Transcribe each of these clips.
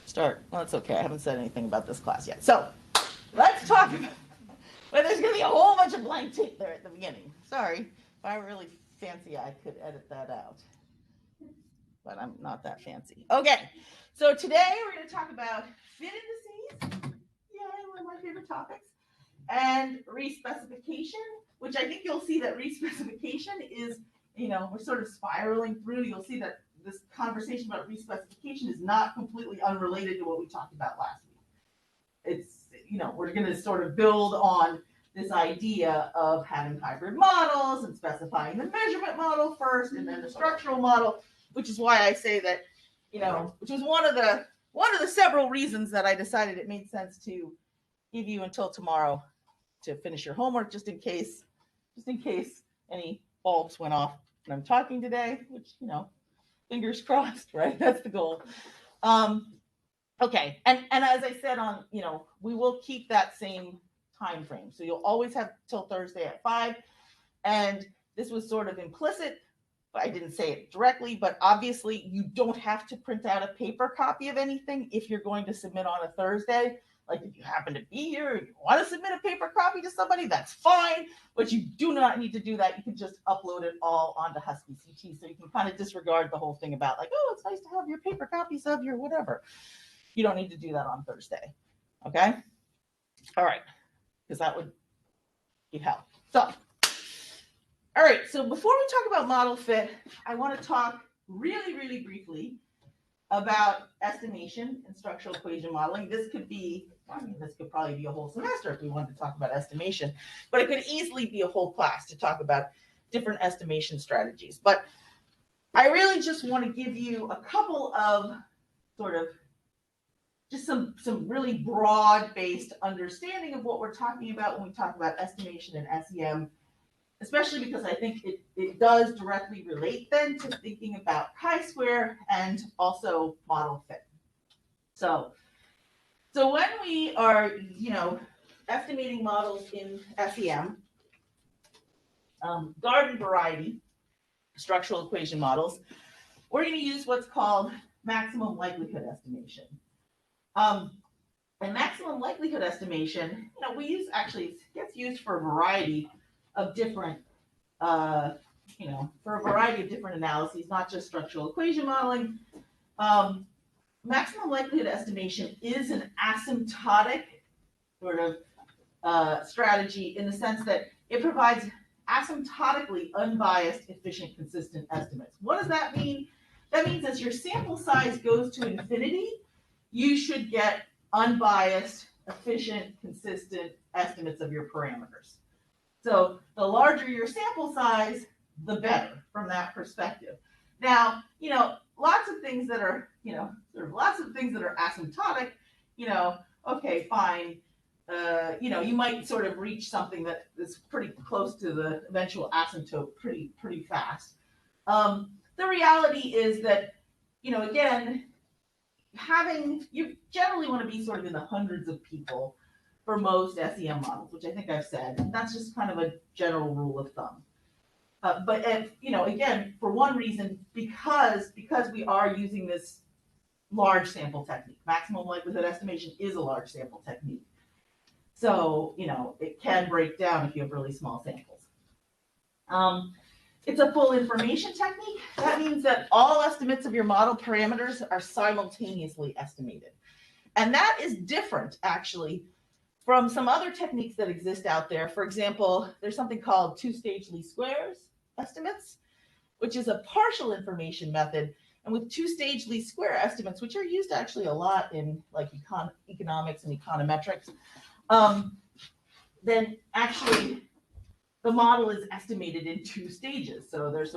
start. Well, it's okay. I haven't said anything about this class yet. So let's talk about, well, there's going to be a whole bunch of blank tape there at the beginning. Sorry. If I were really fancy, I could edit that out. But I'm not that fancy. Okay. So today we're going to talk about fit indices. Yay, one of my favorite topics. And respecification, which I think you'll see that respecification is, we're sort of spiraling through. You'll see that this conversation about respecification is not completely unrelated to what we talked about last week. It's, we're going to sort of build on this idea of having hybrid models and specifying the measurement model first and then the structural model, which is why I say that, which was one of the several reasons that I decided it made sense to give you until tomorrow to finish your homework, just in case any bulbs went off when I'm talking today, which, fingers crossed, right? That's the goal. Okay. And as I said we will keep that same time frame. So you'll always have till Thursday at 5. And this was sort of implicit, but I didn't say it directly, but obviously you don't have to print out a paper copy of anything if you're going to submit on a Thursday. Like if you happen to be here, or you want to submit a paper copy to somebody, that's fine, but you do not need to do that. You can just upload it all onto Husky CT. So you can kind of disregard the whole thing about like, oh, it's nice to have your paper copies of your whatever. You don't need to do that on Thursday. Okay. All right. Because that would be help. So, all right. So before we talk about model fit, I want to talk really, really briefly about estimation and structural equation modeling. This could probably be a whole semester if we wanted to talk about estimation, but it could easily be a whole class to talk about different estimation strategies. But I really just want to give you a couple of sort of just some really broad-based understanding of what we're talking about when we talk about estimation and SEM, especially because I think it does directly relate then to thinking about chi-square and also model fit. So when we are, estimating models in SEM, garden variety structural equation models, we're going to use what's called maximum likelihood estimation. And maximum likelihood estimation, it gets used for a variety of different, analyses, not just structural equation modeling. Maximum likelihood estimation is an asymptotic sort of strategy in the sense that it provides asymptotically unbiased, efficient, consistent estimates. What does that mean? That means as your sample size goes to infinity, you should get unbiased, efficient, consistent estimates of your parameters. So the larger your sample size, the better from that perspective. Now, lots of things that are, asymptotic, okay, fine. You might sort of reach something that is pretty close to the eventual asymptote pretty fast. The reality is that, again, you generally want to be sort of in the hundreds of people for most SEM models, which I think I've said. And that's just kind of a general rule of thumb. But again, for one reason, because we are using this large sample technique, maximum likelihood estimation is a large sample technique. So, it can break down if you have really small samples. It's a full information technique. That means that all estimates of your model parameters are simultaneously estimated. And that is different, actually, from some other techniques that exist out there. For example, there's something called two-stage least squares estimates, which is a partial information method. And with two-stage least square estimates, which are used actually a lot in like economics and econometrics, then actually the model is estimated in 2 stages. So there's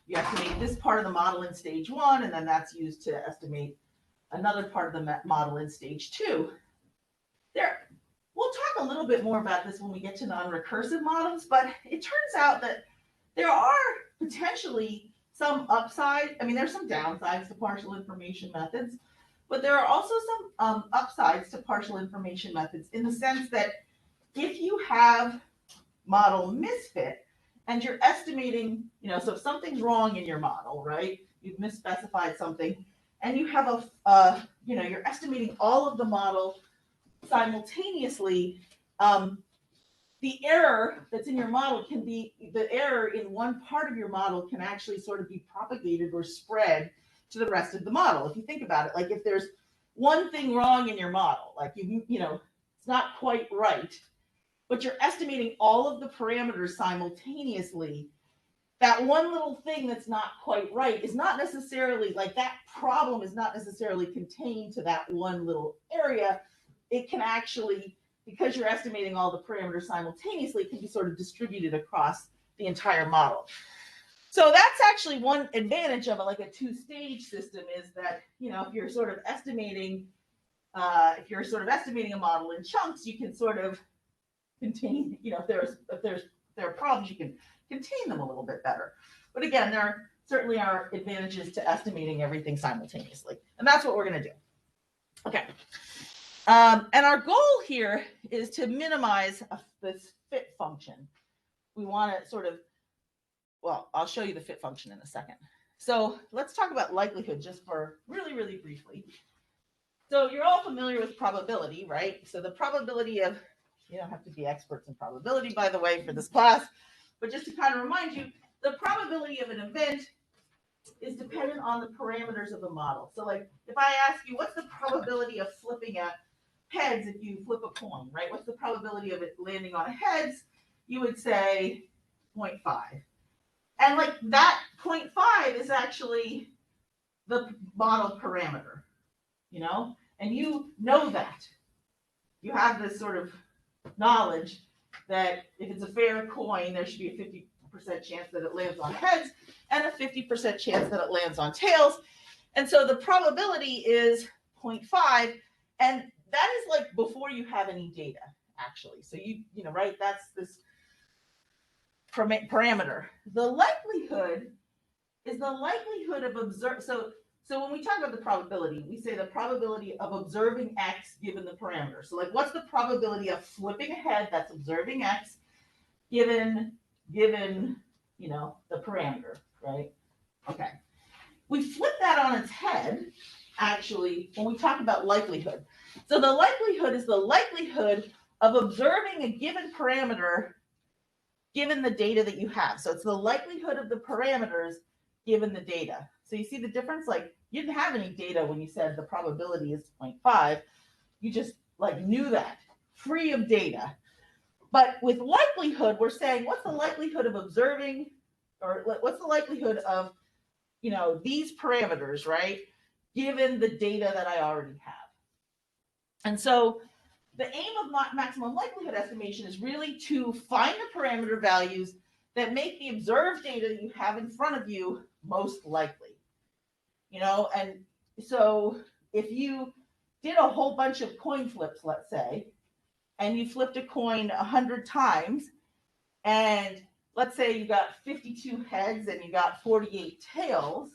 you estimate this part of the model in stage 1, and then that's used to estimate another part of the model in stage 2. We'll talk a little bit more about this when we get to non-recursive models, but it turns out that there are potentially some upside. There's some downsides to partial information methods, but there are also some upsides to partial information methods in the sense that if you have model misfit and you're estimating, so if something's wrong in your model, right? You've misspecified something and you have a you're estimating all of the model simultaneously, the error that's in your model can be, the error in one part of your model can actually sort of be propagated or spread to the rest of the model. If you think about it, like if there's one thing wrong in your model, like it's not quite right, but you're estimating all of the parameters simultaneously, that one little thing that's not quite right is not necessarily, like that problem is not necessarily contained to that one little area. It can actually, because you're estimating all the parameters simultaneously, it can be sort of distributed across the entire model. So that's actually one advantage of like a two-stage system, is that, if you're sort of estimating, a model in chunks, you can sort of contain, if there are problems, you can contain them a little bit better. But again, there certainly are advantages to estimating everything simultaneously, and that's what we're going to do. Okay. And our goal here is to minimize this fit function. We want to sort of, well, I'll show you the fit function in a second. So let's talk about likelihood just for really, really briefly. So you're all familiar with probability, right? So the probability of, you don't have to be experts in probability, by the way, for this class, but just to kind of remind you, the probability of an event is dependent on the parameters of the model. So like if I ask you, what's the probability of flipping a heads if you flip a coin, right? What's the probability of it landing on a heads? You would say 0.5. And like that 0.5 is actually the model parameter, and you know that. You have this sort of knowledge that if it's a fair coin, there should be a 50% chance that it lands on heads and a 50% chance that it lands on tails. And so the probability is 0.5, and that is like before you have any data, actually. So right, that's this parameter. The likelihood is the likelihood of so when we talk about the probability, we say the probability of observing X given the parameter. So like, what's the probability of flipping a head that's observing X given the parameter, right? Okay. We flip that on its head, actually, when we talk about likelihood. So the likelihood is the likelihood of observing a given parameter given the data that you have. So it's the likelihood of the parameters given the data. So you see the difference? Like, you didn't have any data when you said the probability is 0.5. You just like knew that, free of data. But with likelihood, we're saying, what's the likelihood of observing, or what's the likelihood of, these parameters, right, given the data that I already have? And so the aim of maximum likelihood estimation is really to find the parameter values that make the observed data that you have in front of you most likely. And so if you did a whole bunch of coin flips, let's say, and you flipped a coin 100 times, and let's say you got 52 heads and you got 48 tails,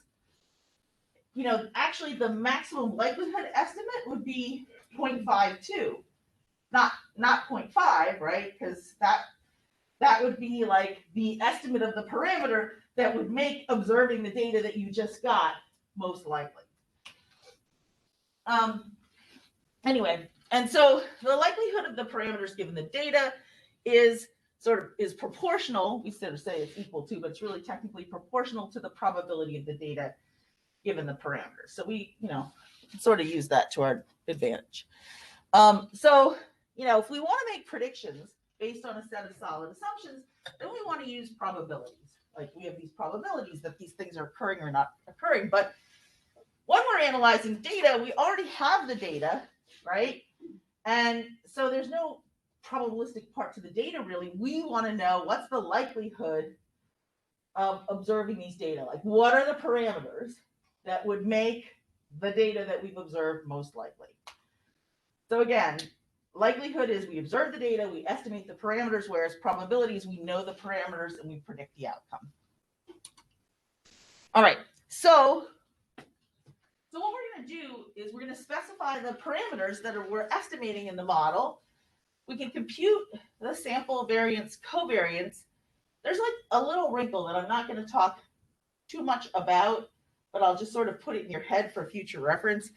actually the maximum likelihood estimate would be 0.52, not 0.5, right? Because that would be like the estimate of the parameter that would make observing the data that you just got most likely. Anyway, and so the likelihood of the parameters given the data is proportional. We sort of say it's equal to, but it's really technically proportional to the probability of the data given the parameters. So we, sort of use that to our advantage. So, if we want to make predictions based on a set of solid assumptions, then we want to use probabilities. Like, we have these probabilities that these things are occurring or not occurring. But when we're analyzing data, we already have the data, right? And so there's no probabilistic part to the data, really. We want to know what's the likelihood of observing these data. Like, what are the parameters that would make the data that we've observed most likely? So again, likelihood is we observe the data, we estimate the parameters, whereas probability is we know the parameters and we predict the outcome. All right, so what we're going to do is we're going to specify the parameters that we're estimating in the model. We can compute the sample variance covariance. There's like a little wrinkle that I'm not going to talk too much about, but I'll just sort of put it in your head for future reference.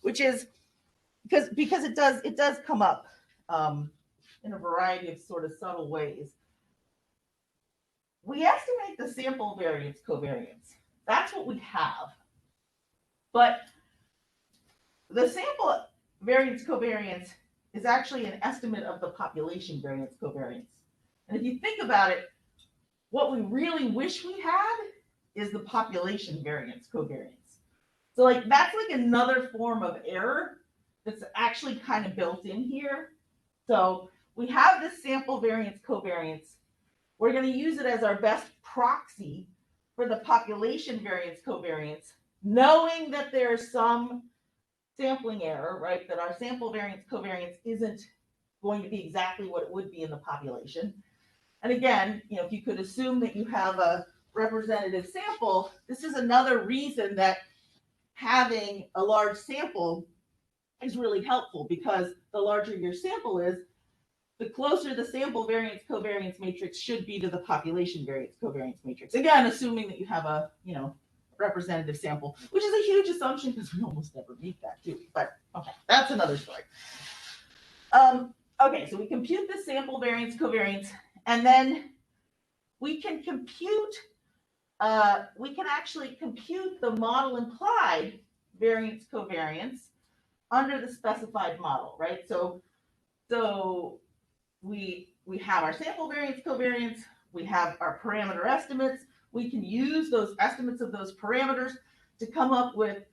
which is because it does come up in a variety of sort of subtle ways. We estimate the sample variance covariance. That's what we have. But the sample variance covariance is actually an estimate of the population variance covariance. And if you think about it, what we really wish we had is the population variance covariance. So like that's like another form of error that's actually kind of built in here. So we have this sample variance covariance. We're going to use it as our best proxy for the population variance covariance, knowing that there's some sampling error, right? That our sample variance covariance isn't going to be exactly what it would be in the population. And again, you know, if you could assume that you have a representative sample, this is another reason that having a large sample is really helpful, because the larger your sample is, the closer the sample variance covariance matrix should be to the population variance covariance matrix. Again, assuming that you have a, you know, representative sample, which is a huge assumption because we almost never meet that, do we? But okay, that's another story. Okay, so we compute the sample variance covariance, and then we can compute, we can actually compute the model implied variance covariance under the specified model, right? So we have our sample variance covariance, we have our parameter estimates. We can use those estimates of those parameters to come up with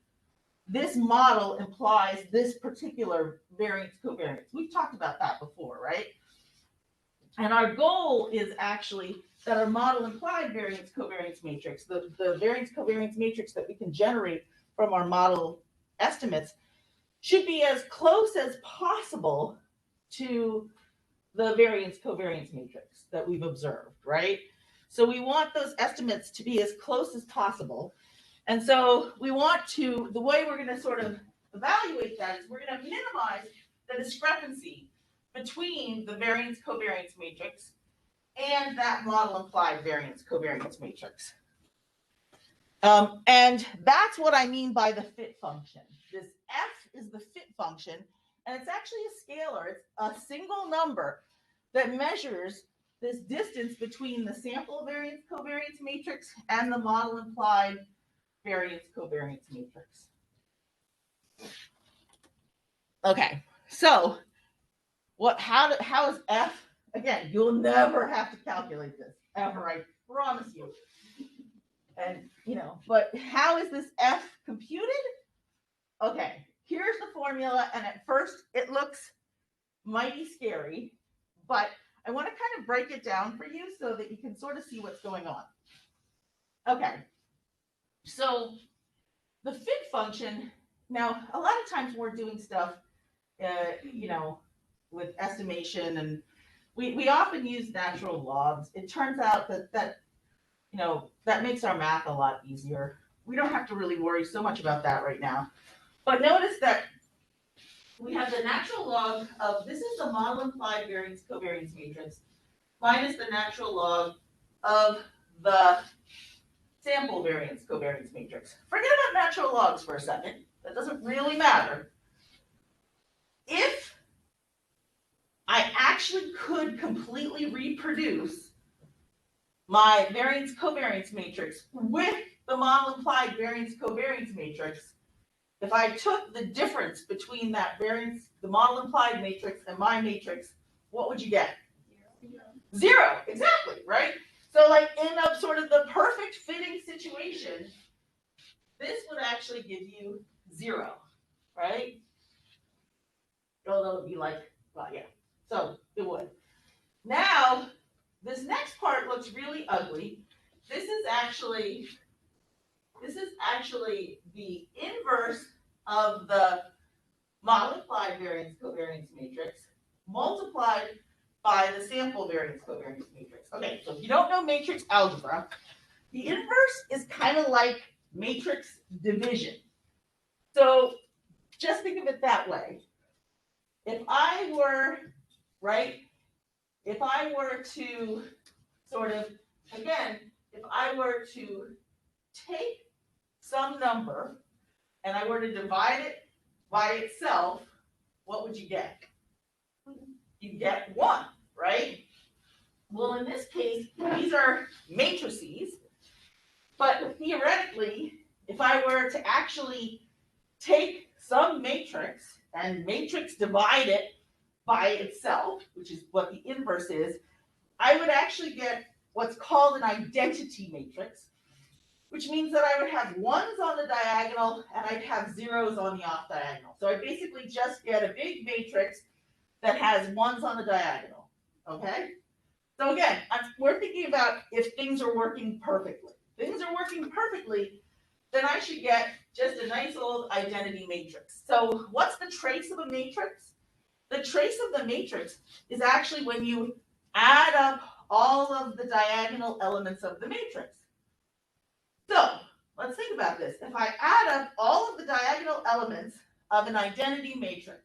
this model implies this particular variance covariance. We've talked about that before, right? And our goal is actually that our model implied variance covariance matrix, the variance covariance matrix that we can generate from our model estimates, should be as close as possible to the variance covariance matrix that we've observed, right? So we want those estimates to be as close as possible. And so we want to, the way we're going to sort of evaluate that is we're going to minimize the discrepancy between the variance covariance matrix and that model implied variance covariance matrix. And that's what I mean by the fit function. This F is the fit function, and it's actually a scalar. It's a single number that measures this distance between the sample variance covariance matrix and the model implied variance covariance matrix. Okay, so how is F? Again, you'll never have to calculate this ever, I promise you. And you know, but how is this F computed? Okay, here's the formula, and at first it looks mighty scary, but I want to kind of break it down for you so that you can sort of see what's going on. Okay, so the fit function, now a lot of times we're doing stuff, you know, with estimation, and we often use natural logs. It turns out that you know, that makes our math a lot easier. We don't have to really worry so much about that right now. But notice that we have the natural log of, this is the model implied variance covariance matrix, minus the natural log of the sample variance covariance matrix. Forget about natural logs for a second. That doesn't really matter. If I actually could completely reproduce my variance covariance matrix with the model implied variance covariance matrix, if I took the difference between that variance, the model implied matrix, and my matrix, what would you get? Zero, exactly, right? So like in a sort of the perfect fitting situation, this would actually give you 0, right? Although it would be like, well, yeah, so it would. Now, this next part looks really ugly. This is actually the inverse of the model implied variance covariance matrix multiplied by the sample variance covariance matrix. Okay, so if you don't know matrix algebra, the inverse is kind of like matrix division. So just think of it that way. If I were, right, if I were to sort of, again, if I were to take some number and I were to divide it by itself, what would you get? You get 1, right? Well, in this case, these are matrices, but theoretically, if I were to actually take some matrix and matrix divide it by itself, which is what the inverse is, I would actually get what's called an identity matrix, which means that I would have 1s on the diagonal and I'd have 0s on the off diagonal. So I basically just get a big matrix that has 1s on the diagonal, okay? So again, we're thinking about if things are working perfectly. If things are working perfectly, then I should get just a nice old identity matrix. So what's the trace of a matrix? The trace of the matrix is actually when you add up all of the diagonal elements of the matrix. So let's think about this. If I add up all of the diagonal elements of an identity matrix,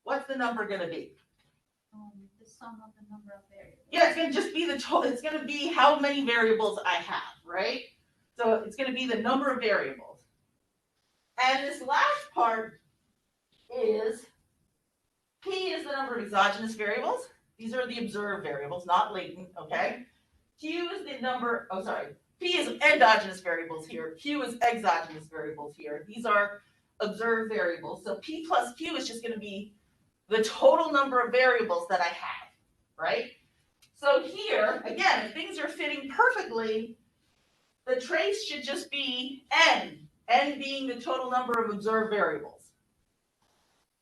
what's the number going to be? The sum of the number of variables. Yeah, it's going to just be the total. It's going to be how many variables I have, right? So it's going to be the number of variables. And this last part is P is the number of exogenous variables. These are the observed variables, not latent, okay? Q is the number, P is endogenous variables here. Q is exogenous variables here. These are observed variables. So P plus Q is just going to be the total number of variables that I have, right? So here, again, if things are fitting perfectly, the trace should just be n being the total number of observed variables.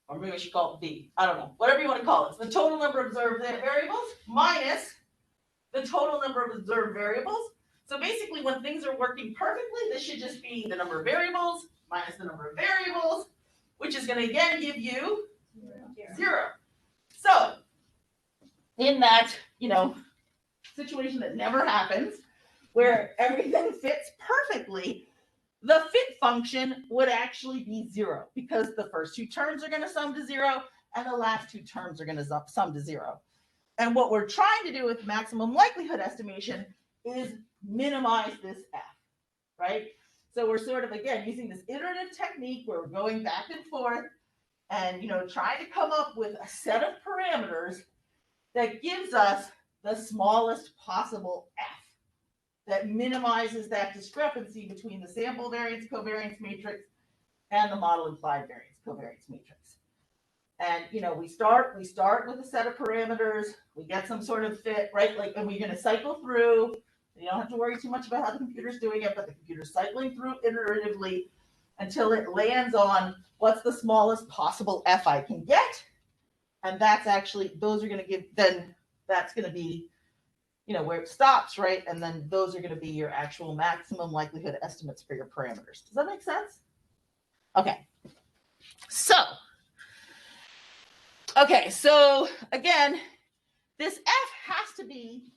Or maybe I should call it B. I don't know. Whatever you want to call it. It's the total number of observed variables minus the total number of observed variables. So basically, when things are working perfectly, this should just be the number of variables minus the number of variables, which is going to again give you 0. So in that, situation that never happens, where everything fits perfectly, the fit function would actually be 0 because the first 2 terms are going to sum to 0 and the last 2 terms are going to sum to 0. And what we're trying to do with maximum likelihood estimation is minimize this f, right? So we're sort of, again, using this iterative technique where we're going back and forth and, trying to come up with a set of parameters that gives us the smallest possible f that minimizes that discrepancy between the sample variance covariance matrix and the model implied variance covariance matrix. And we start with a set of parameters, we get some sort of fit, right? And we're going to cycle through. You don't have to worry too much about how the computer's doing it, but the computer's cycling through iteratively until it lands on what's the smallest possible f I can get. And that's actually, those are going to give, then that's going to be where it stops, right? And then those are going to be your actual maximum likelihood estimates for your parameters. Does that make sense? Okay. So again, this f has to be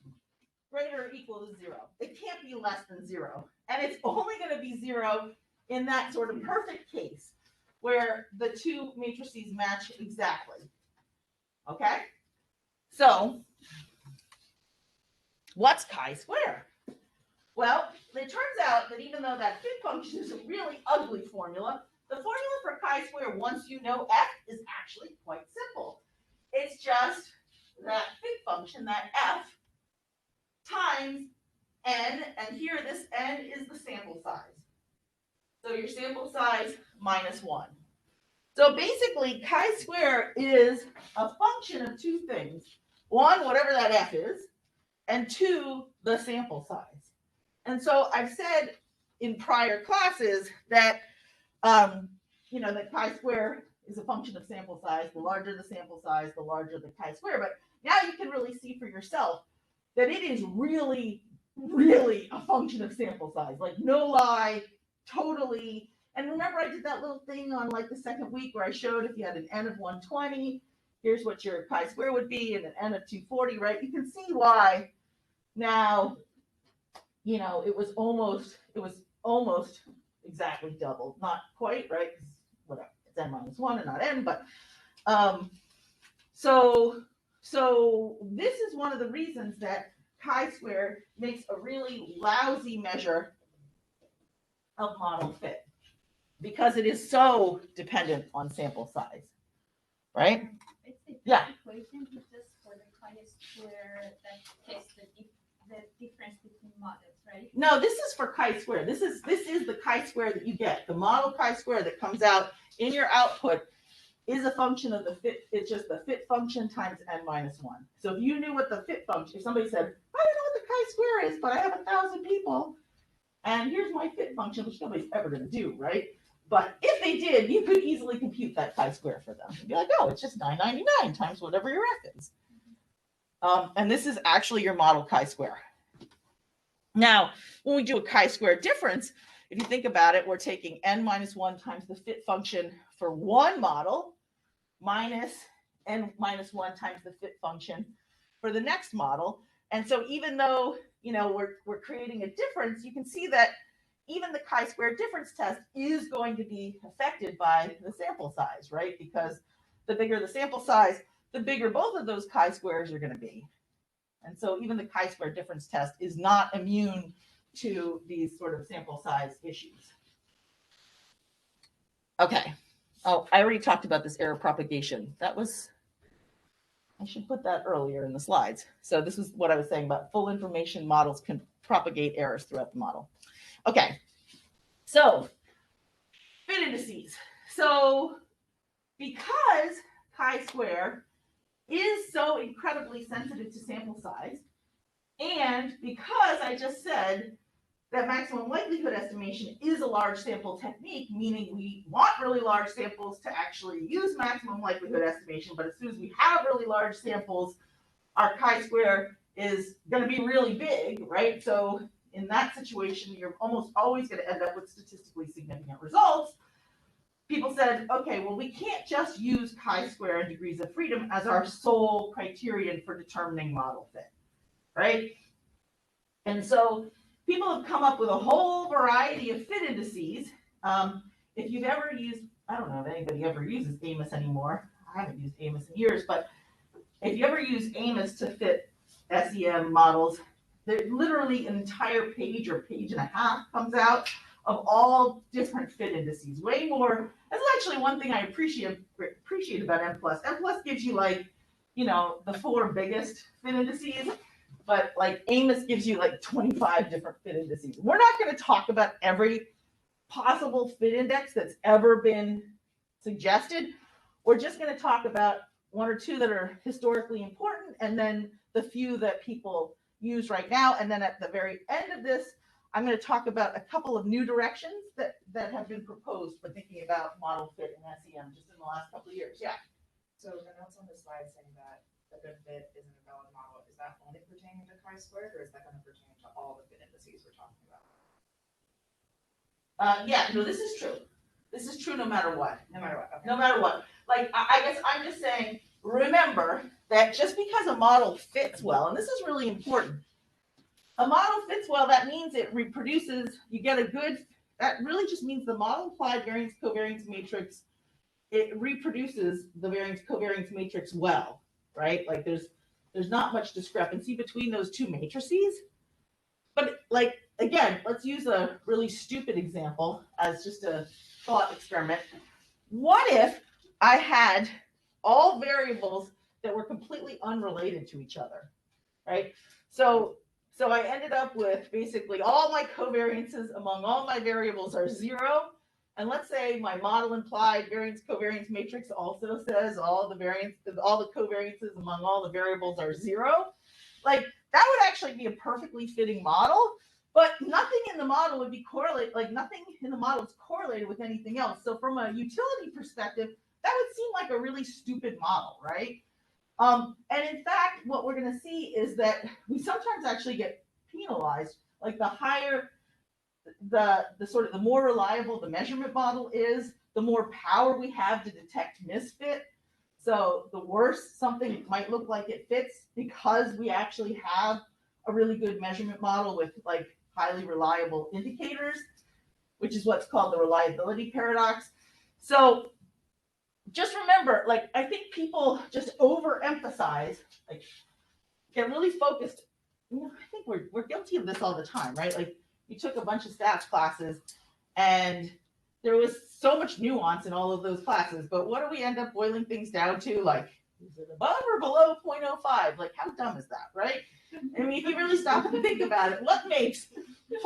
greater or equal to 0. It can't be less than 0. And it's only going to be 0 in that sort of perfect case where the 2 matrices match exactly. Okay? So what's chi-square? Well, it turns out that even though that fit function is a really ugly formula, the formula for chi-square, once you know f, is actually quite simple. It's just that fit function, that f, times n, and here this n is the sample size. So your sample size minus 1. So basically, chi-square is a function of 2 things. 1, whatever that f is, and 2, the sample size. And so I've said in prior classes that, that chi-square is a function of sample size. The larger the sample size, the larger the chi-square. But now you can really see for yourself that it is really, really a function of sample size. Like, no lie, totally. And remember, I did that little thing on the second week where I showed if you had an n of 120, here's what your chi-square would be, and an n of 240, right? You can see why now, it was almost exactly double. Not quite, right? Whatever, it's n minus 1 and not n, but so this is one of the reasons that chi-square makes a really lousy measure of model fit. because it is so dependent on sample size, right? It's a Yeah. equation is just for the chi-square that tests the difference between models, right? No, this is for chi-square. This is the chi-square that you get. The model chi-square that comes out in your output is a function of the fit. It's just the fit function times n-1. So if you knew what the fit function, if somebody said, I don't know what the chi-square is, but I have 1,000 people, and here's my fit function, which nobody's ever going to do, right? But if they did, you could easily compute that chi-square for them. You'd be like, oh, it's just 999 times whatever your F is. And this is actually your model chi-square. Now, when we do a chi-square difference, if you think about it, we're taking n-1 times the fit function for one model minus n-1 times the fit function for the next model. And so even though, we're creating a difference, you can see that even the chi-square difference test is going to be affected by the sample size, right? Because the bigger the sample size, the bigger both of those chi-squares are going to be. And so even the chi-square difference test is not immune to these sort of sample size issues. Okay. Oh, I already talked about this error propagation. I should put that earlier in the slides. So this is what I was saying about full information models can propagate errors throughout the model. Okay. So fit indices. So because chi-square is so incredibly sensitive to sample size, and because I just said that maximum likelihood estimation is a large sample technique, meaning we want really large samples to actually use maximum likelihood estimation, but as soon as we have really large samples, our chi-square is going to be really big, right? So in that situation, you're almost always going to end up with statistically significant results. People said, okay, well, we can't just use chi-square and degrees of freedom as our sole criterion for determining model fit, right? And so people have come up with a whole variety of fit indices. If you've ever used, I don't know if anybody ever uses AMOS anymore. I haven't used AMOS in years, but if you ever use AMOS to fit SEM models, there's literally an entire page or page and a half comes out of all different fit indices. Way more. That's actually one thing I appreciate about M+. M+ gives you the 4 biggest fit indices, but AMOS gives you 25 different fit indices. We're not going to talk about every possible fit index that's ever been suggested. We're just going to talk about 1 or 2 that are historically important, and then the few that people use right now. And then at the very end of this, I'm going to talk about a couple of new directions that have been proposed for thinking about model fit in SEM just in the last couple of years. Yeah. So the notes on the slide saying that a good fit isn't a valid model, is that only pertaining to chi-squared, or is that going to pertain to all the fit indices we're talking about? Yeah, no, this is true. This is true no matter what. No matter what. Okay. No matter what. I guess I'm just saying, remember that just because a model fits well, and this is really important, a model fits well, that means it reproduces, you get a good, that really just means the model applied variance covariance matrix, it reproduces the variance covariance matrix well, right? There's not much discrepancy between those two matrices. But again, let's use a really stupid example as just a thought experiment. What if I had all variables that were completely unrelated to each other, right? So I ended up with basically all my covariances among all my variables are 0. And let's say my model implied variance covariance matrix also says all the covariances among all the variables are 0. That would actually be a perfectly fitting model, but nothing in the model would be correlated, nothing in the model is correlated with anything else. So from a utility perspective, that would seem like a really stupid model, right? And in fact, what we're going to see is that we sometimes actually get penalized. The higher the more reliable the measurement model is, the more power we have to detect misfit. So the worse something might look like it fits, because we actually have a really good measurement model with highly reliable indicators, which is what's called the reliability paradox. So just remember, I think people just overemphasize, get really focused. I think we're guilty of this all the time, right? You took a bunch of stats classes and there was so much nuance in all of those classes, but what do we end up boiling things down to? Like, is it above or below 0.05? Like, how dumb is that, right? I mean, if you really stop and think about it, what makes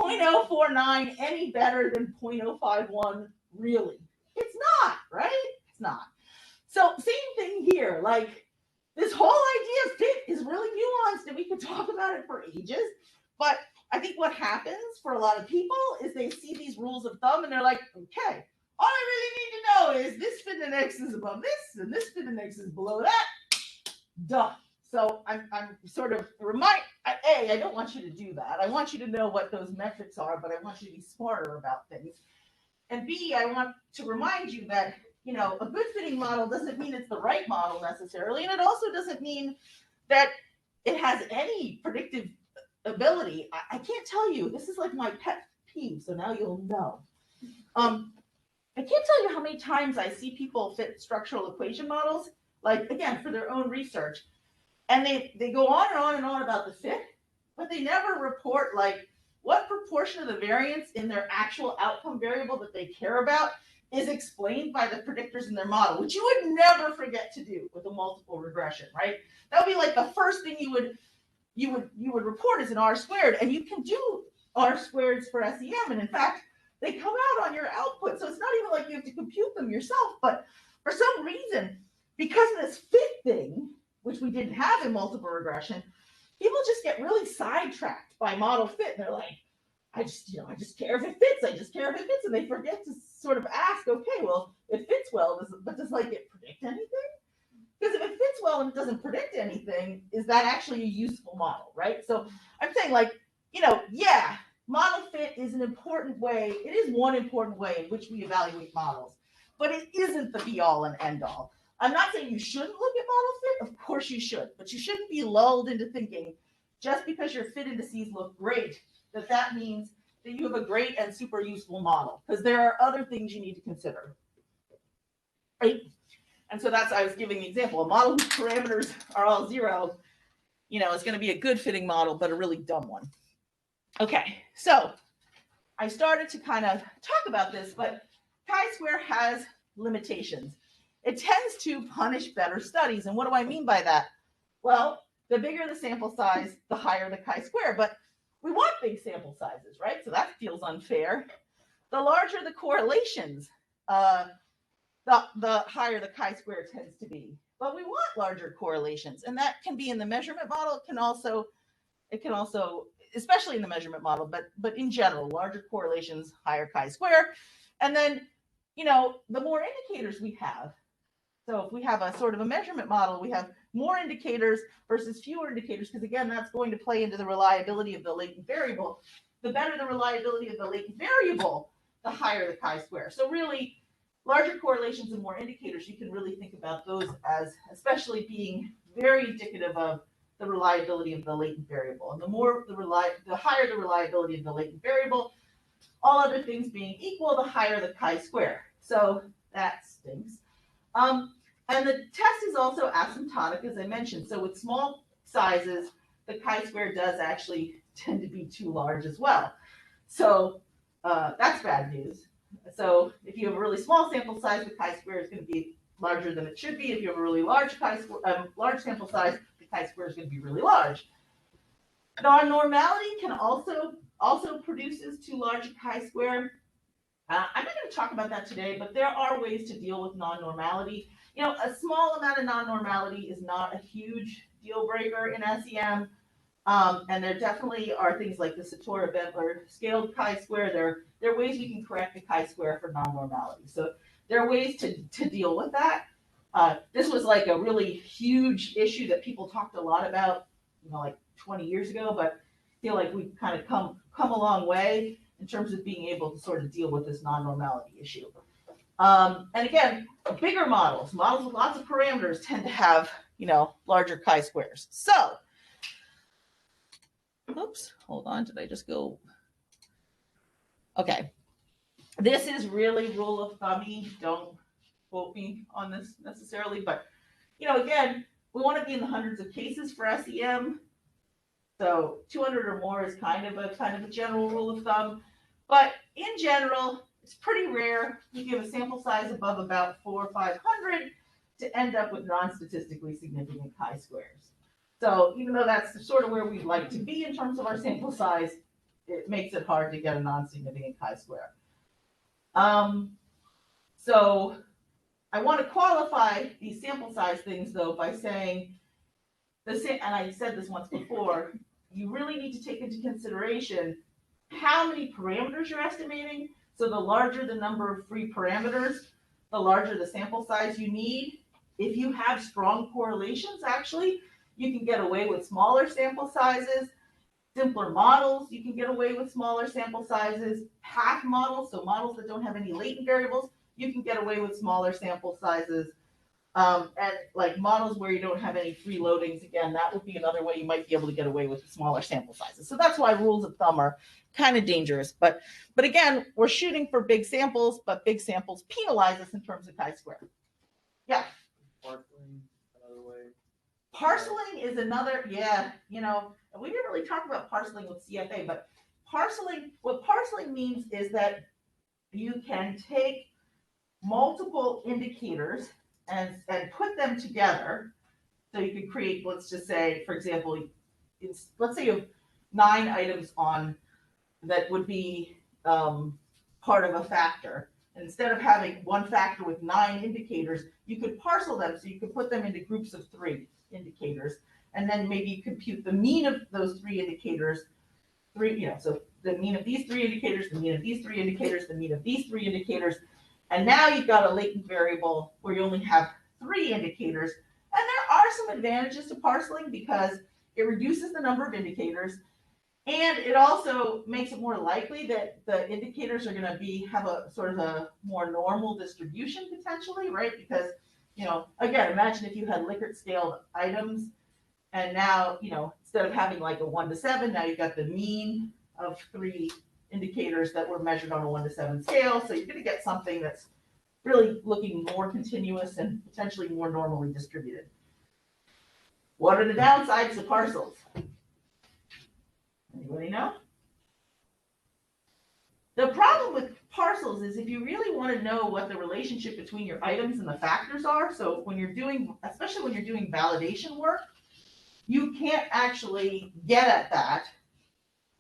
0.049 any better than 0.051 really? It's not, right? It's not. So same thing here. Like, this whole idea of fit is really nuanced, and we could talk about it for ages. But I think what happens for a lot of people is they see these rules of thumb and they're like, okay, all I really need to know is this fit index is above this and this fit index is below that. Duh. So I'm sort of I don't want you to do that. I want you to know what those metrics are, but I want you to be smarter about things. And B, I want to remind you that, you know, a good fitting model doesn't mean it's the right model necessarily. And it also doesn't mean that it has any predictive ability. I can't tell you, this is like my pet peeve, so now you'll know. I can't tell you how many times I see people fit structural equation models, like, again, for their own research, and they go on and on and on about the fit, but they never report, like, what proportion of the variance in their actual outcome variable that they care about is explained by the predictors in their model, which you would never forget to do with a multiple regression, right? That would be like the first thing you would report as an R-squared, and you can do R-squareds for SEM, and in fact, they come out on your output, so it's not even like you have to compute them yourself, but for some reason, because of this fit thing, which we didn't have in multiple regression, people just get really sidetracked by model fit, and they're like, I just care if it fits, I just care if it fits, and they forget to sort of ask, okay, well, it fits well, but does like it predict anything? Because if it fits well and it doesn't predict anything, is that actually a useful model, right? So I'm saying, like, you know, yeah, model fit is an important way, it is one important way in which we evaluate models, but it isn't the be all and end all. I'm not saying you shouldn't look at model fit, of course you should, but you shouldn't be lulled into thinking just because your fit indices look great, that means that you have a great and super useful model, because there are other things you need to consider, right? And so I was giving the example, a model whose parameters are all 0, you know, is going to be a good fitting model, but a really dumb one. Okay, so I started to kind of talk about this, but chi-square has limitations. It tends to punish better studies. And what do I mean by that? Well, the bigger the sample size, the higher the chi-square, but we want big sample sizes, right? So that feels unfair. The larger the correlations, the higher the chi-square tends to be. But we want larger correlations, and that can be in the measurement model. It can also, especially in the measurement model, but in general, larger correlations, higher chi-square. And then, you know, the more indicators we have. So if we have a sort of a measurement model, we have more indicators versus fewer indicators, because again, that's going to play into the reliability of the latent variable. The better the reliability of the latent variable, the higher the chi-square. So really, larger correlations and more indicators, you can really think about those as especially being very indicative of the reliability of the latent variable. And the higher the reliability of the latent variable, all other things being equal, the higher the chi-square. So that stinks. And the test is also asymptotic, as I mentioned. So with small sizes, the chi-square does actually tend to be too large as well. So that's bad news. So if you have a really small sample size, the chi-square is going to be larger than it should be. If you have a really large sample size, the chi-square is going to be really large. Non-normality can also produces too large a chi-square. I'm not going to talk about that today, but there are ways to deal with non-normality. You know, a small amount of non-normality is not a huge deal breaker in SEM. And there definitely are things like the Satora-Bentler scaled chi-square. There are ways we can correct the chi-square for non-normality. So there are ways to deal with that. This was like a really huge issue that people talked a lot about, you know, like 20 years ago, but I feel like we've kind of come a long way in terms of being able to sort of deal with this non-normality issue. And again, bigger models with lots of parameters tend to have, you know, larger chi-squares. So, oops, hold on, did I just go? Okay, this is really rule of thummy. Don't quote me on this necessarily, but, you know, again, we want to be in the hundreds of cases for SEM. So 200 or more is kind of a general rule of thumb. But in general, it's pretty rare you give a sample size above about 400 or 500 to end up with non-statistically significant chi-squares. So even though that's sort of where we'd like to be in terms of our sample size, it makes it hard to get a non-significant chi-square. So I want to qualify these sample size things though by saying, and I said this once before, you really need to take into consideration how many parameters you're estimating. So the larger the number of free parameters, the larger the sample size you need. If you have strong correlations, actually, you can get away with smaller sample sizes. Simpler models, you can get away with smaller sample sizes. Path models, so models that don't have any latent variables, you can get away with smaller sample sizes. And like models where you don't have any free loadings, again, that would be another way you might be able to get away with smaller sample sizes. So that's why rules of thumb are kind of dangerous. But again, we're shooting for big samples, but big samples penalize us in terms of chi-square. Yeah. Parceling, another way. Parceling is another, yeah, you know, we didn't really talk about parceling with CFA, but parceling, what parceling means is that you can take multiple indicators and put them together. So you could create, let's just say, for example, let's say you have 9 items on that would be part of a factor. And instead of having one factor with 9 indicators, you could parcel them, so you could put them into groups of 3 indicators. And then maybe you compute the mean of those 3 indicators, so the mean of these 3 indicators, the mean of these 3 indicators, the mean of these 3 indicators. And now you've got a latent variable where you only have 3 indicators. And there are some advantages to parceling because it reduces the number of indicators. And it also makes it more likely that the indicators are going to have a sort of a more normal distribution potentially, right? Because, you know, again, imagine if you had Likert scaled items and now, you know, instead of having like a 1 to 7, now you've got the mean of 3 indicators that were measured on a 1 to 7 scale. So you're going to get something that's really looking more continuous and potentially more normally distributed. What are the downsides to parcels? Anybody know? The problem with parcels is if you really want to know what the relationship between your items and the factors are, so when you're doing, especially when you're doing validation work, you can't actually get at that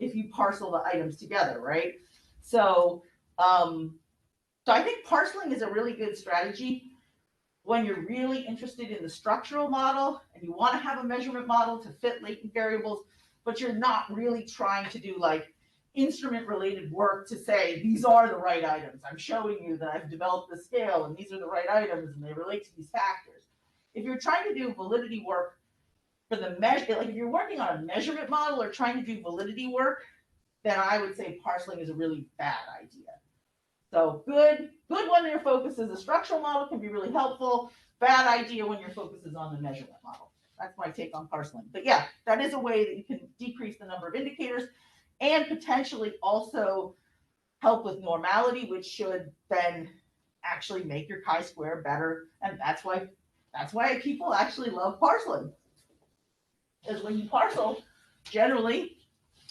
if you parcel the items together, right? So, so I think parceling is a really good strategy when you're really interested in the structural model and you want to have a measurement model to fit latent variables, but you're not really trying to do like instrument related work to say, these are the right items. I'm showing you that I've developed the scale and these are the right items and they relate to these factors. If you're trying to do validity work for the measure, like if you're working on a measurement model or trying to do validity work, then I would say parceling is a really bad idea. So good when your focus is a structural model can be really helpful. Bad idea when your focus is on the measurement model. That's my take on parceling. But yeah, that is a way that you can decrease the number of indicators and potentially also help with normality, which should then actually make your chi-square better. And that's why people actually love parceling. Because when you parcel, generally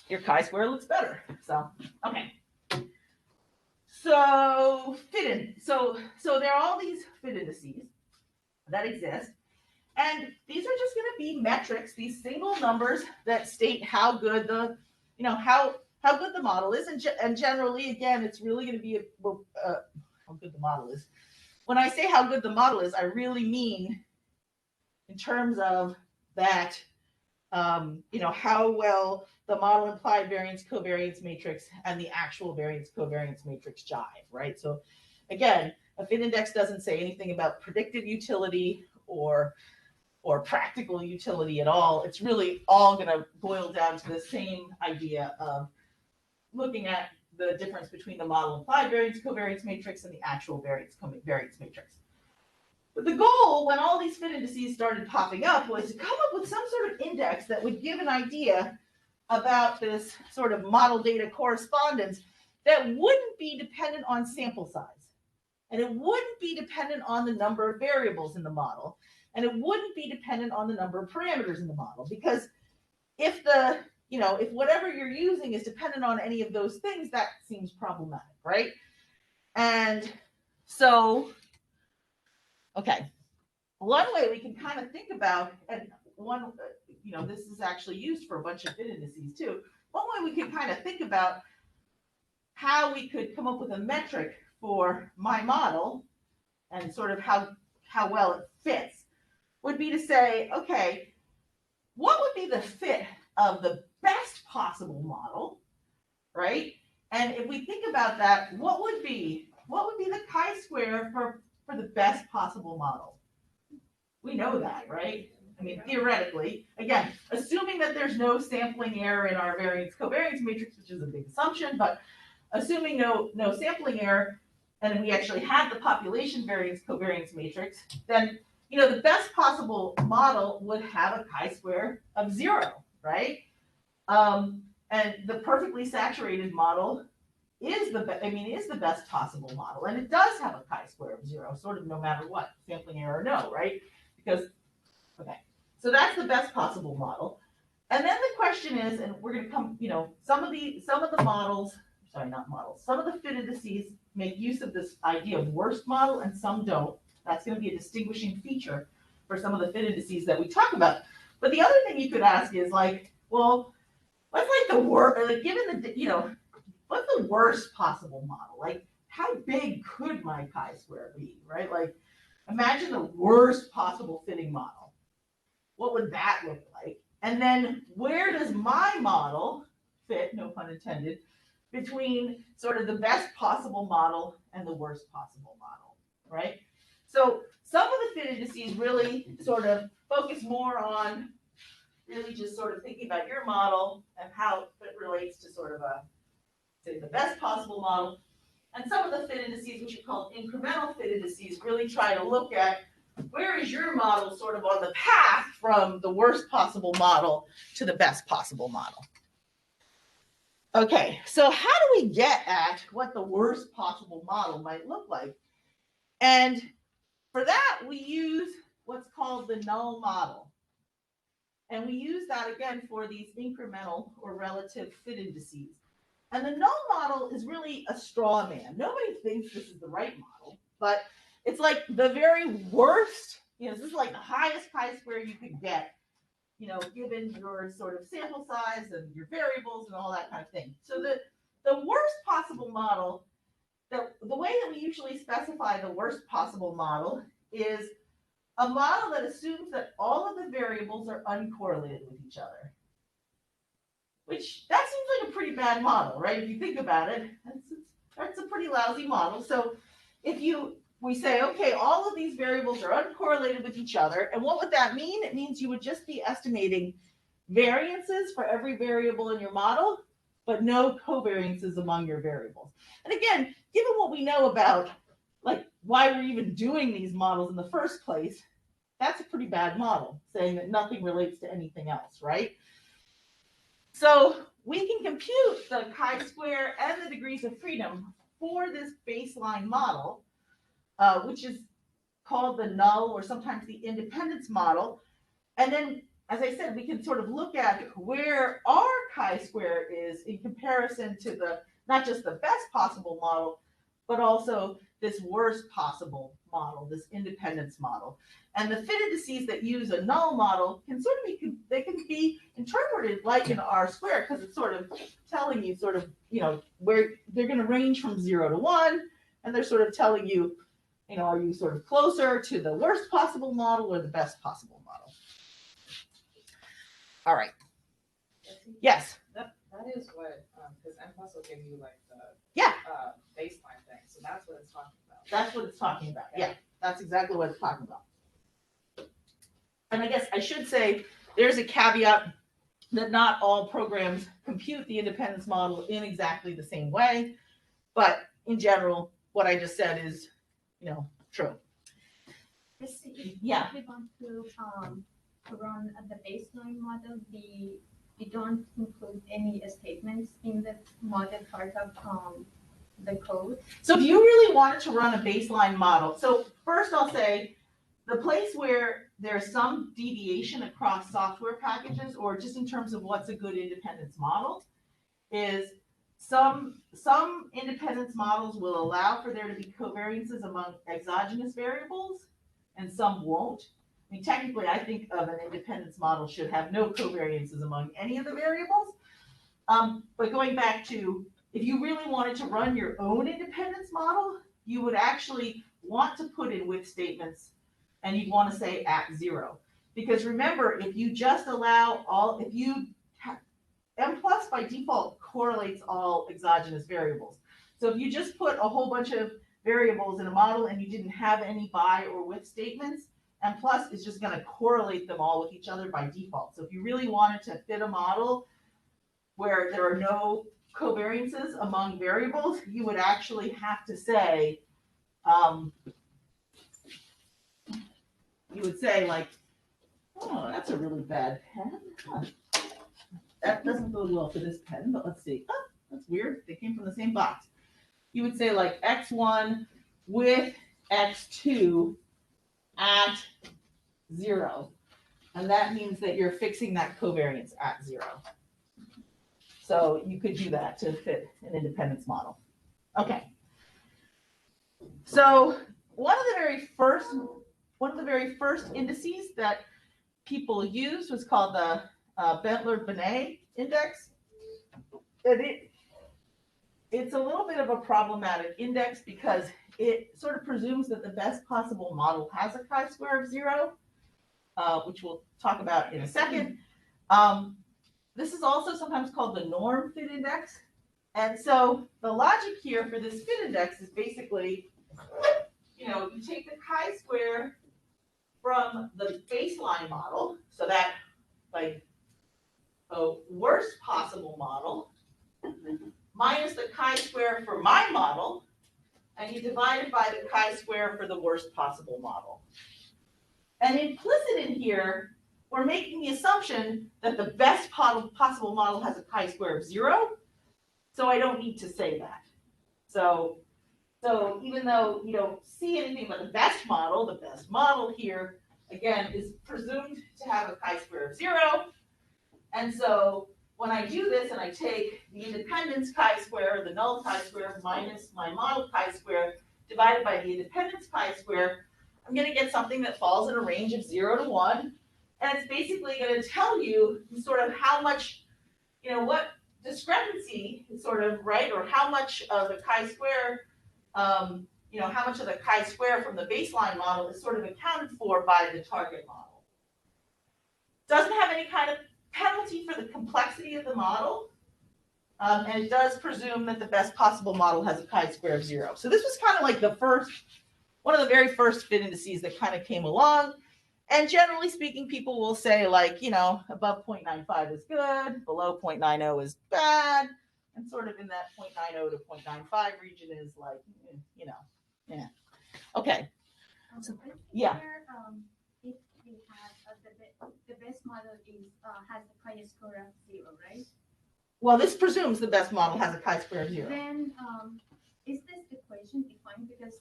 your chi-square looks better. So, okay. So so there are all these fit indices that exist. And these are just going to be metrics, these single numbers that state how good the, you know, how good the model is. And generally, again, it's really going to be how good the model is. When I say how good the model is, I really mean in terms of that, you know, how well the model implied variance covariance matrix and the actual variance covariance matrix jive, right? So again, a fit index doesn't say anything about predictive utility or practical utility at all. It's really all going to boil down to the same idea of looking at the difference between the model implied variance covariance matrix and the actual variance matrix. But the goal, when all these fit indices started popping up, was to come up with some sort of index that would give an idea about this sort of model data correspondence that wouldn't be dependent on sample size. And it wouldn't be dependent on the number of variables in the model. And it wouldn't be dependent on the number of parameters in the model. Because if if whatever you're using is dependent on any of those things, that seems problematic, right? And so, okay, one way we can kind of think about, and one, this is actually used for a bunch of fit indices too. One way we can kind of think about how we could come up with a metric for my model and sort of how well it fits would be to say, okay, what would be the fit of the best possible model, right? And if we think about that, what would be the chi-square for the best possible model? We know that, right? I mean, theoretically, again, assuming that there's no sampling error in our variance covariance matrix, which is a big assumption, but assuming no sampling error, and we actually have the population variance covariance matrix, then the best possible model would have a chi-square of 0, right? And the perfectly saturated model is the best possible model, and it does have a chi-square of 0, sort of no matter what, sampling error or no, right? Because, okay, so that's the best possible model. And then the question is, and we're going to come, some of the models, sorry, not models, some of the fit indices make use of this idea of worst model and some don't. That's going to be a distinguishing feature for some of the fit indices that we talk about. But the other thing you could ask is like, well, what's like the worst, like given the, what's the worst possible model? Like, how big could my chi-square be, right? Like, imagine the worst possible fitting model. What would that look like? And then where does my model fit, no pun intended, between sort of the best possible model and the worst possible model, right? So some of the fit indices really sort of focus more on really just sort of thinking about your model and how it relates to sort of say the best possible model. And some of the fit indices, which are called incremental fit indices, really try to look at where is your model sort of on the path from the worst possible model to the best possible model. Okay, so how do we get at what the worst possible model might look like? And for that, we use what's called the null model. And we use that again for these incremental or relative fit indices. And the null model is really a straw man. Nobody thinks this is the right model, but it's like the very worst, this is like the highest chi-square you could get, given your sort of sample size and your variables and all that kind of thing. So the worst possible model, the way that we usually specify the worst possible model is a model that assumes that all of the variables are uncorrelated with each other. Which, that seems like a pretty bad model, right? If you think about it, that's a pretty lousy model. So if we say, okay, all of these variables are uncorrelated with each other, and what would that mean? It means you would just be estimating variances for every variable in your model, but no covariances among your variables. And again, given what we know about like why we're even doing these models in the first place, that's a pretty bad model, saying that nothing relates to anything else, right? So we can compute the chi-square and the degrees of freedom for this baseline model, which is called the null or sometimes the independence model. And then, as I said, we can sort of look at where our chi-square is in comparison to not just the best possible model, but also this worst possible model, this independence model. And the fit indices that use a null model can sort of they can be interpreted like an R square, because it's sort of telling you sort of, where they're going to range from 0 to 1, and they're sort of telling you, are you sort of closer to the worst possible model or the best possible model? All right. Yes. That is what, because M+ will give you like the Yeah. Baseline thing, so that's what it's talking about. That's what it's talking about. Yeah, that's exactly what it's talking about. And I guess I should say there's a caveat that not all programs compute the independence model in exactly the same way, but in general, what I just said is, true. Yeah. If we want to run the baseline model, we don't include any statements in the model part of the code. So if you really wanted to run a baseline model, so first I'll say the place where there's some deviation across software packages, or just in terms of what's a good independence model, is Some independence models will allow for there to be covariances among exogenous variables, and some won't. I mean, technically, I think of an independence model should have no covariances among any of the variables. But going back to, if you really wanted to run your own independence model, you would actually want to put in with statements, and you'd want to say at 0. Because remember, if you just allow all, if you M plus by default correlates all exogenous variables. So if you just put a whole bunch of variables in a model and you didn't have any by or with statements, M plus is just going to correlate them all with each other by default. So if you really wanted to fit a model where there are no covariances among variables, you would actually have to say, you would say like, oh, that's a really bad pen. Huh. That doesn't bode well for this pen, but let's see. Oh, that's weird. They came from the same box. You would say like x1 with x2 at 0. And that means that you're fixing that covariance at 0. So you could do that to fit an independence model. Okay. So one of the very first indices that people used was called the Bentler-Binet index. And it's a little bit of a problematic index because it sort of presumes that the best possible model has a chi-square of 0, which we'll talk about in a second. This is also sometimes called the norm fit index. And so the logic here for this fit index is basically, you take the chi-square from the baseline model, so that like a worst possible model, minus the chi-square for my model, and you divide it by the chi-square for the worst possible model. And implicit in here, we're making the assumption that the best possible model has a chi-square of 0, so I don't need to say that. So even though you don't see anything about the best model here, again, is presumed to have a chi-square of 0. And so when I do this and I take the independence chi-square, the null chi-square, minus my model chi-square, divided by the independence chi-square, I'm going to get something that falls in a range of 0 to 1. And it's basically going to tell you sort of how much, what discrepancy is sort of, right, or how much of the chi-square, how much of the chi-square from the baseline model is sort of accounted for by the target model. Doesn't have any kind of penalty for the complexity of the model, and it does presume that the best possible model has a chi-square of 0. So this was kind of like one of the very first fit indices that kind of came along. And generally speaking, people will say like, above 0.95 is good, below 0.90 is bad, and sort of in that 0.90 to 0.95 region is like, yeah. Okay. Yeah. If we have the best model has a chi-square of 0, right? Well, this presumes the best model has a chi-square of 0. Then is this equation defined because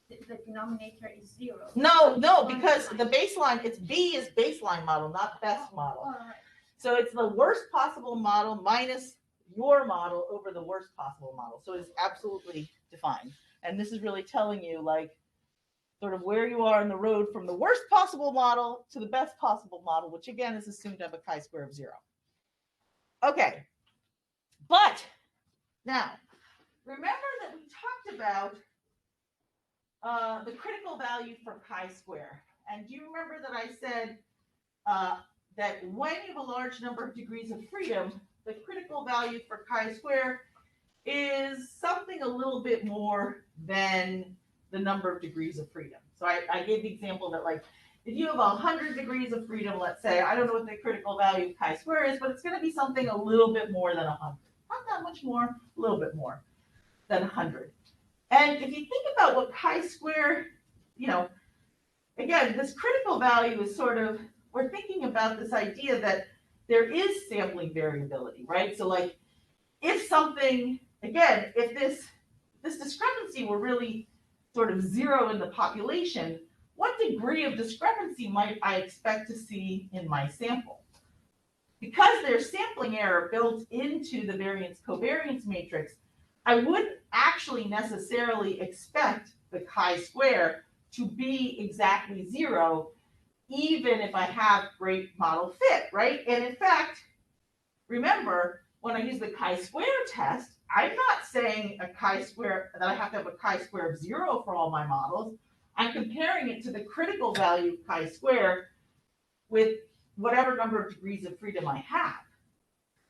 the denominator is 0? No, because the baseline, B is baseline model, not best model. All right. So it's the worst possible model minus your model over the worst possible model. So it's absolutely defined. And this is really telling you like sort of where you are in the road from the worst possible model to the best possible model, which again is assumed to have a chi-square of 0. Okay. But now, remember that we talked about the critical value for chi-square. And do you remember that I said that when you have a large number of degrees of freedom, the critical value for chi-square is something a little bit more than the number of degrees of freedom. So I gave the example that like, if you have 100 degrees of freedom, let's say, I don't know what the critical value of chi-square is, but it's going to be something a little bit more than 100. Not that much more, a little bit more than 100. And if you think about what chi-square, again, this critical value is sort of, we're thinking about this idea that there is sampling variability, right? So like, if something, again, if this discrepancy were really sort of 0 in the population, what degree of discrepancy might I expect to see in my sample? because there's sampling error built into the variance covariance matrix, I wouldn't actually necessarily expect the chi-square to be exactly 0, even if I have great model fit, right? And in fact, remember, when I use the chi-square test, I'm not saying a chi-square, that I have to have a chi-square of 0 for all my models. I'm comparing it to the critical value of chi-square with whatever number of degrees of freedom I have.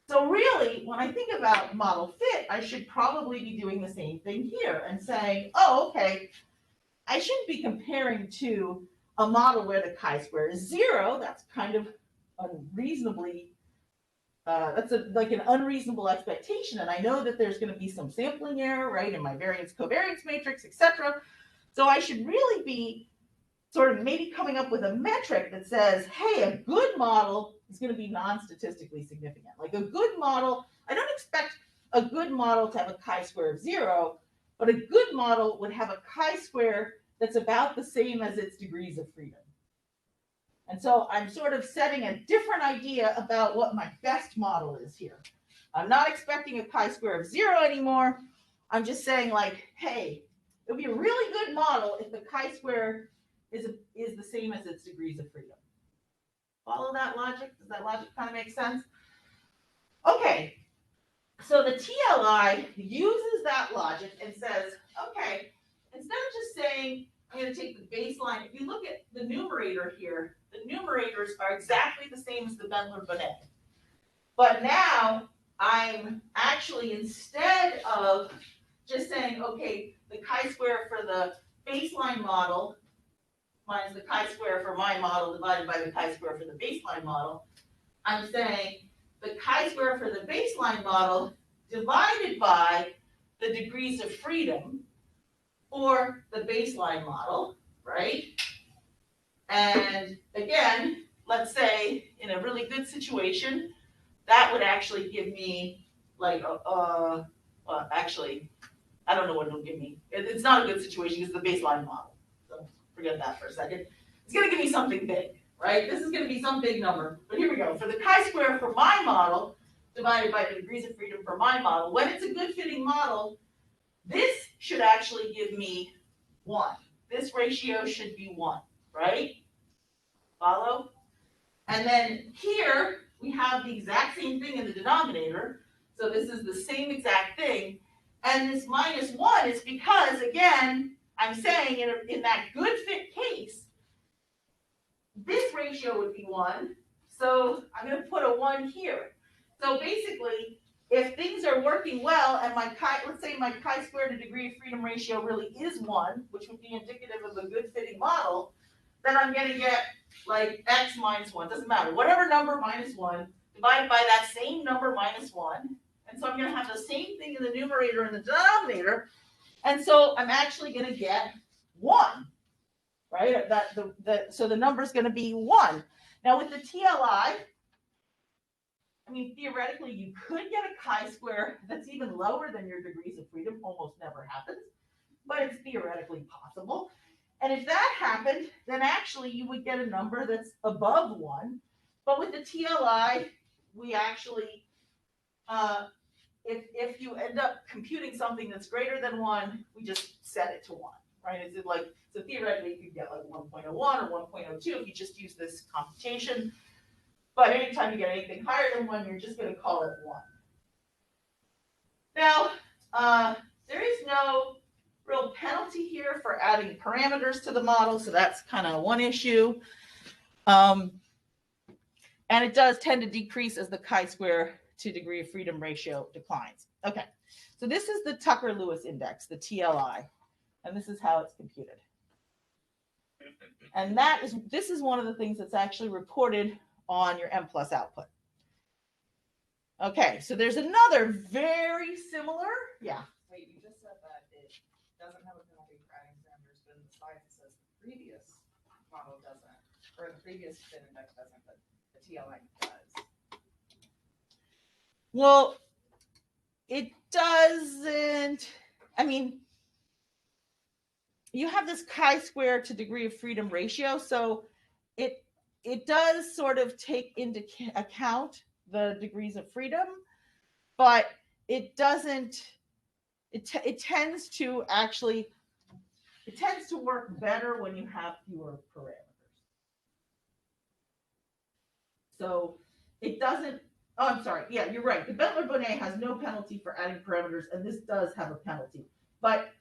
So really, when I think about model fit, I should probably be doing the same thing here and saying, oh, okay, I shouldn't be comparing to a model where the chi-square is 0. That's kind of unreasonably, like an unreasonable expectation. And I know that there's going to be some sampling error, right, in my variance covariance matrix, etc. So I should really be sort of maybe coming up with a metric that says, hey, a good model is going to be non-statistically significant. Like a good model, I don't expect a good model to have a chi-square of 0, but a good model would have a chi-square that's about the same as its degrees of freedom. And so I'm sort of setting a different idea about what my best model is here. I'm not expecting a chi-square of 0 anymore. I'm just saying, like, hey, it would be a really good model if the chi-square is the same as its degrees of freedom. Follow that logic? Does that logic kind of make sense? Okay, so the TLI uses that logic and says, okay, instead of just saying, I'm going to take the baseline, if you look at the numerator here, the numerators are exactly the same as the Bendler-Bonnet. But now I'm actually, instead of just saying, okay, the chi-square for the baseline model minus the chi-square for my model divided by the chi-square for the baseline model, I'm saying the chi-square for the baseline model divided by the degrees of freedom for the baseline model, right? And again, let's say in a really good situation, that would actually give me like, well, actually, I don't know what it'll give me. It's not a good situation because it's the baseline model. So forget that for a second. It's going to give me something big, right? This is going to be some big number. But here we go. For the chi-square for my model divided by the degrees of freedom for my model, when it's a good fitting model, this should actually give me 1. This ratio should be 1, right? Follow? And then here we have the exact same thing in the denominator. So this is the same exact thing. And this minus 1 is because, again, I'm saying in that good fit case, this ratio would be 1. So I'm going to put a 1 here. So basically, if things are working well and let's say my chi-square to degree of freedom ratio really is 1, which would be indicative of a good fitting model, then I'm going to get like x minus 1. Doesn't matter. Whatever number minus 1 divided by that same number minus 1. And so I'm going to have the same thing in the numerator and the denominator. And so I'm actually going to get 1, right? So the number is going to be 1. Now with the TLI, I mean, theoretically, you could get a chi-square that's even lower than your degrees of freedom. Almost never happens, but it's theoretically possible. And if that happened, then actually you would get a number that's above 1. But with the TLI, we actually, if you end up computing something that's greater than 1, we just set it to 1, right? Is it like, so theoretically you could get like 1.01 or 1.02 if you just use this computation. But anytime you get anything higher than 1, you're just going to call it 1. Now, there is no real penalty here for adding parameters to the model, so that's kind of one issue. And it does tend to decrease as the chi-square to degree of freedom ratio declines. Okay, so this is the Tucker-Lewis index, the TLI, and this is how it's computed. And this is one of the things that's actually reported on your M+ output. Okay, so there's another very similar, yeah. Wait, you just said that it doesn't have a penalty for adding parameters, but in the slides it says the previous model doesn't, or the previous fit index doesn't, but the TLI does. Well, it doesn't, I mean, you have this chi-square to degree of freedom ratio, so it does sort of take into account the degrees of freedom, but it doesn't, it tends to actually, it tends to work better when you have fewer parameters. So it doesn't, oh, I'm sorry. Yeah, you're right. The Bentler-Bonnet has no penalty for adding parameters, and this does have a penalty. But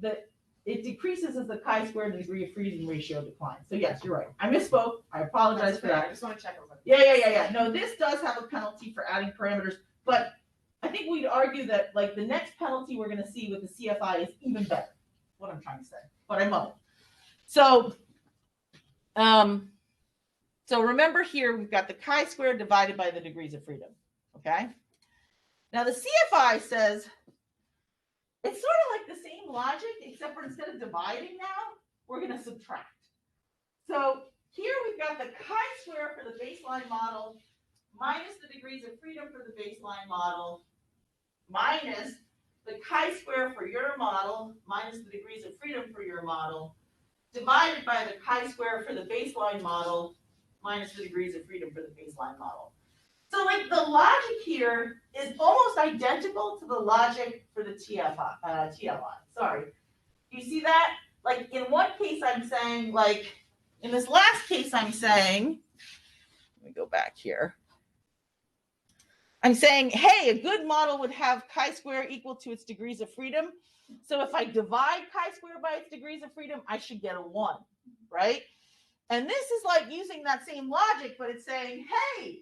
it decreases as the chi-squared degree of freedom ratio declines. So yes, you're right. I misspoke. I apologize for that. I just want to check. Yeah. No, this does have a penalty for adding parameters, but I think we'd argue that like the next penalty we're going to see with the CFI is even better. What I'm trying to say, but I mumbled. So, so remember here we've got the chi-squared divided by the degrees of freedom. Okay. Now the CFI says it's sort of like the same logic, except for instead of dividing now, we're going to subtract. So here we've got the chi-square for the baseline model minus the degrees of freedom for the baseline model minus the chi-square for your model minus the degrees of freedom for your model divided by the chi-square for the baseline model minus the degrees of freedom for the baseline model. So like the logic here is almost identical to the logic for the TLI. Sorry. You see that? Like in one case I'm saying, like in this last case I'm saying, let me go back here. I'm saying, hey, a good model would have chi-square equal to its degrees of freedom. So if I divide chi-square by its degrees of freedom, I should get a 1, right? And this is like using that same logic, but it's saying, hey,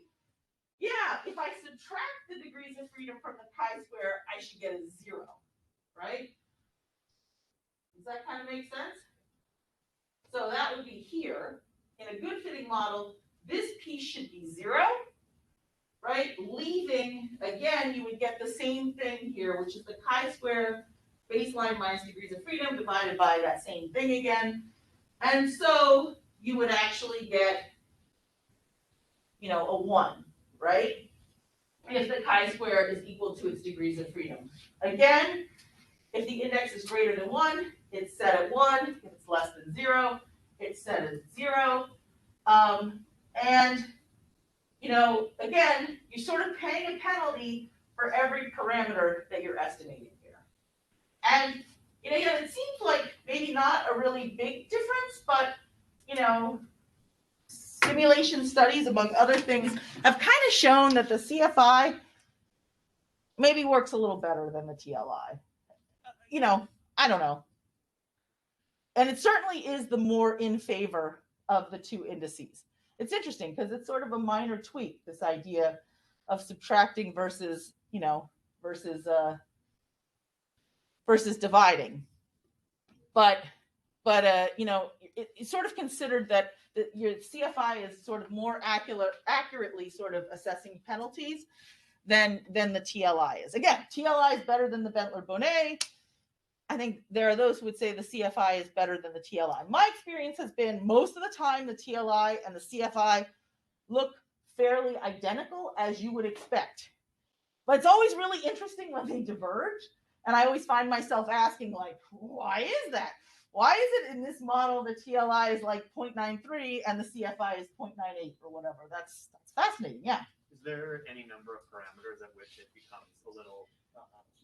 yeah, if I subtract the degrees of freedom from the chi-square, I should get a 0, right? Does that kind of make sense? So that would be here. In a good fitting model, this piece should be 0, right? Leaving, again, you would get the same thing here, which is the chi-square baseline minus degrees of freedom divided by that same thing again. And so you would actually get, you know, a 1, right? If the chi-square is equal to its degrees of freedom. Again, if the index is greater than 1, it's set at 1. If it's less than 0, it's set at 0. And, you know, again, you're sort of paying a penalty for every parameter that you're estimating here. And, you know, it seems like maybe not a really big difference, but, you know, simulation studies, among other things, have kind of shown that the CFI maybe works a little better than the TLI. You know, I don't know. And it certainly is the more in favor of the two indices. It's interesting because it's sort of a minor tweak, this idea of subtracting versus, you know, versus dividing. But you know, it's sort of considered that your CFI is sort of more accurately sort of assessing penalties than the TLI is. Again, TLI is better than the Bentler-Bonnet. I think there are those who would say the CFI is better than the TLI. My experience has been most of the time the TLI and the CFI look fairly identical, as you would expect. But it's always really interesting when they diverge. And I always find myself asking, like, why is that? Why is it in this model the TLI is like 0.93 and the CFI is 0.98 or whatever? That's fascinating, yeah. Is there any number of parameters at which it becomes a little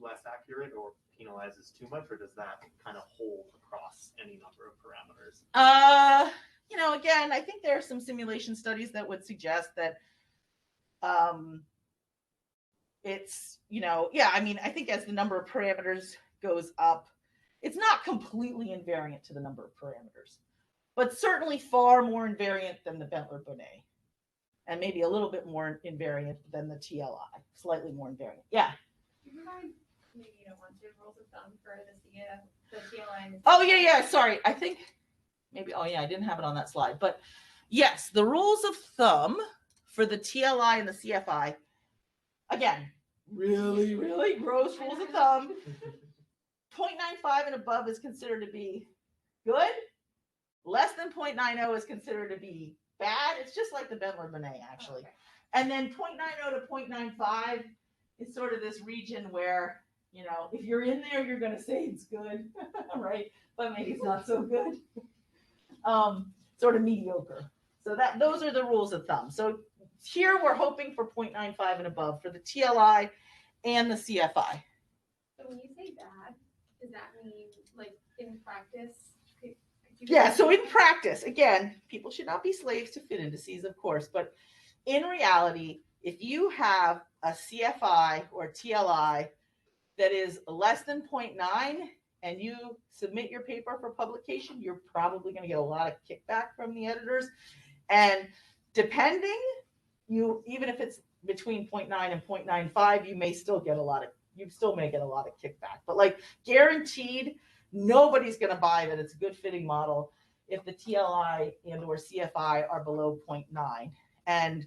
less accurate or penalizes too much, or does that kind of hold across any number of parameters? You know, again, I think there are some simulation studies that would suggest that it's, you know, yeah, I mean, I think as the number of parameters goes up, it's not completely invariant to the number of parameters, but certainly far more invariant than the Bentler-Bonnet, and maybe a little bit more invariant than the TLI, slightly more invariant. Yeah. Do you provide maybe one, two rules of thumb for the TLI? And the Oh yeah. Sorry, I think maybe. Oh yeah, I didn't have it on that slide, but yes, the rules of thumb for the TLI and the CFI. Again, really gross rules of thumb. 0.95 and above is considered to be good. Less than 0.90 is considered to be bad. It's just like the Bentler-Bonnet, actually. Okay. And then 0.90 to 0.95 is sort of this region where, you know, if you're in there, you're going to say it's good, right? But maybe it's not so good. Sort of mediocre. So those are the rules of thumb. So here we're hoping for 0.95 and above for the TLI and the CFI. So when you say that, does that mean like in practice? Could you Yeah, so in practice, again, people should not be slaves to fit indices, of course, but in reality, if you have a CFI or TLI that is less than 0.9 and you submit your paper for publication, you're probably going to get a lot of kickback from the editors. And depending, even if it's between 0.9 and 0.95, you may still get a lot of kickback. But like guaranteed, nobody's going to buy that it's a good fitting model if the TLI and or CFI are below 0.9. And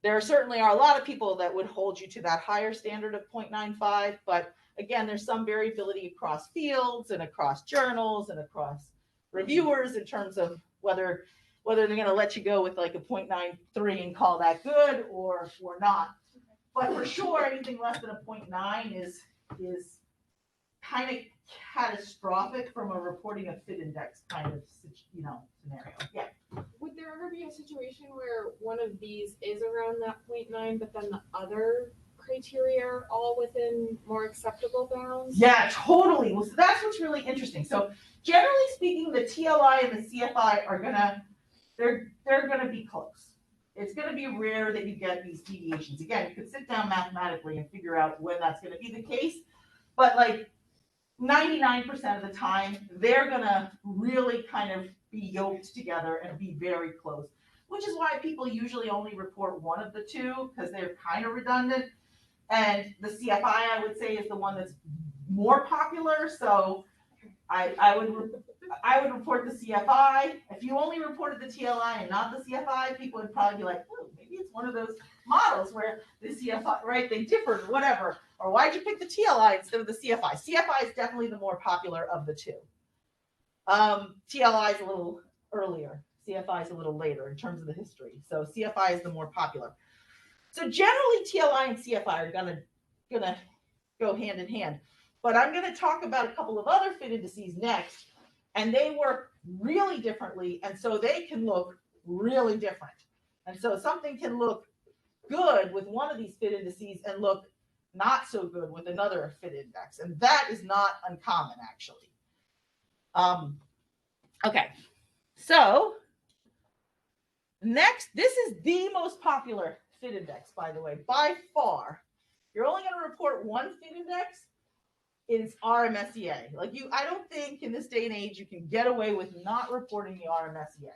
there certainly are a lot of people that would hold you to that higher standard of 0.95, but again, there's some variability across fields and across journals and across reviewers in terms of whether they're going to let you go with like a 0.93 and call that good or not. But for sure, anything less than a 0.9 is kind of catastrophic from a reporting of fit index kind of scenario. Yeah. Would there ever be a situation where one of these is around that 0.9, but then the other criteria are all within more acceptable bounds? Yeah, totally. Well, so that's what's really interesting. So generally speaking, the TLI and the CFI are they're gonna be close. It's gonna be rare that you get these deviations. Again, you could sit down mathematically and figure out when that's gonna be the case, but like 99% of the time, they're gonna really kind of be yoked together and be very close, which is why people usually only report one of the two because they're kind of redundant. And the CFI, I would say, is the one that's more popular. So I would report the CFI. If you only reported the TLI and not the CFI, people would probably be like, oh, maybe it's one of those models where the CFI, right, they differed, whatever. Or why'd you pick the TLI instead of the CFI? CFI is definitely the more popular of the two. TLI is a little earlier. CFI is a little later in terms of the history. So CFI is the more popular. So generally TLI and CFI are gonna go hand in hand. But I'm gonna talk about a couple of other fit indices next, and they work really differently, and so they can look really different. And so something can look good with one of these fit indices and look not so good with another fit index. And that is not uncommon, actually. Okay, so next, this is the most popular fit index, by the way, by far. You're only going to report one fit index. It's Irmsea. I don't think in this day and age you can get away with not reporting the Irmsea.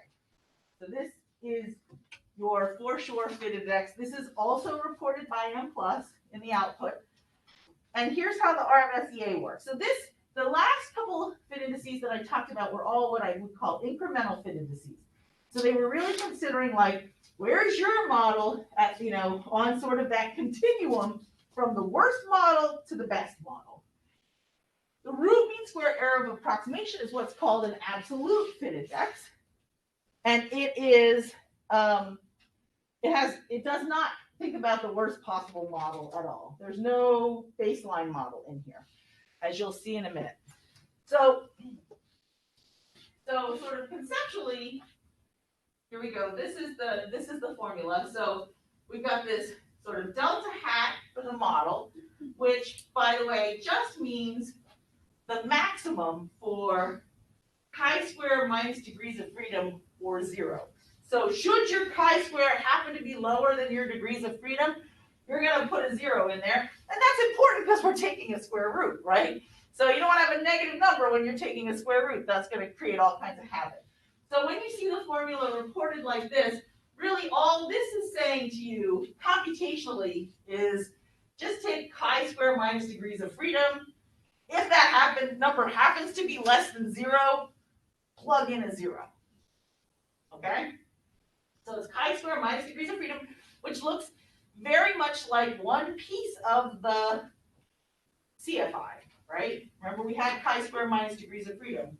So this is your for sure fit index. This is also reported by M+ in the output. And here's how the Irmsea works. So the last couple fit indices that I talked about were all what I would call incremental fit indices. So they were really considering where's your model at, on sort of that continuum from the worst model to the best model. The root mean square error of approximation is what's called an absolute fit index. And it is, it does not think about the worst possible model at all. There's no baseline model in here, as you'll see in a minute. So sort of conceptually, here we go. This is the formula. So we've got this sort of delta hat for the model, which, by the way, just means the maximum for chi-square minus degrees of freedom or 0. So should your chi-square happen to be lower than your degrees of freedom, you're going to put a 0 in there. And that's important because we're taking a square root, right? So you don't want to have a negative number when you're taking a square root. That's going to create all kinds of havoc. So when you see the formula reported like this, really all this is saying to you computationally is just take chi-square minus degrees of freedom. If that number happens to be less than 0, plug in a 0. Okay? So it's chi-square minus degrees of freedom, which looks very much like one piece of the CFI, right? Remember we had chi-square minus degrees of freedom.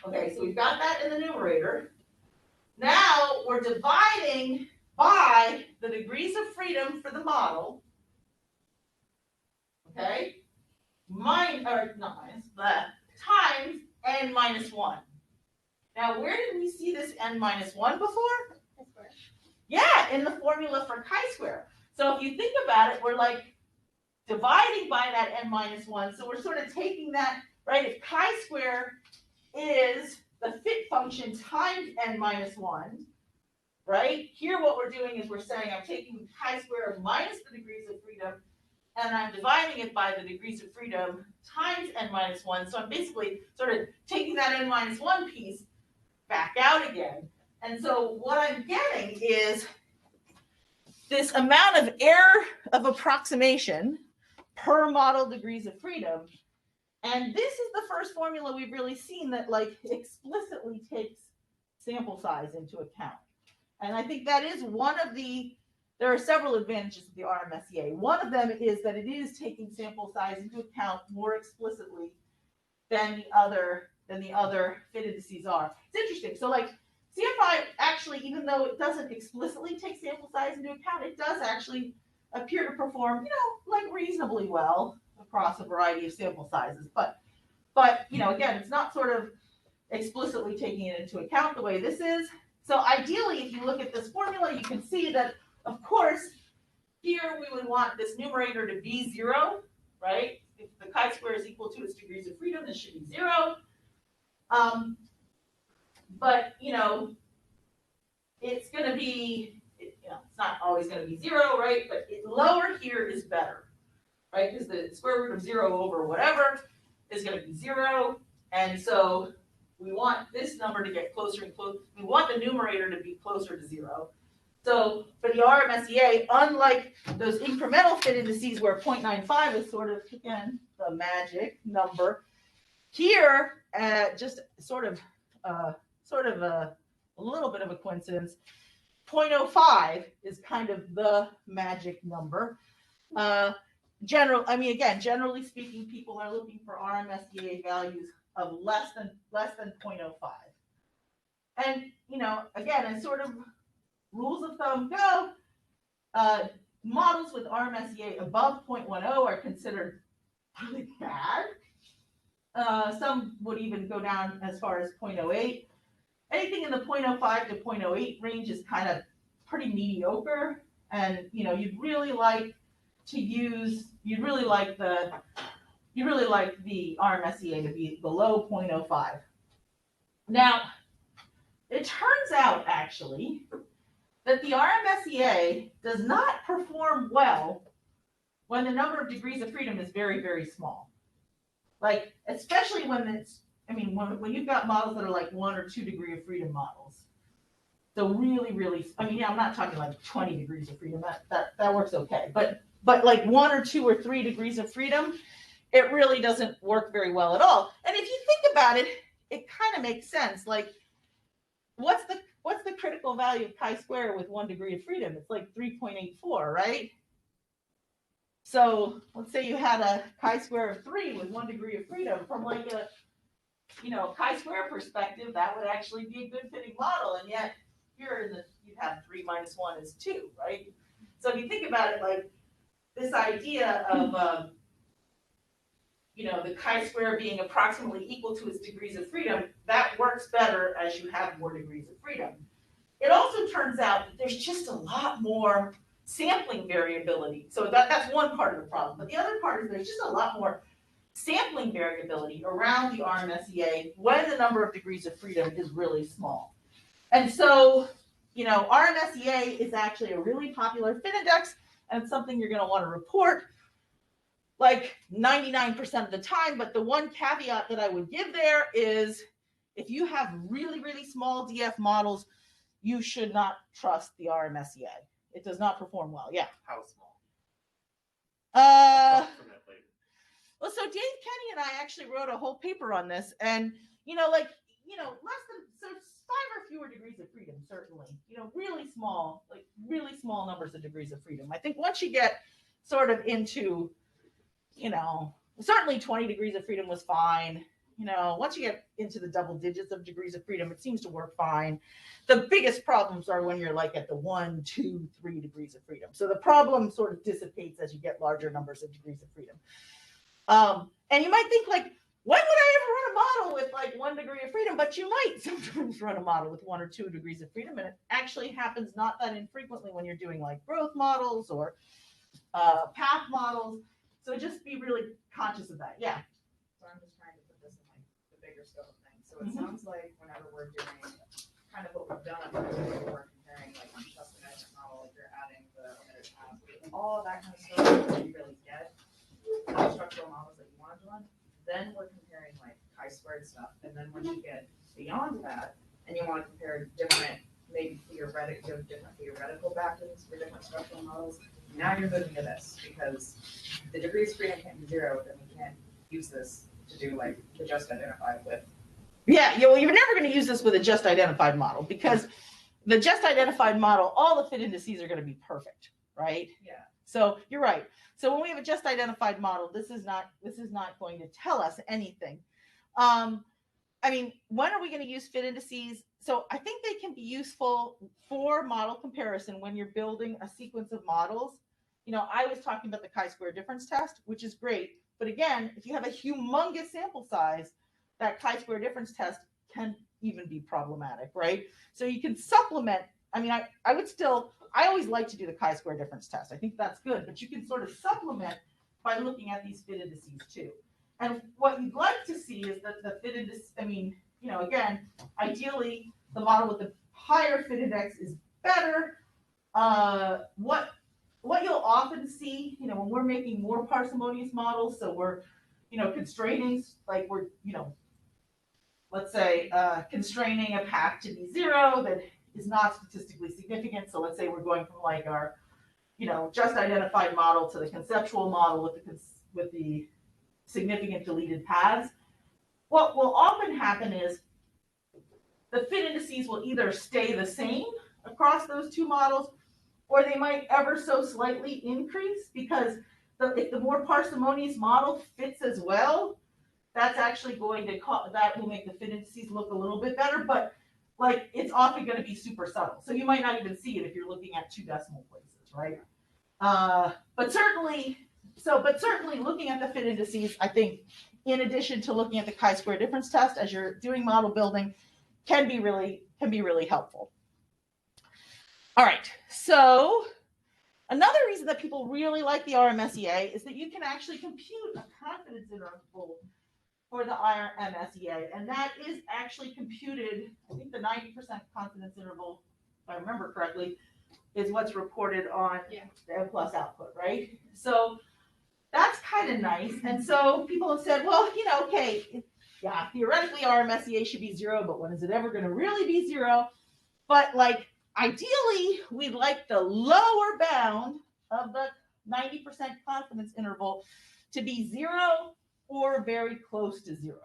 Okay, so we've got that in the numerator. Now we're dividing by the degrees of freedom for the model. Okay? Times n minus 1. Now, where did we see this n minus 1 before? Yeah, in the formula for chi-square. So if you think about it, we're like dividing by that n minus 1. So we're sort of taking that, right? If chi-square is the fit function times n minus 1, right? Here what we're doing is we're saying I'm taking chi-square minus the degrees of freedom, and I'm dividing it by the degrees of freedom times n minus 1. So I'm basically sort of taking that n minus 1 piece back out again. And so what I'm getting is this amount of error of approximation per model degrees of freedom. And this is the first formula we've really seen that like explicitly takes sample size into account. And I think that is one of there are several advantages of the RMSEA. One of them is that it is taking sample size into account more explicitly than the other fit indices are. It's interesting. So like CFI actually, even though it doesn't explicitly take sample size into account, it does actually appear to perform, like reasonably well across a variety of sample sizes. But again, it's not sort of explicitly taking it into account the way this is. So ideally, if you look at this formula, you can see that, of course, here we would want this numerator to be 0, right? If the chi-square is equal to its degrees of freedom, this should be 0. But, it's going to be, it's not always going to be 0, right? But lower here is better, right? Because the square root of 0 over whatever is going to be 0. And so we want this number to get closer and closer. We want the numerator to be closer to 0. So for the RMSEA, unlike those incremental fit indices where 0.95 is sort of, again, the magic number, here, just sort of a little bit of a coincidence, 0.05 is kind of the magic number. Generally speaking, people are looking for RMSEA values of less than 0.05. And, again, as sort of rules of thumb go, models with RMSEA above 0.10 are considered really bad. Some would even go down as far as 0.08. Anything in the 0.05 to 0.08 range is kind of pretty mediocre. And, you'd really like the RMSEA to be below 0.05. Now, it turns out actually that the RMSEA does not perform well when the number of degrees of freedom is very, very small. Like, especially when when you've got models that are like 1 or 2 degree of freedom models. So really, I'm not talking like 20 degrees of freedom. That works okay. But like 1 or 2 or 3 degrees of freedom, it really doesn't work very well at all. And if you think about it, it kind of makes sense. Like, what's the critical value of chi-square with 1 degree of freedom? It's like 3.84, right? So let's say you had a chi-square of 3 with 1 degree of freedom. From like a chi-square perspective, that would actually be a good fitting model. And yet here you'd have 3 minus 1 is 2, right? So if you think about it, like this idea of the chi-square being approximately equal to its degrees of freedom, that works better as you have more degrees of freedom. It also turns out that there's just a lot more sampling variability. So that's one part of the problem. But the other part is there's just a lot more sampling variability around the RMSEA when the number of degrees of freedom is really small. And so, RMSEA is actually a really popular fit index, and it's something you're going to want to report like 99% of the time. But the one caveat that I would give there is if you have really, really small DF models, you should not trust the RMSEA. It does not perform well. Yeah. How small? Well, so Dave Kenny and I actually wrote a whole paper on this, and less than 5 or fewer degrees of freedom, certainly. Really small numbers of degrees of freedom. I think once you get sort of into, certainly 20 degrees of freedom was fine. Once you get into the double digits of degrees of freedom, it seems to work fine. The biggest problems are when you're like at the 1, 2, 3 degrees of freedom. So the problem sort of dissipates as you get larger numbers of degrees of freedom. And you might think like, when would I ever run a model with like 1 degree of freedom? But you might sometimes run a model with 1 or 2 degrees of freedom, and it actually happens not that infrequently when you're doing like growth models or path models. So just be really conscious of that. Yeah. So I'm just trying to put this in like the bigger scope of things. So it sounds like whenever we're doing kind of what we've done up until we're comparing like on just the measurement model, like you're adding the omitted paths, all of that kind of stuff that you really get the structural models that you want to run. Then we're comparing like chi-squared stuff, and then once you get beyond that, and you want to compare different, maybe different theoretical backings for different structural models, now you're moving to this, because the degrees of freedom can't be 0, then we can't use this to do like the just identified with. Yeah, well, you're never going to use this with a just identified model, because the just identified model, all the fit indices are going to be perfect, right? Yeah. So you're right. So when we have a just identified model, this is not going to tell us anything. I mean, when are we going to use fit indices? So I think they can be useful for model comparison when you're building a sequence of models. You know, I was talking about the chi-square difference test, which is great. But again, if you have a humongous sample size, that chi-square difference test can even be problematic, right? So you can supplement. I mean, I always like to do the chi-square difference test. I think that's good, but you can sort of supplement by looking at these fit indices too. And what you'd like to see is that the fit index, I mean, you know, again, ideally the model with the higher fit index is better. What you'll often see, you know, when we're making more parsimonious models, so we're, you know, constraining, like we're, you know, let's say constraining a path to be 0 that is not statistically significant. So let's say we're going from like our, you know, just identified model to the conceptual model with the significant deleted paths. What will often happen is the fit indices will either stay the same across those two models, or they might ever so slightly increase, because if the more parsimonious model fits as well, that's actually going to that will make the fit indices look a little bit better, but like it's often going to be super subtle. So you might not even see it if you're looking at 2 decimal places, right? But certainly looking at the fit indices, I think, in addition to looking at the chi-square difference test as you're doing model building, can be really helpful. All right, so another reason that people really like the RMSEA is that you can actually compute a confidence interval for the RMSEA, and that is actually computed. I think the 90% confidence interval, if I remember correctly, is what's reported on the M+ output, right? So that's kind of nice. And so people have said, well, you know, okay, yeah, theoretically RMSEA should be 0, but when is it ever going to really be 0? But like, ideally, we'd like the lower bound of the 90% confidence interval to be 0 or very close to 0,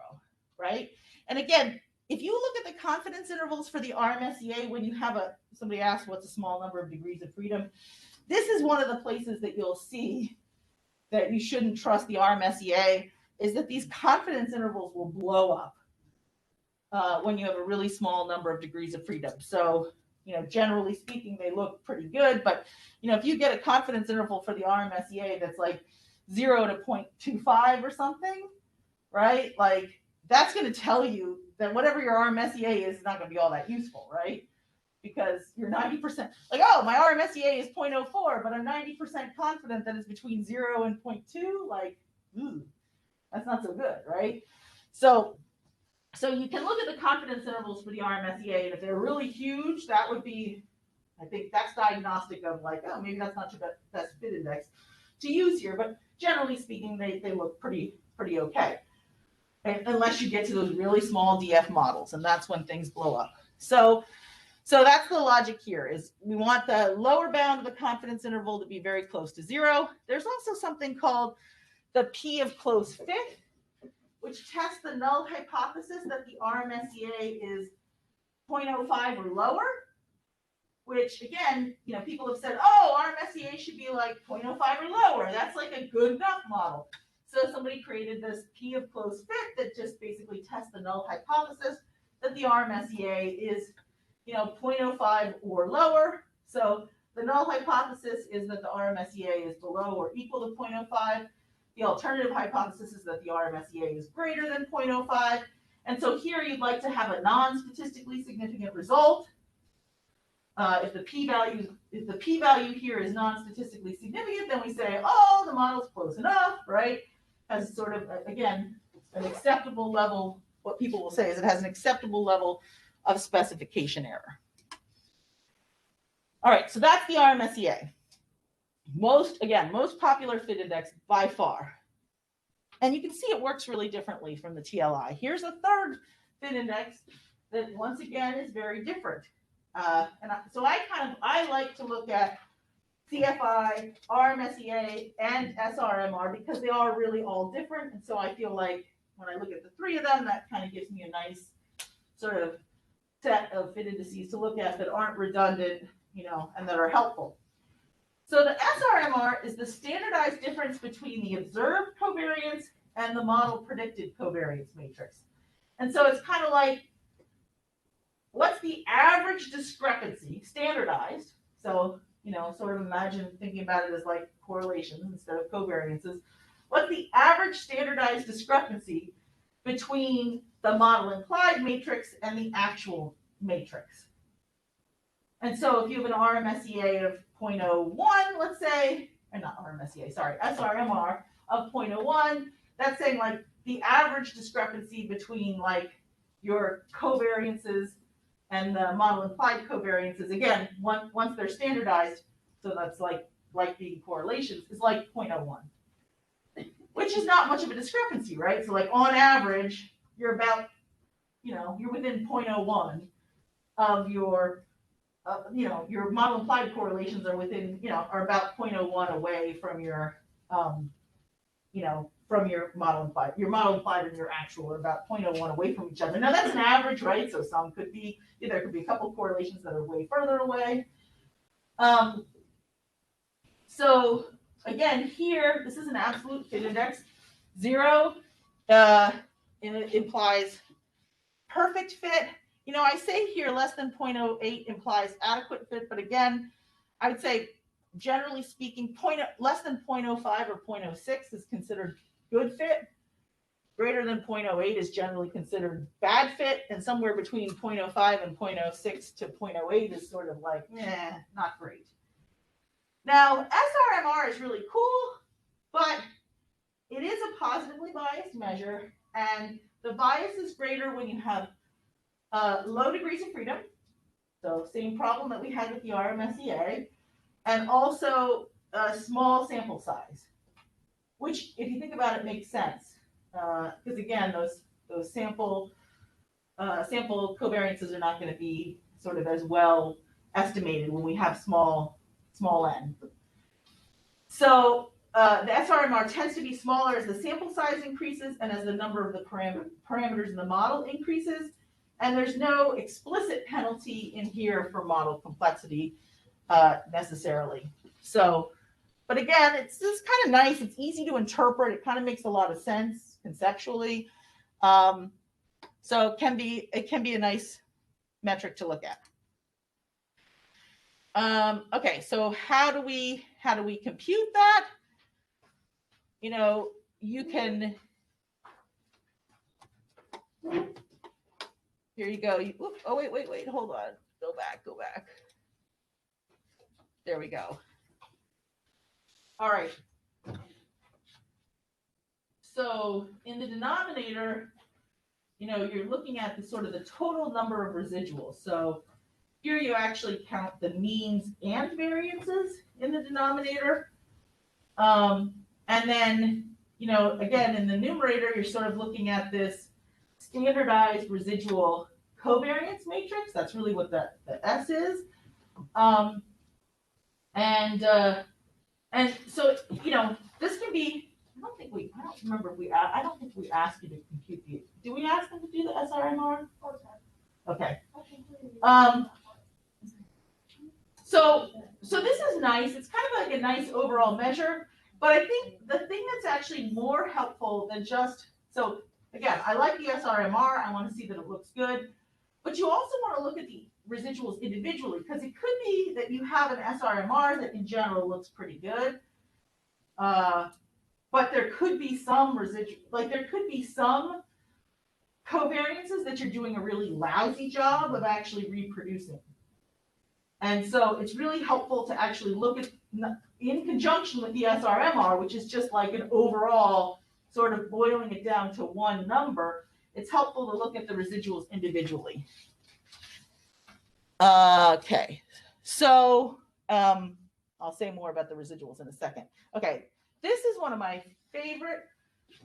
right? And again, if you look at the confidence intervals for the RMSEA, when you have somebody asks what's a small number of degrees of freedom, this is one of the places that you'll see that you shouldn't trust the RMSEA, is that these confidence intervals will blow up when you have a really small number of degrees of freedom. So, you know, generally speaking, they look pretty good, but, you know, if you get a confidence interval for the RMSEA that's like 0 to 0.25 or something, right? Like, that's going to tell you that whatever your RMSEA is not going to be all that useful, right? Because you're 90%, like, oh, my RMSEA is 0.04, but I'm 90% confident that it's between 0 and 0.2, like, that's not so good, right? So you can look at the confidence intervals for the RMSEA, and if they're really huge, that would be, I think that's diagnostic of like, oh, maybe that's not your best fit index to use here, but generally speaking, they look pretty okay. And unless you get to those really small DF models, and that's when things blow up. So that's the logic here, is we want the lower bound of the confidence interval to be very close to 0. There's also something called the P of close fit, which tests the null hypothesis that the RMSEA is 0.05 or lower, which again, you know, people have said, oh, RMSEA should be like 0.05 or lower. That's like a good enough model. So somebody created this P of close fit that just basically tests the null hypothesis that the RMSEA is, you know, 0.05 or lower. So the null hypothesis is that the RMSEA is below or equal to 0.05. The alternative hypothesis is that the RMSEA is greater than 0.05. And so here you'd like to have a non-statistically significant result. If the p-value here is non-statistically significant, then we say, oh, the model's close enough, right? Has sort of, again, an acceptable level. What people will say is it has an acceptable level of specification error. All right, so that's the RMSEA. Most popular fit index by far. And you can see it works really differently from the TLI. Here's a third fit index that once again is very different. So I like to look at CFI, RMSEA, and SRMR because they are really all different. And so I feel like when I look at the three of them, that kind of gives me a nice sort of set of fit indices to look at that aren't redundant, and that are helpful. So the SRMR is the standardized difference between the observed covariance and the model predicted covariance matrix. And so it's kind of like, what's the average discrepancy, standardized? So, sort of imagine thinking about it as like correlations instead of covariances. What's the average standardized discrepancy between the model implied matrix and the actual matrix? And so if you have an RMSEA of 0.01, let's say, or not RMSEA, sorry, SRMR of 0.01, that's saying like the average discrepancy between like your covariances and the model implied covariances, again, once they're standardized, so that's like being correlations, is like 0.01, which is not much of a discrepancy, right? So like on average, you're about, you're within 0.01 of your model implied correlations are within, are about 0.01 away from your, from your model implied. Your model implied and your actual are about 0.01 away from each other. Now that's an average, right? So some could be, there could be a couple of correlations that are way further away. So again, here, this is an absolute fit index. 0 it implies perfect fit. I say here less than 0.08 implies adequate fit, but again, I would say generally speaking, less than 0.05 or 0.06 is considered good fit. Greater than 0.08 is generally considered bad fit, and somewhere between 0.05 and 0.06 to 0.08 is sort of like, not great. Now, SRMR is really cool, but it is a positively biased measure, and the bias is greater when you have low degrees of freedom, so same problem that we had with the RMSEA, and also a small sample size, which, if you think about it, makes sense. Because again, those sample covariances are not going to be sort of as well estimated when we have small n. So the SRMR tends to be smaller as the sample size increases and as the number of the parameters in the model increases. And there's no explicit penalty in here for model complexity necessarily. So, but again, it's just kind of nice. It's easy to interpret. It kind of makes a lot of sense conceptually. So it can be a nice metric to look at. Okay, so how do we compute that? You can. Here you go. Oh, wait, hold on. Go back. There we go. All right. So in the denominator, you're looking at the sort of the total number of residuals. So here you actually count the means and variances in the denominator. And then, again, in the numerator, you're sort of looking at this standardized residual covariance matrix. That's really what the S is. And so, this can be, I don't think we asked you to compute the, do we ask them to do the SRMR? Okay. So this is nice. It's kind of like a nice overall measure, but I think the thing that's actually more helpful than just, so again, I like the SRMR. I want to see that it looks good, but you also want to look at the residuals individually, because it could be that you have an SRMR that in general looks pretty good. but there could be some residual, like there could be some covariances that you're doing a really lousy job of actually reproducing. And so it's really helpful to actually look at, in conjunction with the SRMR, which is just like an overall sort of boiling it down to one number, it's helpful to look at the residuals individually. Okay, so I'll say more about the residuals in a second. Okay, this is one of my favorite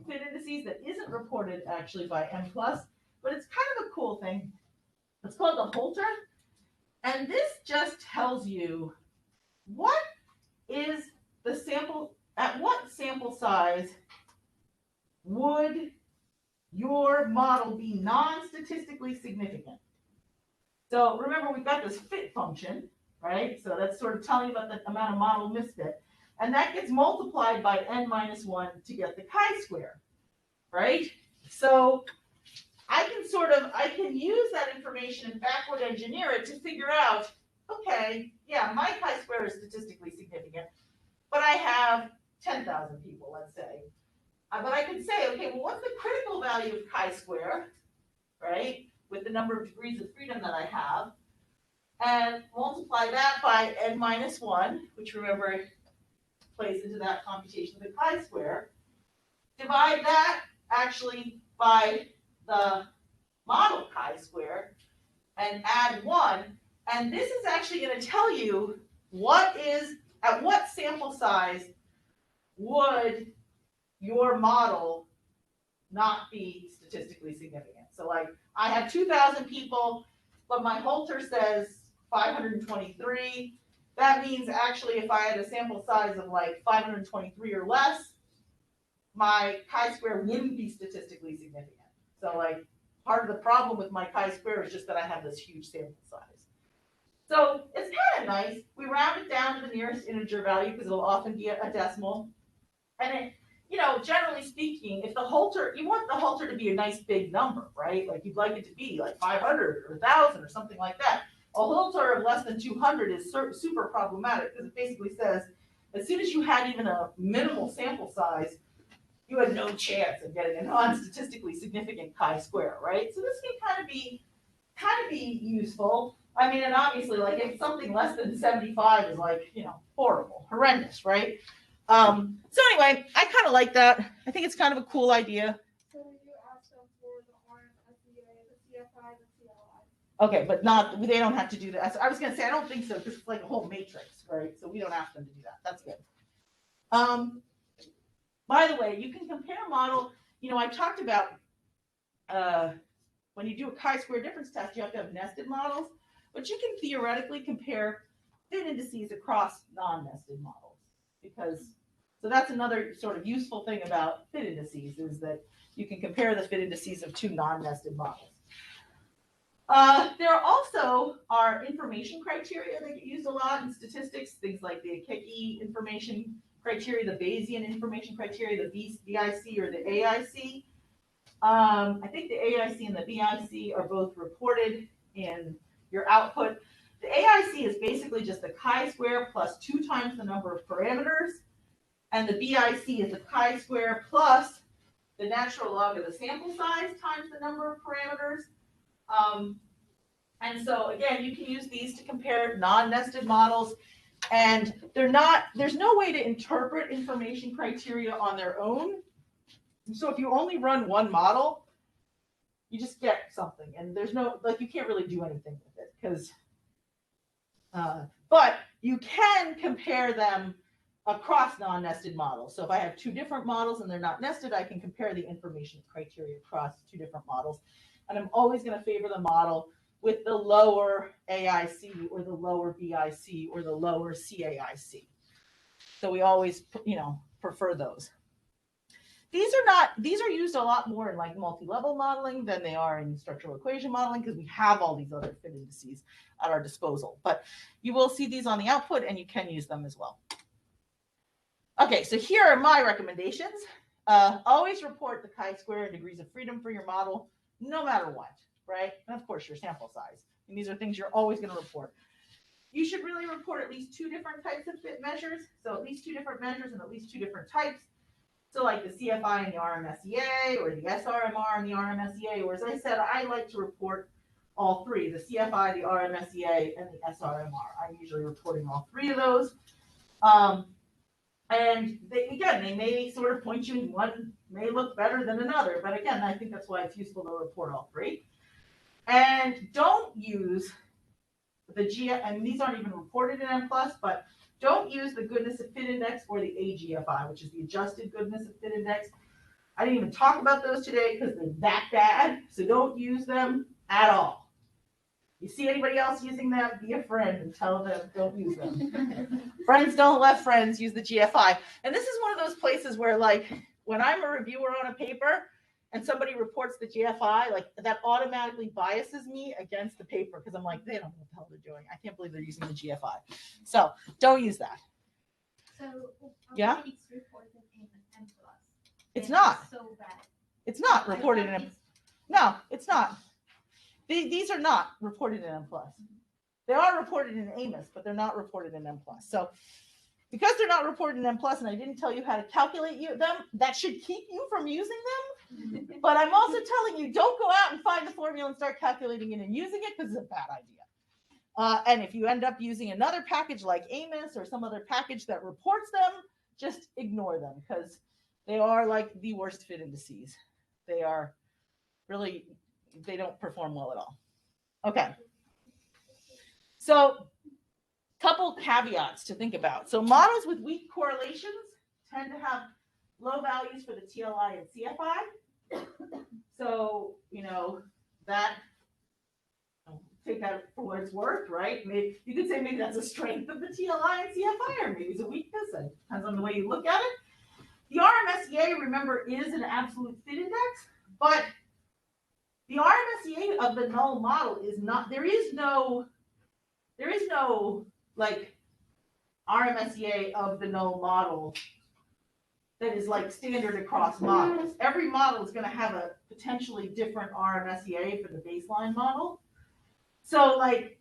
fit indices that isn't reported actually by M+, but it's kind of a cool thing. It's called the Holter, and this just tells you what is the sample, at what sample size would your model be non-statistically significant. So remember, we've got this fit function, right? So that's sort of telling you about the amount of model misfit. And that gets multiplied by n-1 to get the chi-square, right? So I can use that information and backward engineer it to figure out, okay, yeah, my chi-square is statistically significant, but I have 10,000 people, let's say. But I can say, okay, well, what's the critical value of chi-square, right? With the number of degrees of freedom that I have, and multiply that by n-1, which remember plays into that computation of the chi-square. Divide that actually by the model chi-square and add 1. And this is actually going to tell you at what sample size would your model not be statistically significant. So like I have 2,000 people, but my Holter says 523. That means actually if I had a sample size of like 523 or less, my chi-square wouldn't be statistically significant. So like part of the problem with my chi-square is just that I have this huge sample size. So it's kind of nice. We round it down to the nearest integer value because it'll often be a decimal. And it, generally speaking, if the Holter, you want the Holter to be a nice big number, right? Like you'd like it to be like 500 or 1,000 or something like that. A Holter of less than 200 is super problematic because it basically says as soon as you had even a minimal sample size, you had no chance of getting a non-statistically significant chi-square, right? So this can kind of be useful. I mean, and obviously, like if something less than 75 is like, horrible, horrendous, right? So anyway, I kind of like that. I think it's kind of a cool idea. So you asked them for the ORM, SEA, the CFI, the CLI. Okay, but they don't have to do that. I was going to say, I don't think so, because it's like a whole matrix, right? So we don't ask them to do that. That's good. By the way, you can compare model. I talked about when you do a chi-square difference test, you have to have nested models, but you can theoretically compare fit indices across non-nested models. So that's another sort of useful thing about fit indices is that you can compare the fit indices of two non-nested models. There also are information criteria that get used a lot in statistics, things like the Akeki information criteria, the Bayesian information criteria, the BIC or the AIC. I think the AIC and the BIC are both reported in your output. The AIC is basically just the chi-square plus 2 times the number of parameters, and the BIC is the chi-square plus the natural log of the sample size times the number of parameters. And so again, you can use these to compare non-nested models, and there's no way to interpret information criteria on their own. So if you only run one model, you just get something, and there's no, you can't really do anything with it because, but you can compare them across non-nested models. So if I have 2 different models and they're not nested, I can compare the information criteria across 2 different models. And I'm always going to favor the model with the lower AIC or the lower BIC or the lower CAIC. So we always, prefer those. These are used a lot more in like multi-level modeling than they are in structural equation modeling because we have all these other fit indices at our disposal. But you will see these on the output and you can use them as well. Okay, so here are my recommendations. Always report the chi-square and degrees of freedom for your model, no matter what, right? And of course, your sample size. And these are things you're always going to report. You should really report at least 2 different types of fit measures. So at least 2 different measures and at least 2 different types. So like the CFI and the RMSEA, or the SRMR and the RMSEA, or as I said, I like to report all three, the CFI, the RMSEA, and the SRMR. I'm usually reporting all three of those. And they may sort of point you in one may look better than another, but again, I think that's why it's useful to report all three. And don't use the and these aren't even reported in M+, but don't use the goodness of fit index or the AGFI, which is the adjusted goodness of fit index. I didn't even talk about those today because they're that bad, so don't use them at all. You see anybody else using them, be a friend and tell them don't use them. Friends don't let friends use the GFI. And this is one of those places where, like, when I'm a reviewer on a paper and somebody reports the GFI, like, that automatically biases me against the paper because I'm like, they don't know what the hell they're doing. I can't believe they're using the GFI. So don't use that. So Yeah? it's reported in M+. It's not. So bad. It's not reported in M+. No, it's not. These are not reported in M+. They are reported in Amos, but they're not reported in M+. So because they're not reported in M+, and I didn't tell you how to calculate them, that should keep you from using them. But I'm also telling you, don't go out and find the formula and start calculating it and using it because it's a bad idea. And if you end up using another package like Amos or some other package that reports them, just ignore them because they are like the worst fit indices. They are really, they don't perform well at all. Okay. So, couple caveats to think about. So models with weak correlations tend to have low values for the TLI and CFI. So, you know, that, take that for what it's worth, right? Maybe you could say maybe that's a strength of the TLI and CFI, or maybe it's a weakness. It depends on the way you look at it. The RMSEA, remember, is an absolute fit index, but the RMSEA of the null model is not, there is no like RMSEA of the null model that is like standard across models. Every model is going to have a potentially different RMSEA for the baseline model. So like,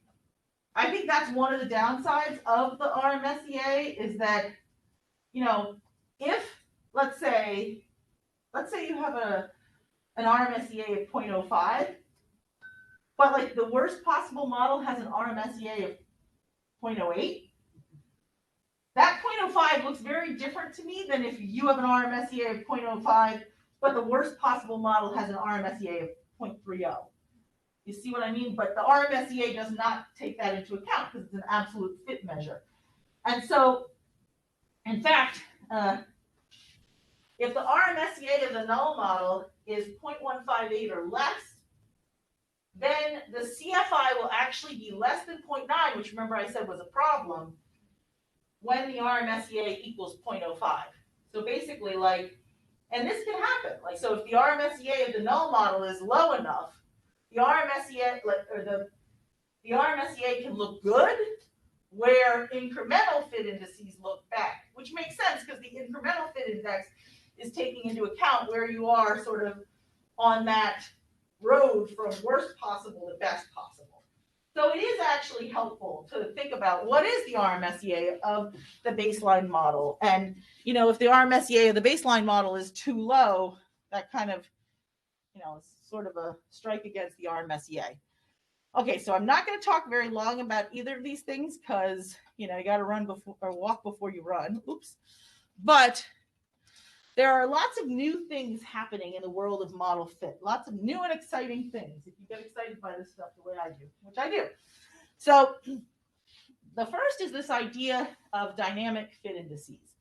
I think that's one of the downsides of the RMSEA is that, you know, if let's say you have an RMSEA of 0.05, but like the worst possible model has an RMSEA of 0.08, that 0.05 looks very different to me than if you have an RMSEA of 0.05, but the worst possible model has an RMSEA of 0.30. You see what I mean? But the RMSEA does not take that into account because it's an absolute fit measure. And so, in fact, if the RMSEA of the null model is 0.158 or less, then the CFI will actually be less than 0.9, which remember I said was a problem, when the RMSEA equals 0.05. So basically, like, and this can happen. Like, so if the RMSEA of the null model is low enough, the RMSEA, or the RMSEA can look good, where incremental fit indices look bad, which makes sense because the incremental fit index is taking into account where you are sort of on that road from worst possible to best possible. So it is actually helpful to think about what is the RMSEA of the baseline model. And, you know, if the RMSEA of the baseline model is too low, that kind of, you know, is sort of a strike against the RMSEA. Okay, so I'm not going to talk very long about either of these things because, you know, you got to run before or walk before you run. Oops. But there are lots of new things happening in the world of model fit. Lots of new and exciting things. If you get excited by this stuff the way I do, which I do. So the first is this idea of dynamic fit indices.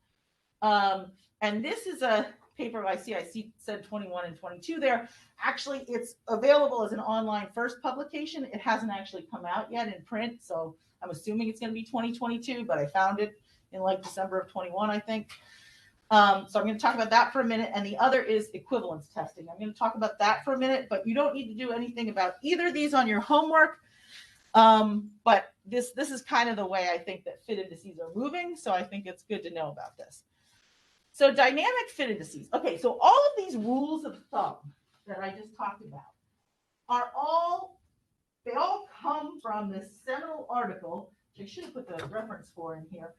And this is a paper I said 21 and 22 there. Actually, it's available as an online first publication. It hasn't actually come out yet in print, so I'm assuming it's going to be 2022, but I found it in like December of 21, I think. So I'm going to talk about that for a minute, and the other is equivalence testing. I'm going to talk about that for a minute, but you don't need to do anything about either of these on your homework. But this is kind of the way I think that fit indices are moving, so I think it's good to know about this. So dynamic fit indices. Okay, so all of these rules of thumb that I just talked about they all come from this seminal article, which I should have put the reference for in here,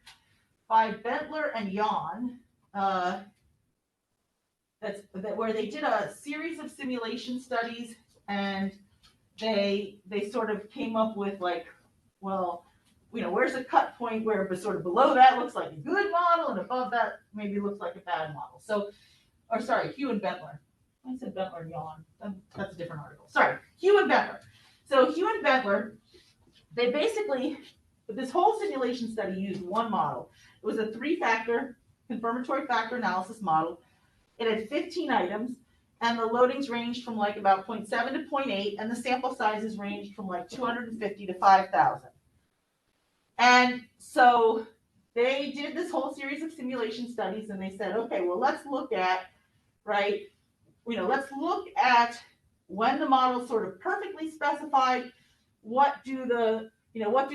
by Bentler and Jan. where they did a series of simulation studies, and they sort of came up with like, well, where's a cut point where sort of below that looks like a good model and above that maybe looks like a bad model. So, or sorry, Hugh and Bentler. I said Bentler and Yawn. That's a different article. Sorry, Hugh and Bentler. So Hugh and Bentler, they basically, this whole simulation study used one model. It was a 3-factor confirmatory factor analysis model. It had 15 items, and the loadings ranged from like about 0.7 to 0.8, and the sample sizes ranged from like 250 to 5,000. And so they did this whole series of simulation studies, and they said, okay, well, let's look at, right, let's look at when the model's sort of perfectly specified, what do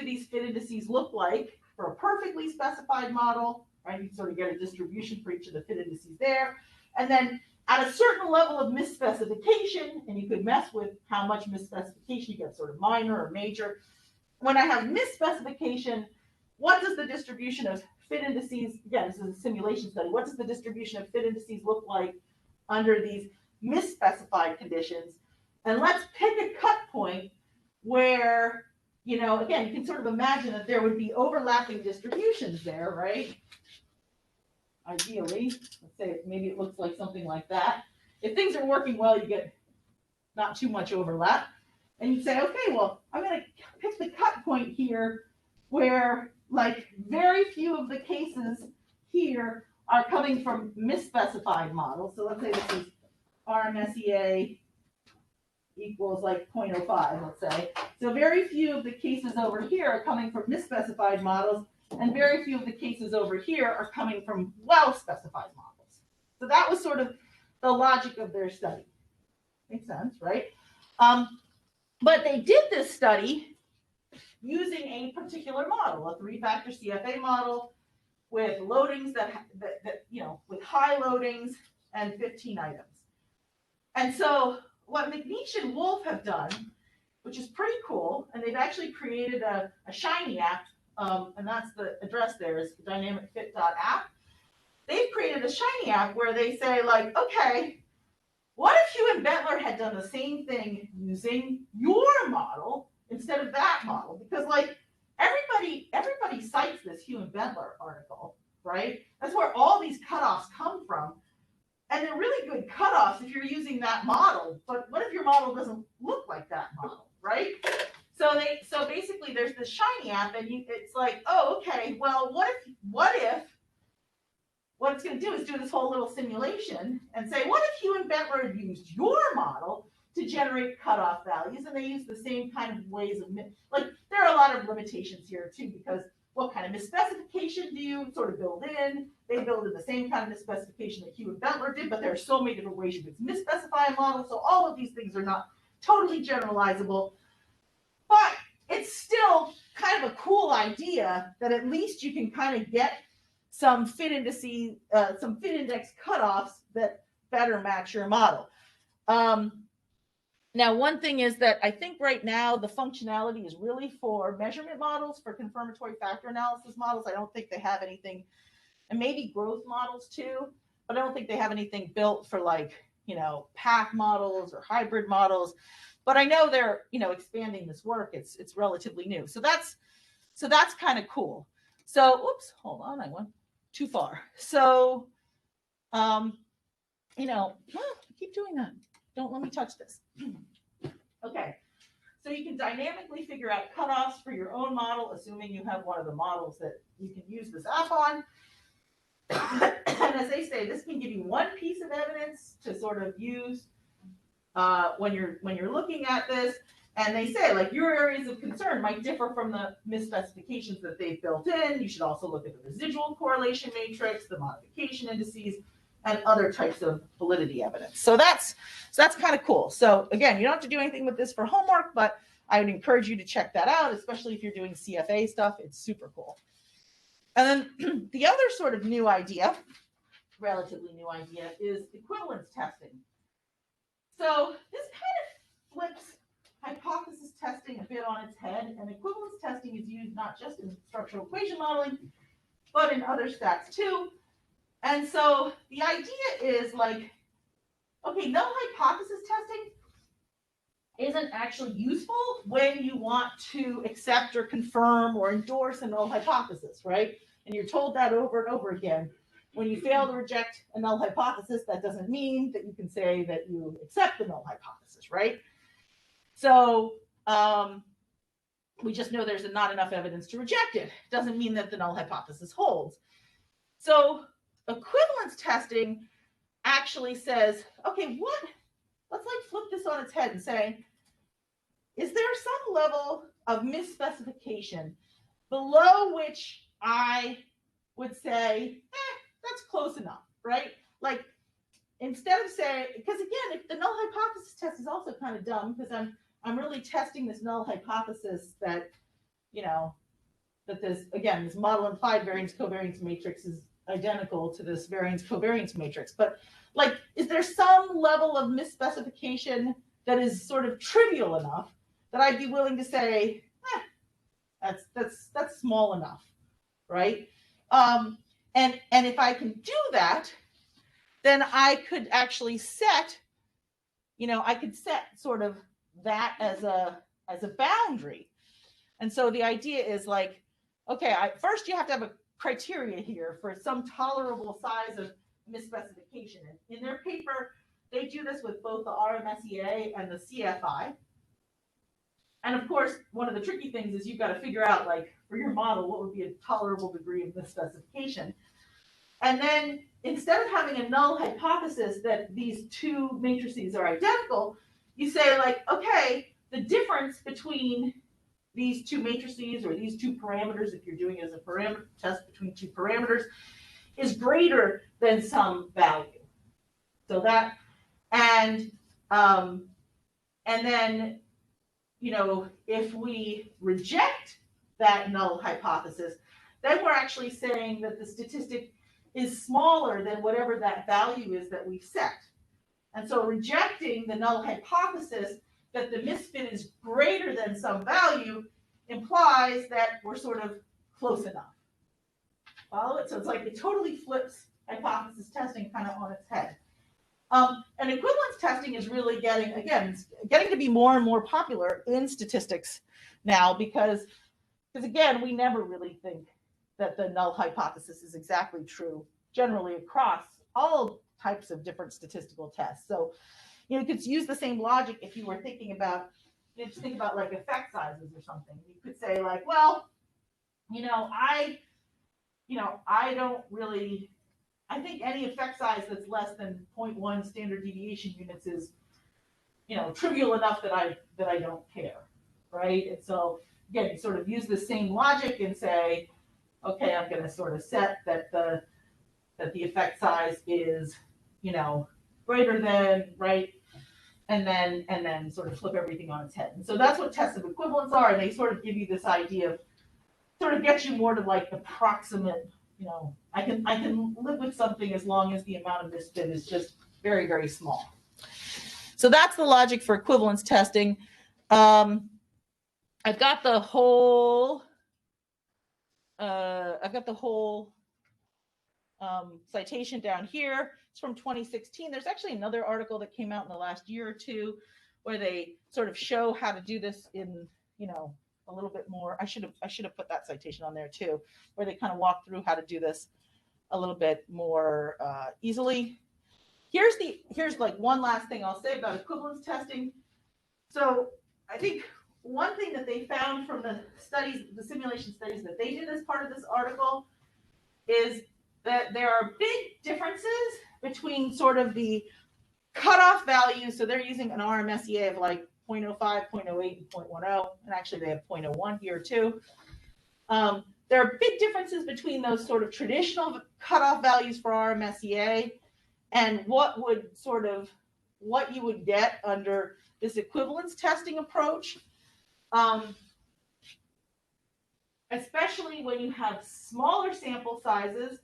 these fit indices look like for a perfectly specified model, right? You sort of get a distribution for each of the fit indices there. And then at a certain level of misspecification, and you could mess with how much misspecification, you get sort of minor or major. When I have misspecification, what does the distribution of fit indices, again, this is a simulation study, what does the distribution of fit indices look like under these misspecified conditions? And let's pick a cut point where, again, you can sort of imagine that there would be overlapping distributions there, right? Ideally, let's say maybe it looks like something like that. If things are working well, you get not too much overlap. And you say, okay, well, I'm going to pick the cut point here where like very few of the cases here are coming from misspecified models. So let's say this is Irmsea equals like 0.05, let's say. So very few of the cases over here are coming from misspecified models, and very few of the cases over here are coming from well-specified models. So that was sort of the logic of their study. Makes sense, right? But they did this study using a particular model, a 3-factor CFA model with loadings that with high loadings and 15 items. And so what McNeish and Wolf have done, which is pretty cool, and they've actually created a Shiny app, and that's the address there is dynamicfit.app. They've created a Shiny app where they say like, okay, what if Hugh and Bentler had done the same thing using your model instead of that model? Because like everybody cites this Hugh and Bentler article, right? That's where all these cutoffs come from. And they're really good cutoffs if you're using that model. But what if your model doesn't look like that model, right? So basically there's this Shiny app, and it's like, oh, okay, well, what if what it's going to do is do this whole little simulation and say, what if Hugh and Bentler had used your model to generate cutoff values, and they use the same kind of ways of, like, there are a lot of limitations here too, because what kind of misspecification do you sort of build in? They build in the same kind of misspecification that Hugh and Bentler did, but there are so many different ways you can misspecify a model, so all of these things are not totally generalizable, but it's still kind of a cool idea that at least you can kind of get some fit index cutoffs that better match your model. Now, one thing is that I think right now the functionality is really for measurement models, for confirmatory factor analysis models. I don't think they have anything, and maybe growth models too, but I don't think they have anything built for like, path models or hybrid models. But I know they're, expanding this work. It's relatively new. So that's kind of cool. So, oops, hold on, I went too far. So, I keep doing that. Don't let me touch this. Okay, so you can dynamically figure out cutoffs for your own model, assuming you have one of the models that you can use this app on. And as they say, this can give you one piece of evidence to sort of use when you're looking at this. And they say, like, your areas of concern might differ from the misspecifications that they've built in. You should also look at the residual correlation matrix, the modification indices, and other types of validity evidence. So that's kind of cool. So again, you don't have to do anything with this for homework, but I would encourage you to check that out, especially if you're doing CFA stuff. It's super cool. And then the other sort of new idea, relatively new idea, is equivalence testing. So this kind of flips hypothesis testing a bit on its head, and equivalence testing is used not just in structural equation modeling, but in other stats too. And so the idea is like, okay, null hypothesis testing isn't actually useful when you want to accept or confirm or endorse a null hypothesis, right? And you're told that over and over again. When you fail to reject a null hypothesis, that doesn't mean that you can say that you accept the null hypothesis, right? So we just know there's not enough evidence to reject it. Doesn't mean that the null hypothesis holds. So equivalence testing actually says, okay, let's like flip this on its head and say, is there some level of misspecification below which I would say, that's close enough, right? Like, instead of saying, because again, if the null hypothesis test is also kind of dumb, because I'm really testing this null hypothesis that, you know, that this, again, this model implied variance covariance matrix is identical to this variance covariance matrix. But like, is there some level of misspecification that is sort of trivial enough that I'd be willing to say, that's small enough, right? And if I can do that, then I could actually set, you know, I could set sort of that as a boundary. And so the idea is like, okay, first you have to have a criteria here for some tolerable size of misspecification. And in their paper, they do this with both the Irmsea and the CFI. And of course, one of the tricky things is you've got to figure out, like, for your model, what would be a tolerable degree of misspecification. And then instead of having a null hypothesis that these two matrices are identical, you say, like, okay, the difference between these two matrices or these two parameters, if you're doing it as a parameter test between two parameters, is greater than some value. So that, and then, you know, if we reject that null hypothesis, then we're actually saying that the statistic is smaller than whatever that value is that we've set. And so rejecting the null hypothesis that the misfit is greater than some value implies that we're sort of close enough. Follow it? So it's like it totally flips hypothesis testing kind of on its head. And equivalence testing is really getting to be more and more popular in statistics now because again, we never really think that the null hypothesis is exactly true generally across all types of different statistical tests. So, you know, you could use the same logic if you were thinking about, you know, just think about like effect sizes or something. You could say like, well, I think any effect size that's less than 0.1 standard deviation units is, you know, trivial enough that I don't care, right? And so again, you sort of use the same logic and say, okay, I'm going to sort of set that the effect size is, you know, greater than, right? And then sort of flip everything on its head. And so that's what tests of equivalence are, and they sort of give you this idea of, sort of get you more to like the proximate, you know, I can live with something as long as the amount of misfit is just very, very small. So that's the logic for equivalence testing. I've got the whole citation down here. It's from 2016. There's actually another article that came out in the last year or two where they sort of show how to do this in, you know, a little bit more. I should have put that citation on there too, where they kind of walk through how to do this a little bit more easily. Here's like one last thing I'll say about equivalence testing. So I think one thing that they found from the studies, the simulation studies that they did as part of this article, is that there are big differences between sort of the cutoff values. So they're using an Irmsea of like 0.05, 0.08, and 0.10, and actually they have 0.01 here too. There are big differences between those sort of traditional cutoff values for Irmsea and what you would get under this equivalence testing approach. Especially when you have smaller sample sizes,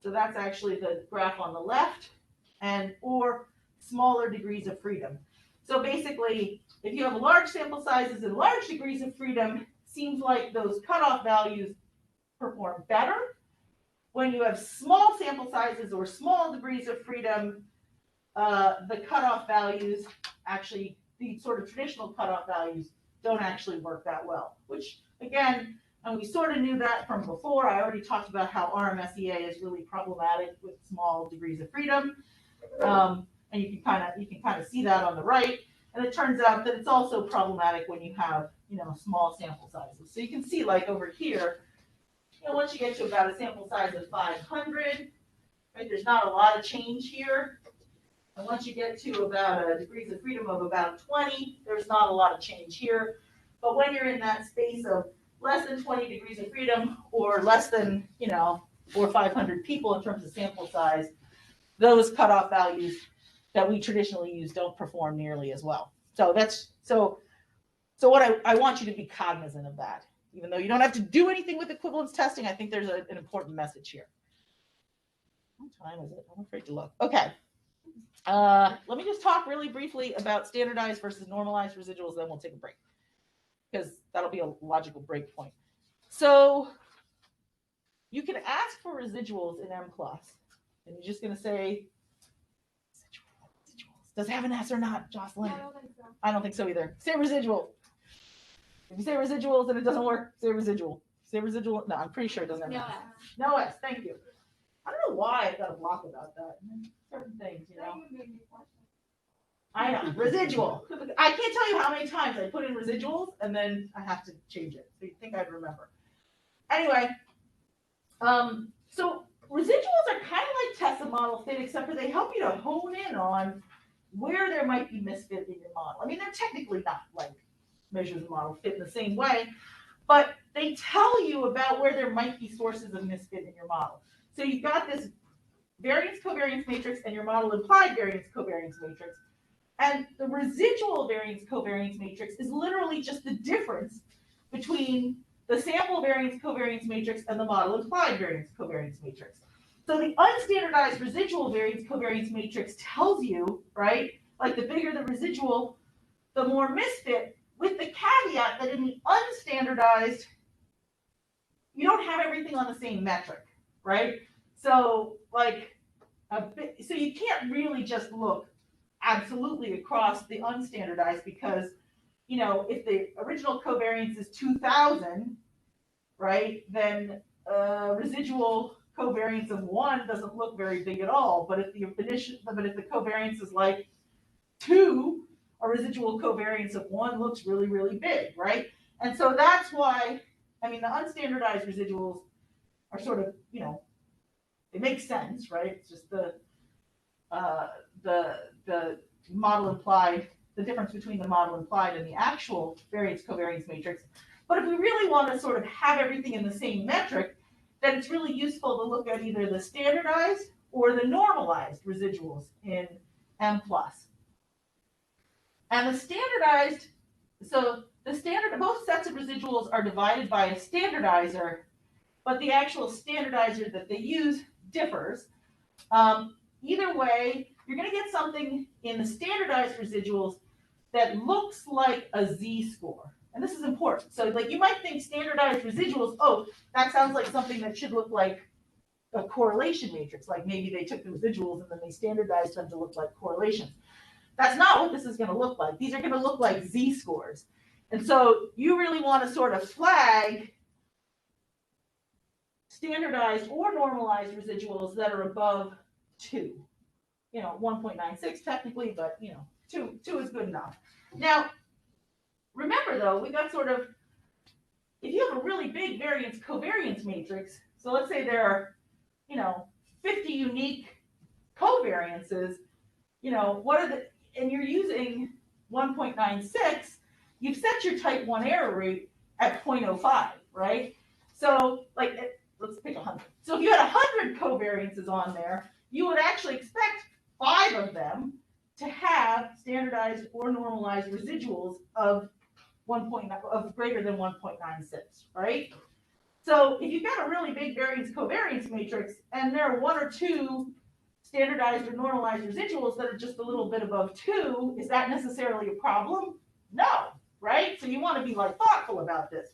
so that's actually the graph on the left, or smaller degrees of freedom. So basically, if you have large sample sizes and large degrees of freedom, seems like those cutoff values perform better. When you have small sample sizes or small degrees of freedom, the cutoff values actually, the sort of traditional cutoff values don't actually work that well, which again, and we sort of knew that from before. I already talked about how RMSEA is really problematic with small degrees of freedom. And you can kind of see that on the right. And it turns out that it's also problematic when you have, small sample sizes. So you can see like over here, once you get to about a sample size of 500, right, there's not a lot of change here. And once you get to about a degrees of freedom of about 20, there's not a lot of change here. But when you're in that space of less than 20 degrees of freedom or less than, 400 or 500 people in terms of sample size, those cutoff values that we traditionally use don't perform nearly as well. So that's so what I want you to be cognizant of that. Even though you don't have to do anything with equivalence testing, I think there's an important message here. What time is it? I'm afraid to look. Okay. Let me just talk really briefly about standardized versus normalized residuals, then we'll take a break, because that'll be a logical break point. So you can ask for residuals in M+, and you're just going to say, residuals. Does it have an S or not, Jocelyn? I don't think so. I don't think so either. Say residual. If you say residuals and it doesn't work, say residual. Say residual. No, I'm pretty sure it doesn't have an S. No S. Thank you. I don't know why I got a block about that. Certain things, I know. Residual. I can't tell you how many times I put in residuals and then I have to change it. So you think I'd remember. Anyway, so residuals are kind of like test of model fit, except for they help you to hone in on where there might be misfit in your model. I mean, they're technically not like measures of model fit in the same way, but they tell you about where there might be sources of misfit in your model. So you've got this variance covariance matrix and your model implied variance covariance matrix. And the residual variance covariance matrix is literally just the difference between the sample variance covariance matrix and the model implied variance covariance matrix. So the unstandardized residual variance covariance matrix tells you, right, like the bigger the residual, the more misfit, with the caveat that in the unstandardized, you don't have everything on the same metric, right? So so you can't really just look absolutely across the unstandardized because, if the original covariance is 2000, right, then residual covariance of 1 doesn't look very big at all. But if the covariance is like 2, a residual covariance of 1 looks really, really big, right? And so that's why, the unstandardized residuals are sort of, it makes sense, right? It's just the model implied, the difference between the model implied and the actual variance covariance matrix. But if we really want to sort of have everything in the same metric, then it's really useful to look at either the standardized or the normalized residuals in M+. And the standardized, both sets of residuals are divided by a standardizer, but the actual standardizer that they use differs. Either way, you're going to get something in the standardized residuals that looks like a z-score. And this is important. So you might think standardized residuals, oh, that sounds like something that should look like a correlation matrix. Like maybe they took the residuals and then they standardized them to look like correlations. That's not what this is going to look like. These are going to look like z-scores. And so you really want to sort of flag standardized or normalized residuals that are above 2. 1.96 technically, but 2 is good enough. Now, remember though, we got sort of, if you have a really big variance covariance matrix, so let's say there are, 50 unique covariances, and you're using 1.96, you've set your type 1 error rate at 0.05, right? So let's pick 100. So if you had 100 covariances on there, you would actually expect 5 of them to have standardized or normalized residuals of greater than 1.96, right? So if you've got a really big variance covariance matrix and there are 1 or 2 standardized or normalized residuals that are just a little bit above 2, is that necessarily a problem? No, right? So you want to be thoughtful about this.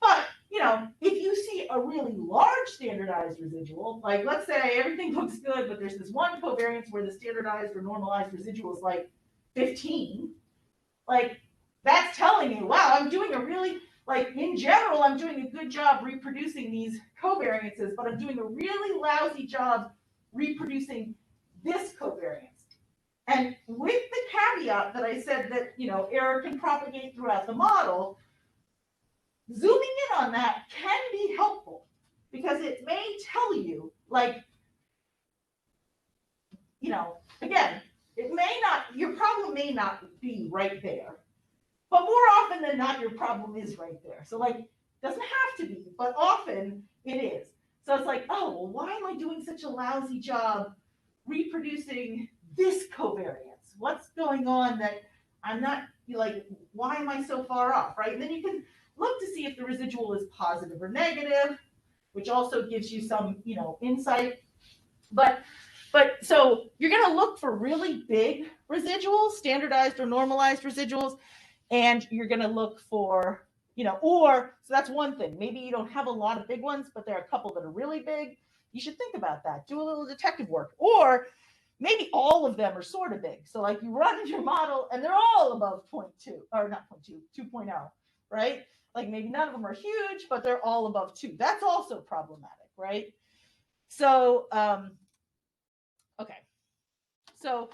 But, you know, if you see a really large standardized residual, like let's say everything looks good, but there's this one covariance where the standardized or normalized residual is like 15, like that's telling you, wow, I'm doing a really, like in general, I'm doing a good job reproducing these covariances, but I'm doing a really lousy job reproducing this covariance. And with the caveat that I said that, you know, error can propagate throughout the model, zooming in on that can be helpful because it may tell you, like, you know, again, it may not, your problem may not be right there, but more often than not, your problem is right there. So like, doesn't have to be, but often it is. So it's like, oh, well, why am I doing such a lousy job reproducing this covariance? What's going on that I'm not, like, why am I so far off, right? And then you can look to see if the residual is positive or negative, which also gives you some, you know, insight. But so you're going to look for really big residuals, standardized or normalized residuals, and you're going to look for, you know, or, so that's one thing. Maybe you don't have a lot of big ones, but there are a couple that are really big. You should think about that. Do a little detective work. Or maybe all of them are sort of big. So like you run your model and they're all above 0.2, or not 0.2, 2.0, right? Like maybe none of them are huge, but they're all above 2. That's also problematic, right? So, okay. So,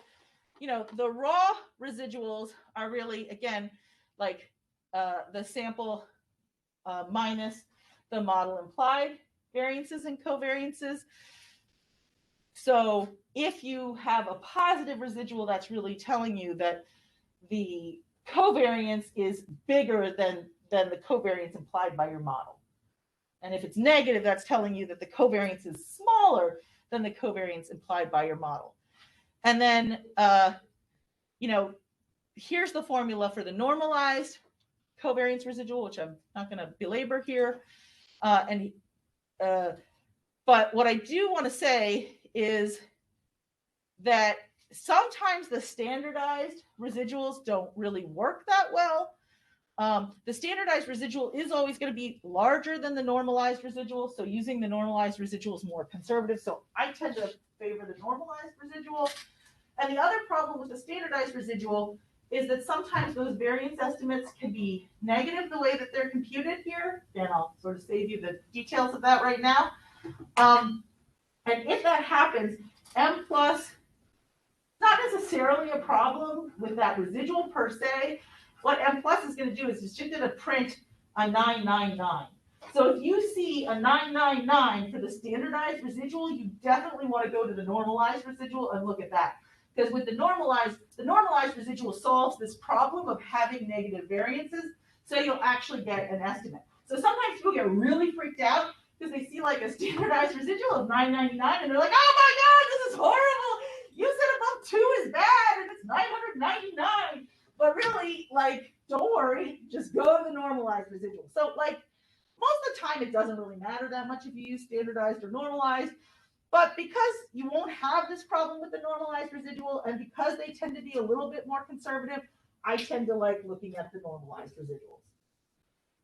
you know, the raw residuals are really, again, like the sample minus the model implied variances and covariances. So if you have a positive residual, that's really telling you that the covariance is bigger than the covariance implied by your model. And if it's negative, that's telling you that the covariance is smaller than the covariance implied by your model. And then, you know, here's the formula for the normalized covariance residual, which I'm not going to belabor here. But what I do want to say is that sometimes the standardized residuals don't really work that well. The standardized residual is always going to be larger than the normalized residual. So using the normalized residual is more conservative. So I tend to favor the normalized residual. And the other problem with the standardized residual is that sometimes those variance estimates can be negative the way that they're computed here. And I'll sort of save you the details of that right now. And if that happens, M plus, not necessarily a problem with that residual per se. What M plus is going to do is it's just going to print a 999. So if you see a 999 for the standardized residual, you definitely want to go to the normalized residual and look at that. Because with the normalized residual solves this problem of having negative variances, so you'll actually get an estimate. So sometimes people get really freaked out because they see like a standardized residual of 999 and they're like, oh my God, this is horrible. You said above 2 is bad and it's 999. But really, like, don't worry, just go to the normalized residual. So like most of the time, it doesn't really matter that much if you use standardized or normalized. But because you won't have this problem with the normalized residual, and because they tend to be a little bit more conservative, I tend to like looking at the normalized residuals.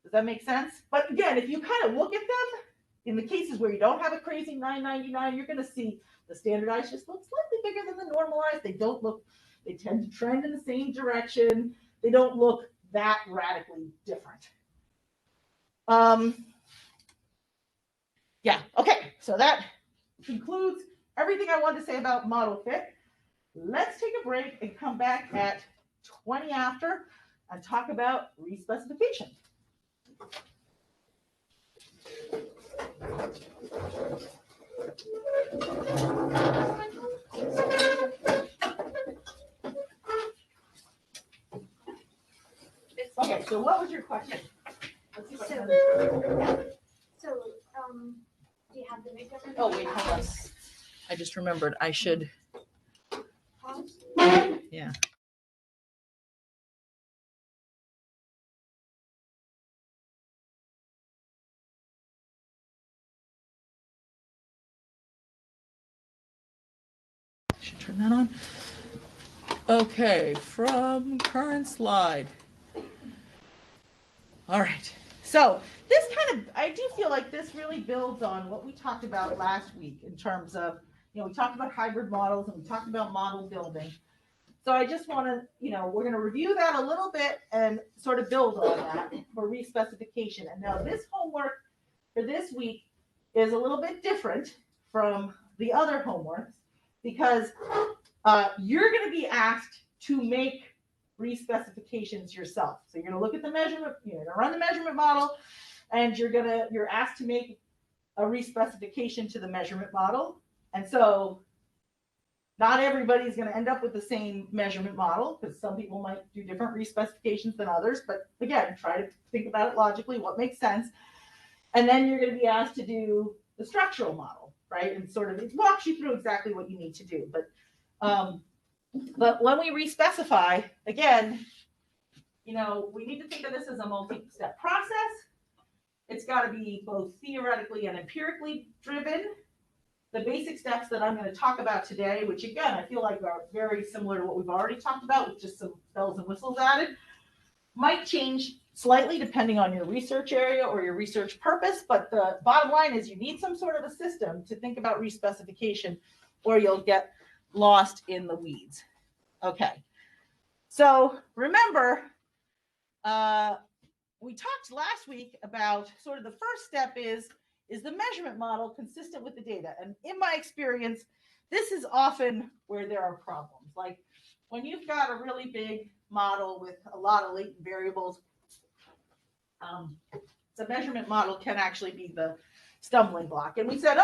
Does that make sense? But again, if you kind of look at them, in the cases where you don't have a crazy 999, you're going to see the standardized just look slightly bigger than the normalized. They don't look, they tend to trend in the same direction. They don't look that radically different. Yeah, okay, so that concludes everything I wanted to say about model fit. Let's take a break and come back at 20 after and talk about respecification. Okay, so what was your question? Let's see if I can Do you have the makeup? Oh, wait, hold on. I just remembered I should. Yeah. I should turn that on. Okay, from current slide. All right. So this I do feel like this really builds on what we talked about last week in terms of, we talked about hybrid models and we talked about model building. So I just want to, we're going to review that a little bit and sort of build on that for respecification. And now this homework for this week is a little bit different from the other homeworks because you're going to be asked to make respecifications yourself. So you're going to look at the measurement, you're going to run the measurement model, and you're asked to make a respecification to the measurement model. And so not everybody's going to end up with the same measurement model because some people might do different respecifications than others. But again, try to think about it logically, what makes sense. And then you're going to be asked to do the structural model, right? And sort of it walks you through exactly what you need to do. But when we respecify, again, we need to think of this as a multi-step process. It's got to be both theoretically and empirically driven. The basic steps that I'm going to talk about today, which again, I feel like are very similar to what we've already talked about with just some bells and whistles added, might change slightly depending on your research area or your research purpose. But the bottom line is you need some sort of a system to think about respecification or you'll get lost in the weeds. Okay. So remember, we talked last week about sort of the first step is the measurement model consistent with the data? And in my experience, this is often where there are problems. Like when you've got a really big model with a lot of latent variables, the measurement model can actually be the stumbling block. And we said,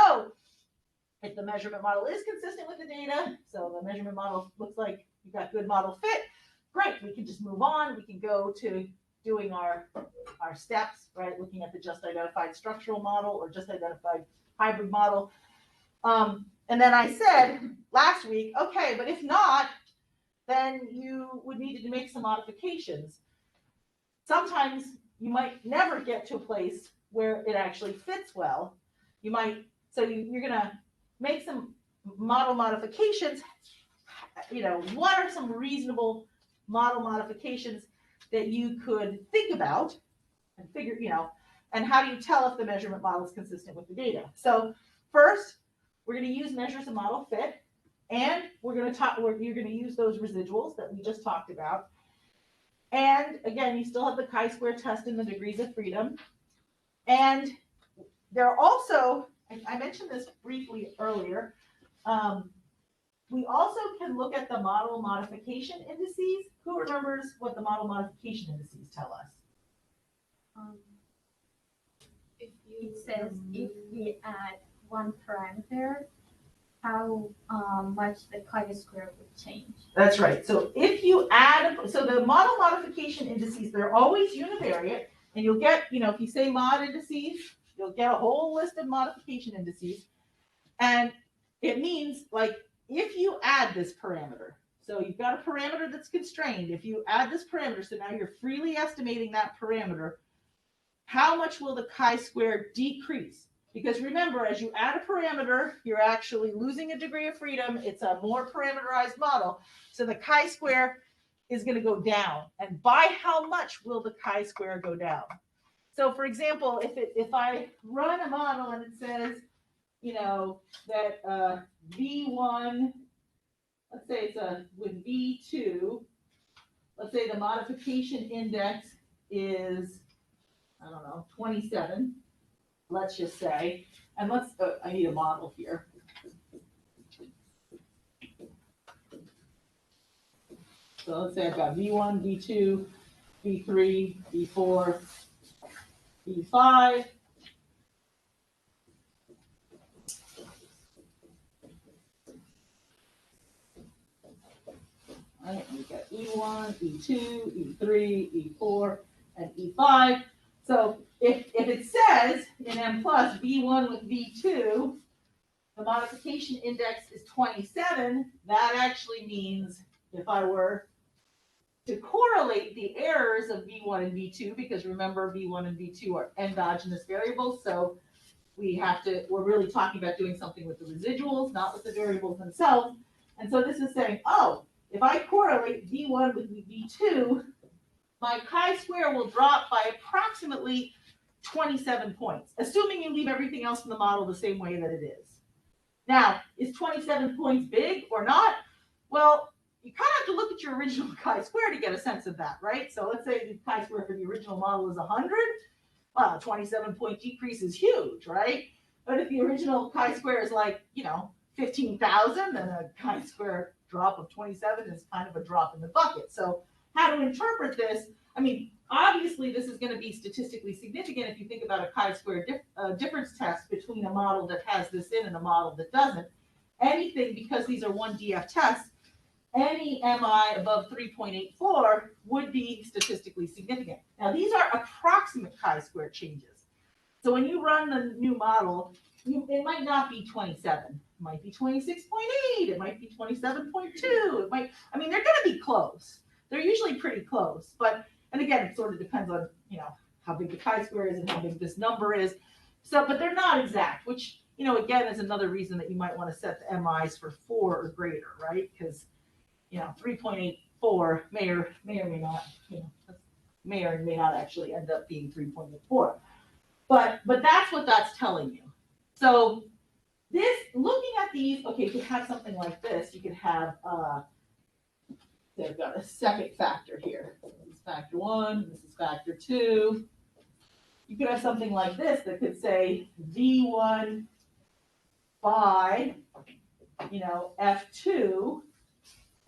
if the measurement model is consistent with the data, so the measurement model looks like you've got good model fit, great, we can just move on. We can go to doing our steps, right? Looking at the just identified structural model or just identified hybrid model. And then I said last week, okay, but if not, then you would need to make some modifications. Sometimes you might never get to a place where it actually fits well. You're going to make some model modifications. What are some reasonable model modifications that you could think about and figure, and how do you tell if the measurement model is consistent with the data? So first, we're going to use measures of model fit, and you're going to use those residuals that we just talked about. And again, you still have the chi-square test and the degrees of freedom. And there are also, I mentioned this briefly earlier, we also can look at the model modification indices. Who remembers what the model modification indices tell us? It says if we add one parameter, how much the chi-square would change. That's right. So if you add, so the model modification indices, they're always univariate, and you'll get, if you say mod indices, you'll get a whole list of modification indices. And it means like, if you add this parameter, so you've got a parameter that's constrained, if you add this parameter, so now you're freely estimating that parameter, how much will the chi-square decrease? Because remember, as you add a parameter, you're actually losing a degree of freedom. It's a more parameterized model. So the chi-square is going to go down. And by how much will the chi-square go down? So for example, if I run a model and it says, that V1, let's say it's with V2, let's say the modification index is, 27, let's just say, and I need a model here. So let's say I've got V1, V2, V3, V4, V5. All right, we've got E1, E2, E3, E4, and E5. So if it says in M plus V1 with V2, the modification index is 27, that actually means if I were to correlate the errors of V1 and V2, because remember V1 and V2 are endogenous variables, so we're really talking about doing something with the residuals, not with the variables themselves. And so this is saying, if I correlate V1 with V2, my chi-square will drop by approximately 27 points, assuming you leave everything else in the model the same way that it is. Now, is 27 points big or not? Well, you kind of have to look at your original chi-square to get a sense of that, right? So let's say the chi-square for the original model is 100. Well, 27-point decrease is huge, right? But if the original chi-square is like, 15,000, then a chi-square drop of 27 is kind of a drop in the bucket. So how to interpret this? I mean, obviously this is going to be statistically significant if you think about a chi-square difference test between a model that has this in and a model that doesn't. Anything, because these are 1DF tests, any MI above 3.84 would be statistically significant. Now, these are approximate chi-square changes. So when you run the new model, it might not be 27. It might be 26.8. It might be 27.2. They're going to be close. They're usually pretty close. And again, it sort of depends on, how big the chi-square is and how big this number is. So, but they're not exact, which, again, is another reason that you might want to set the MIs for 4 or greater, right? Because 3.84 may or may not, may or may not actually end up being 3.84. But that's what that's telling you. So this, looking at these, okay, you could have something like this. You could have, they've got a second factor here. This is factor 1, this is factor 2. You could have something like this that could say V1 by, F2,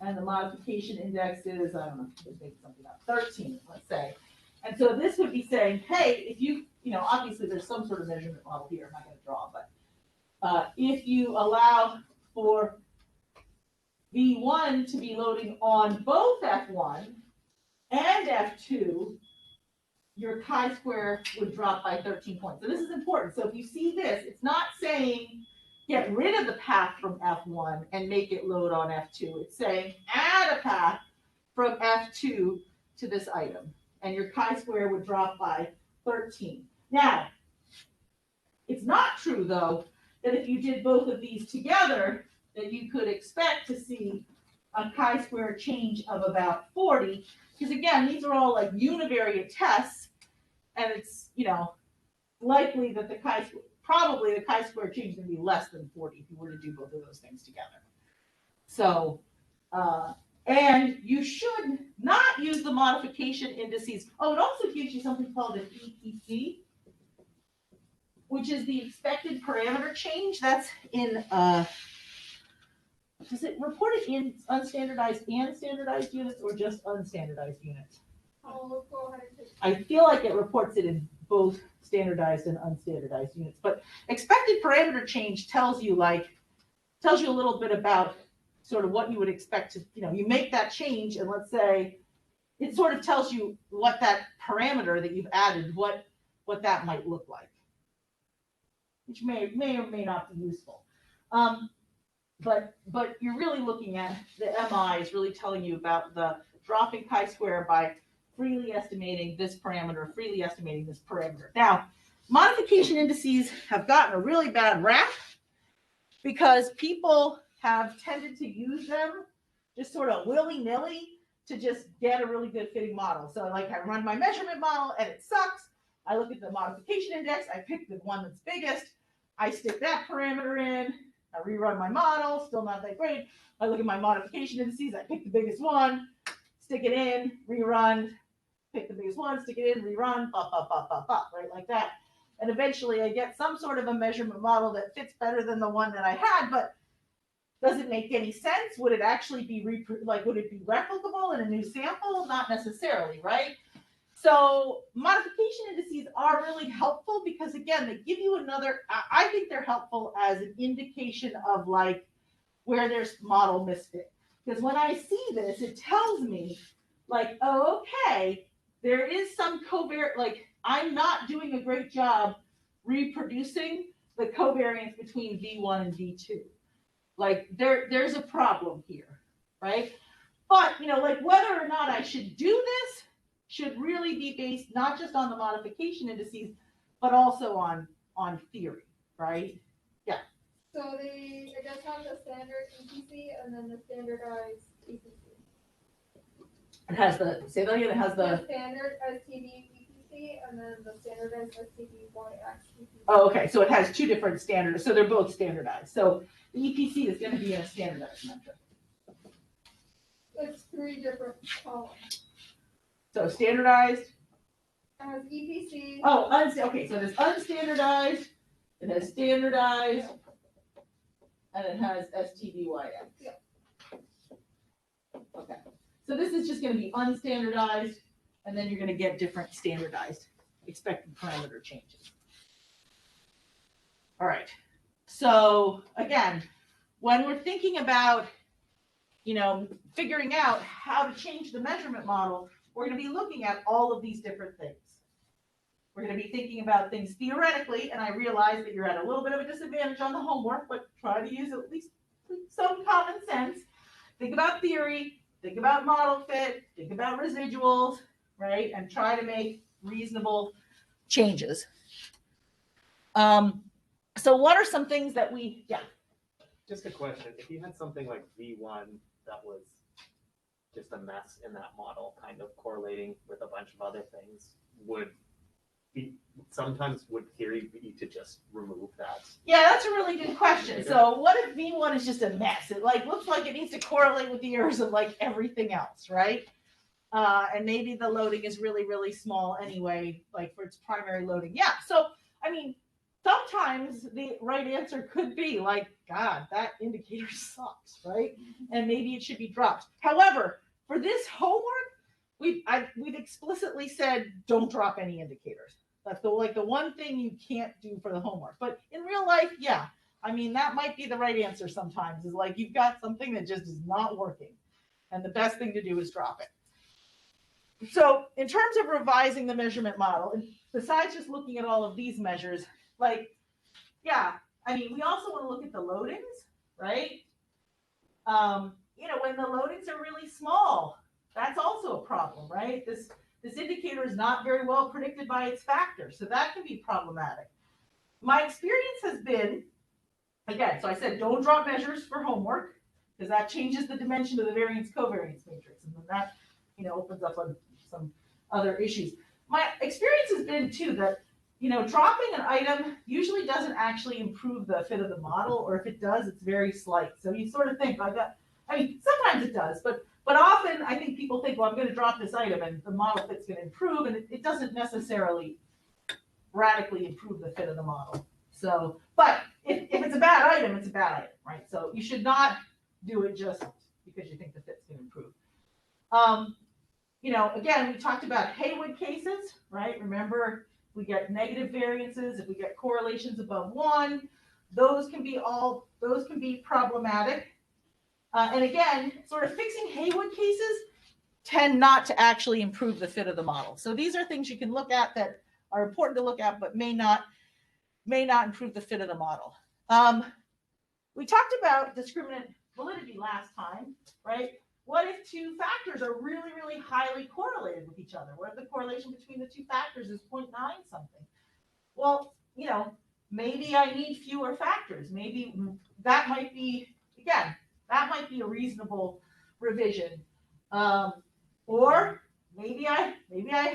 and the modification index is, I don't know, just make something up, 13, let's say. And so this would be saying, hey, if you, obviously there's some sort of measurement model here, I'm not going to draw, but if you allow for V1 to be loading on both F1 and F2, your chi-square would drop by 13 points. So this is important. So if you see this, it's not saying get rid of the path from F1 and make it load on F2. It's saying add a path from F2 to this item, and your chi-square would drop by 13. Now, it's not true, though, that if you did both of these together, that you could expect to see a chi-square change of about 40, because again, these are all like univariate tests, and it's, likely that the chi-square, probably the chi-square change is going to be less than 40 if you were to do both of those things together. So, and you should not use the modification indices. Oh, it also gives you something called an EPSY, which is the expected parameter change. That's in, does it report it in unstandardized and standardized units or just unstandardized units? I'll go ahead and I feel like it reports it in both standardized and unstandardized units, but expected parameter change tells you a little bit about sort of what you would expect to, you make that change, and let's say it sort of tells you what that parameter that you've added, what that might look like, which may or may not be useful. But you're really looking at the MI is really telling you about the dropping chi-square by freely estimating this parameter, freely estimating this parameter. Now, modification indices have gotten a really bad rap because people have tended to use them just sort of willy-nilly to just get a really good fitting model. So like I run my measurement model and it sucks. I look at the modification index, I pick the one that's biggest, I stick that parameter in, I rerun my model, still not that great. I look at my modification indices, I pick the biggest one, stick it in, rerun, pick the biggest one, stick it in, rerun, right, like that. And eventually I get some sort of a measurement model that fits better than the one that I had, but does it make any sense? Would it actually be, would it be replicable in a new sample? Not necessarily, right? So modification indices are really helpful because, again, they give you another, I think they're helpful as an indication of like where there's model misfit. Because when I see this, it tells me like, oh, okay, there is some covariance, like I'm not doing a great job reproducing the covariance between V1 and V2. Like there's a problem here, right? But, like whether or not I should do this should really be based not just on the modification indices, but also on theory, right? Yeah. So it does have the standard EPC and then the standardized EPC. It has the, say that again, it has the standard STD EPC EPC and then the standardized STD-YX. Oh, okay, so it has two different standards, so they're both standardized. So the EPC is gonna be in a standardized metric. It's 3 different columns. So standardized, It has EPC. oh, okay, so there's unstandardized, it has standardized, and it has STDYX. Yeah. Okay, so this is just gonna be unstandardized, and then you're gonna get different standardized expected parameter changes. All right, so again, when we're thinking about, figuring out how to change the measurement model, we're gonna be looking at all of these different things. We're gonna be thinking about things theoretically, and I realize that you're at a little bit of a disadvantage on the homework, but try to use at least some common sense. Think about theory, think about model fit, think about residuals, right? And try to make reasonable changes. So what are some things that Just a question, if you had something like V1 that was just a mess in that model, kind of correlating with a bunch of other things, would theory be to just remove that? Yeah, that's a really good question. So what if V1 is just a mess? It looks like it needs to correlate with the errors of everything else, right? And maybe the loading is really, really small anyway, for its primary loading. Yeah, so sometimes the right answer could be God, that indicator sucks, right? And maybe it should be dropped. However, for this homework, we've explicitly said don't drop any indicators. That's the one thing you can't do for the homework. But in real life, yeah, that might be the right answer sometimes. Is you've got something that just is not working, and the best thing to do is drop it. So in terms of revising the measurement model, and besides just looking at all of these measures, we also want to look at the loadings, right? When the loadings are really small, that's also a problem, right? This indicator is not very well predicted by its factors, so that can be problematic. My experience has been, again, so I said don't drop measures for homework, because that changes the dimension of the variance covariance matrix, and then that opens up on some other issues. My experience has been too that dropping an item usually doesn't actually improve the fit of the model, or if it does, it's very slight. So you sort of think sometimes it does, but often I think people think, well, I'm going to drop this item and the model fit's going to improve, and it doesn't necessarily radically improve the fit of the model. So, but if it's a bad item, it's a bad item, right? So you should not do it just because you think the fit's going to improve. Again, we talked about Haywood cases, right? Remember, we get negative variances, if we get correlations above 1, those can be problematic. And again, sort of fixing Haywood cases tend not to actually improve the fit of the model. So these are things you can look at that are important to look at, but may not improve the fit of the model. We talked about discriminant validity last time, right? What if two factors are really, really highly correlated with each other? What if the correlation between the two factors is 0.9 something? Well, maybe I need fewer factors. Maybe that might be, again, that might be a reasonable revision. Or maybe I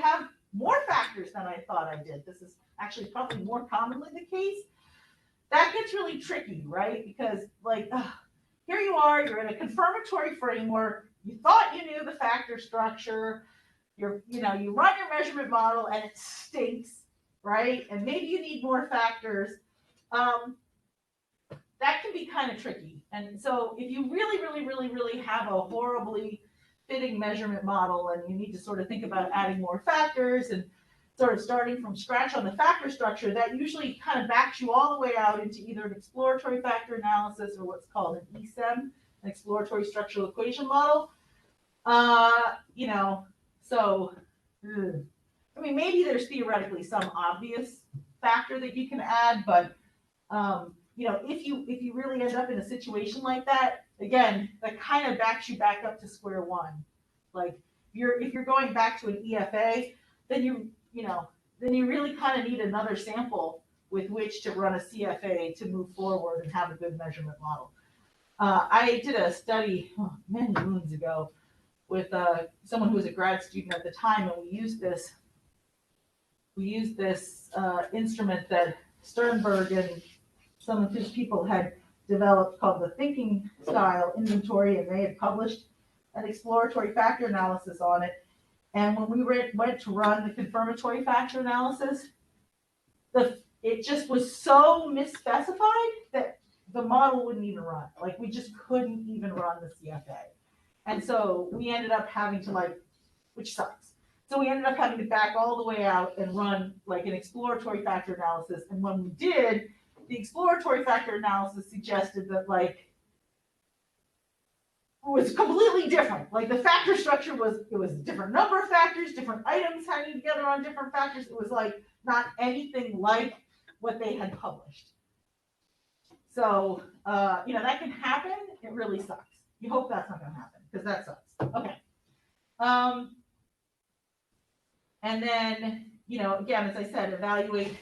have more factors than I thought I did. This is actually probably more commonly the case. That gets really tricky, right? Because here you are, you're in a confirmatory framework. You thought you knew the factor structure. You run your measurement model and it stinks, right? And maybe you need more factors. That can be kind of tricky. And so if you really, really, really, really have a horribly fitting measurement model and you need to sort of think about adding more factors and sort of starting from scratch on the factor structure, that usually kind of backs you all the way out into either an exploratory factor analysis or what's called an ESEM, an exploratory structural equation model. Maybe there's theoretically some obvious factor that you can add, but if you really end up in a situation like that, again, that kind of backs you back up to square one. If you're going back to an EFA, then you really kind of need another sample with which to run a CFA to move forward and have a good measurement model. I did a study many moons ago with someone who was a grad student at the time, and we used this we used this instrument that Sternberg and some of his people had developed called the thinking style inventory, and they had published an exploratory factor analysis on it. And when we went to run the confirmatory factor analysis, it just was so misspecified that the model wouldn't even run. Like, we just couldn't even run the CFA. And so we ended up having to, which sucks. So we ended up having to back all the way out and run like an exploratory factor analysis. And when we did, the exploratory factor analysis suggested that it was completely different. Like, the factor structure was a different number of factors, different items hanging together on different factors. It was like not anything like what they had published. So, that can happen. It really sucks. You hope that's not going to happen, because that sucks. Okay. And then, again, as I said, evaluate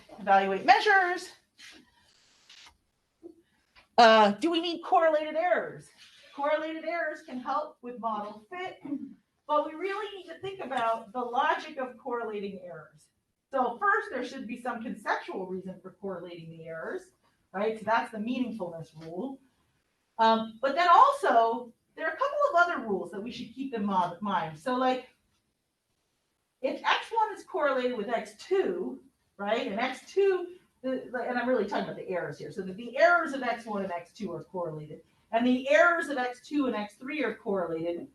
measures. Do we need correlated errors? Correlated errors can help with model fit, but we really need to think about the logic of correlating errors. So first, there should be some conceptual reason for correlating the errors, right? So that's the meaningfulness rule. But then also, there are a couple of other rules that we should keep in mind. So if x1 is correlated with x2, right, and x2, and I'm really talking about the errors here, so that the errors of x1 and x2 are correlated, and the errors of x2 and x3 are correlated,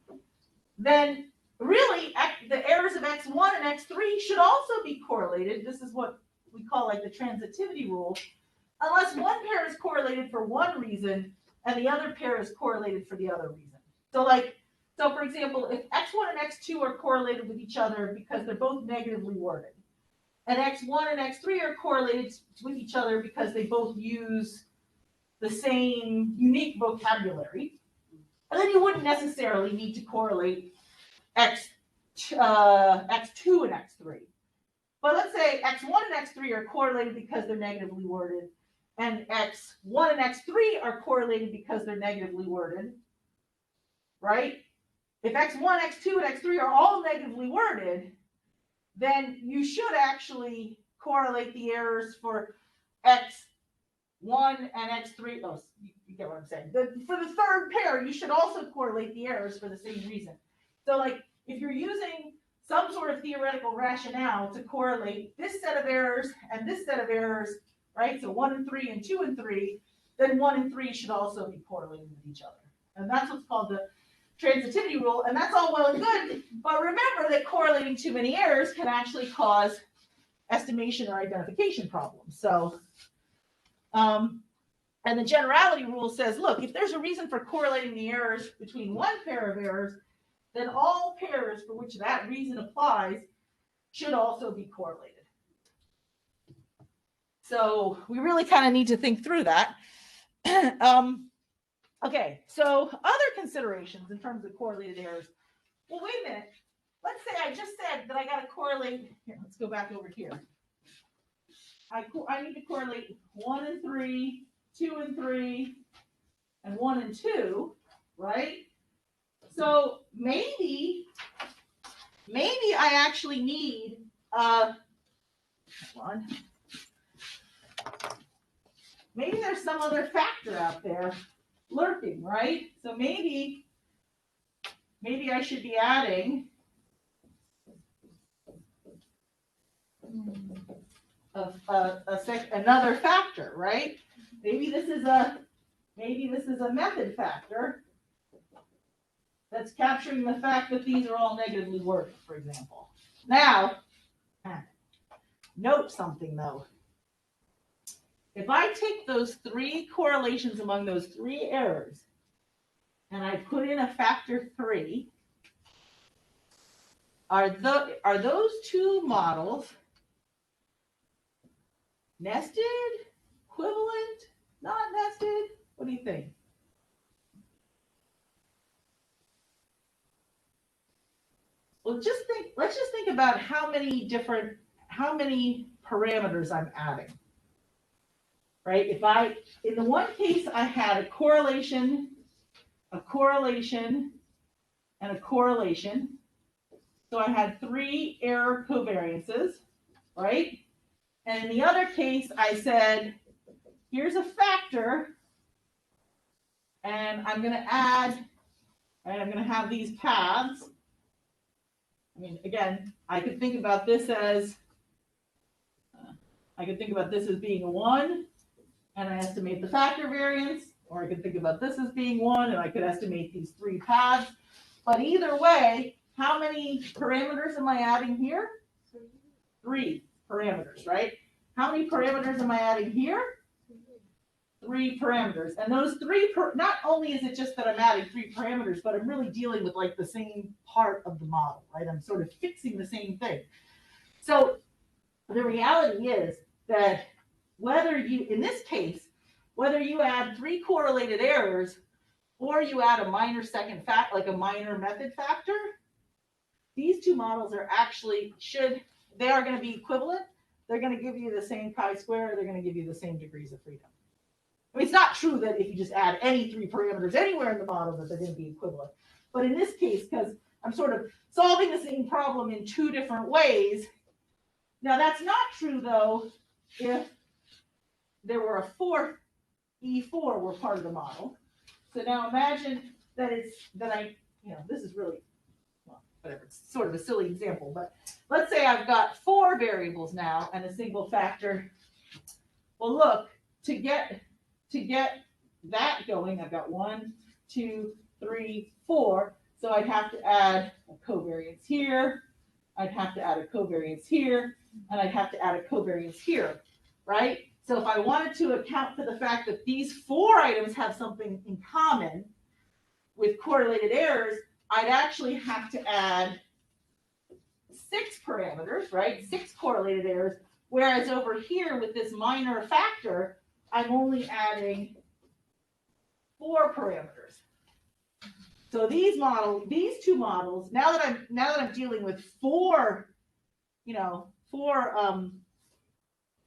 then really the errors of x1 and x3 should also be correlated. This is what we call the transitivity rule, unless one pair is correlated for one reason and the other pair is correlated for the other reason. So for example, if x1 and x2 are correlated with each other because they're both negatively worded, and x1 and x3 are correlated with each other because they both use the same unique vocabulary, and then you wouldn't necessarily need to correlate x2 and x3. But let's say x1 and x3 are correlated because they're negatively worded, and x1 and x3 are correlated because they're negatively worded, right? If x1, x2, and x3 are all negatively worded, then you should actually correlate the errors for x1 and x3. Oh, you get what I'm saying. For the third pair, you should also correlate the errors for the same reason. So if you're using some sort of theoretical rationale to correlate this set of errors and this set of errors, right? So 1 and 3 and 2 and 3, then 1 and 3 should also be correlated with each other. And that's what's called the transitivity rule, and that's all well and good, but remember that correlating too many errors can actually cause estimation or identification problems. So, and the generality rule says, look, if there's a reason for correlating the errors between one pair of errors, then all pairs for which that reason applies should also be correlated. So we really kind of need to think through that. Okay, so other considerations in terms of correlated errors. Well, wait a minute. Let's say I just said that I got to correlate. Here, let's go back over here. I need to correlate 1 and 3, 2 and 3, and 1 and 2, right? So maybe I actually need maybe there's some other factor out there lurking, right? So maybe I should be adding another factor, right? Maybe this is a method factor that's capturing the fact that these are all negatively worded, for example. Now, note something though. If I take those 3 correlations among those 3 errors and I put in a factor 3, are those 2 models nested, equivalent, not nested? What do you think? Well, let's just think about how many parameters I'm adding. Right? In the one case, I had a correlation, and a correlation. So I had 3 error covariances. right? And in the other case, I said, here's a factor, and I'm going to add, right, I'm going to have these paths. I mean, again, I could think about this as, being a 1, and I estimate the factor variance, or I could think about this as being 1, and I could estimate these 3 paths. But either way, how many parameters am I adding here? 3 parameters, right? How many parameters am I adding here? 3 parameters. And those 3, not only is it just that I'm adding 3 parameters, but I'm really dealing with like the same part of the model, right? I'm sort of fixing the same thing. So the reality is that whether you, in this case, whether you add 3 correlated errors or you add a minor second fact, like a minor method factor, these 2 models are actually, they are going to be equivalent. They're going to give you the same chi-square. They're going to give you the same degrees of freedom. I mean, it's not true that if you just add any 3 parameters anywhere in the model that they're going to be equivalent. But in this case, because I'm sort of solving the same problem in 2 different ways. Now, that's not true, though, if there were a 4th E4 were part of the model. So now imagine that this is really, well, whatever, it's sort of a silly example, but let's say I've got 4 variables now and a single factor. Well, look, to get that going, I've got 1, 2, 3, 4. So I'd have to add a covariance here. I'd have to add a covariance here, and I'd have to add a covariance here, right? So if I wanted to account for the fact that these 4 items have something in common with correlated errors, I'd actually have to add 6 parameters, right? 6 correlated errors. Whereas over here with this minor factor, I'm only adding 4 parameters. So these 2 models, now that I'm dealing with 4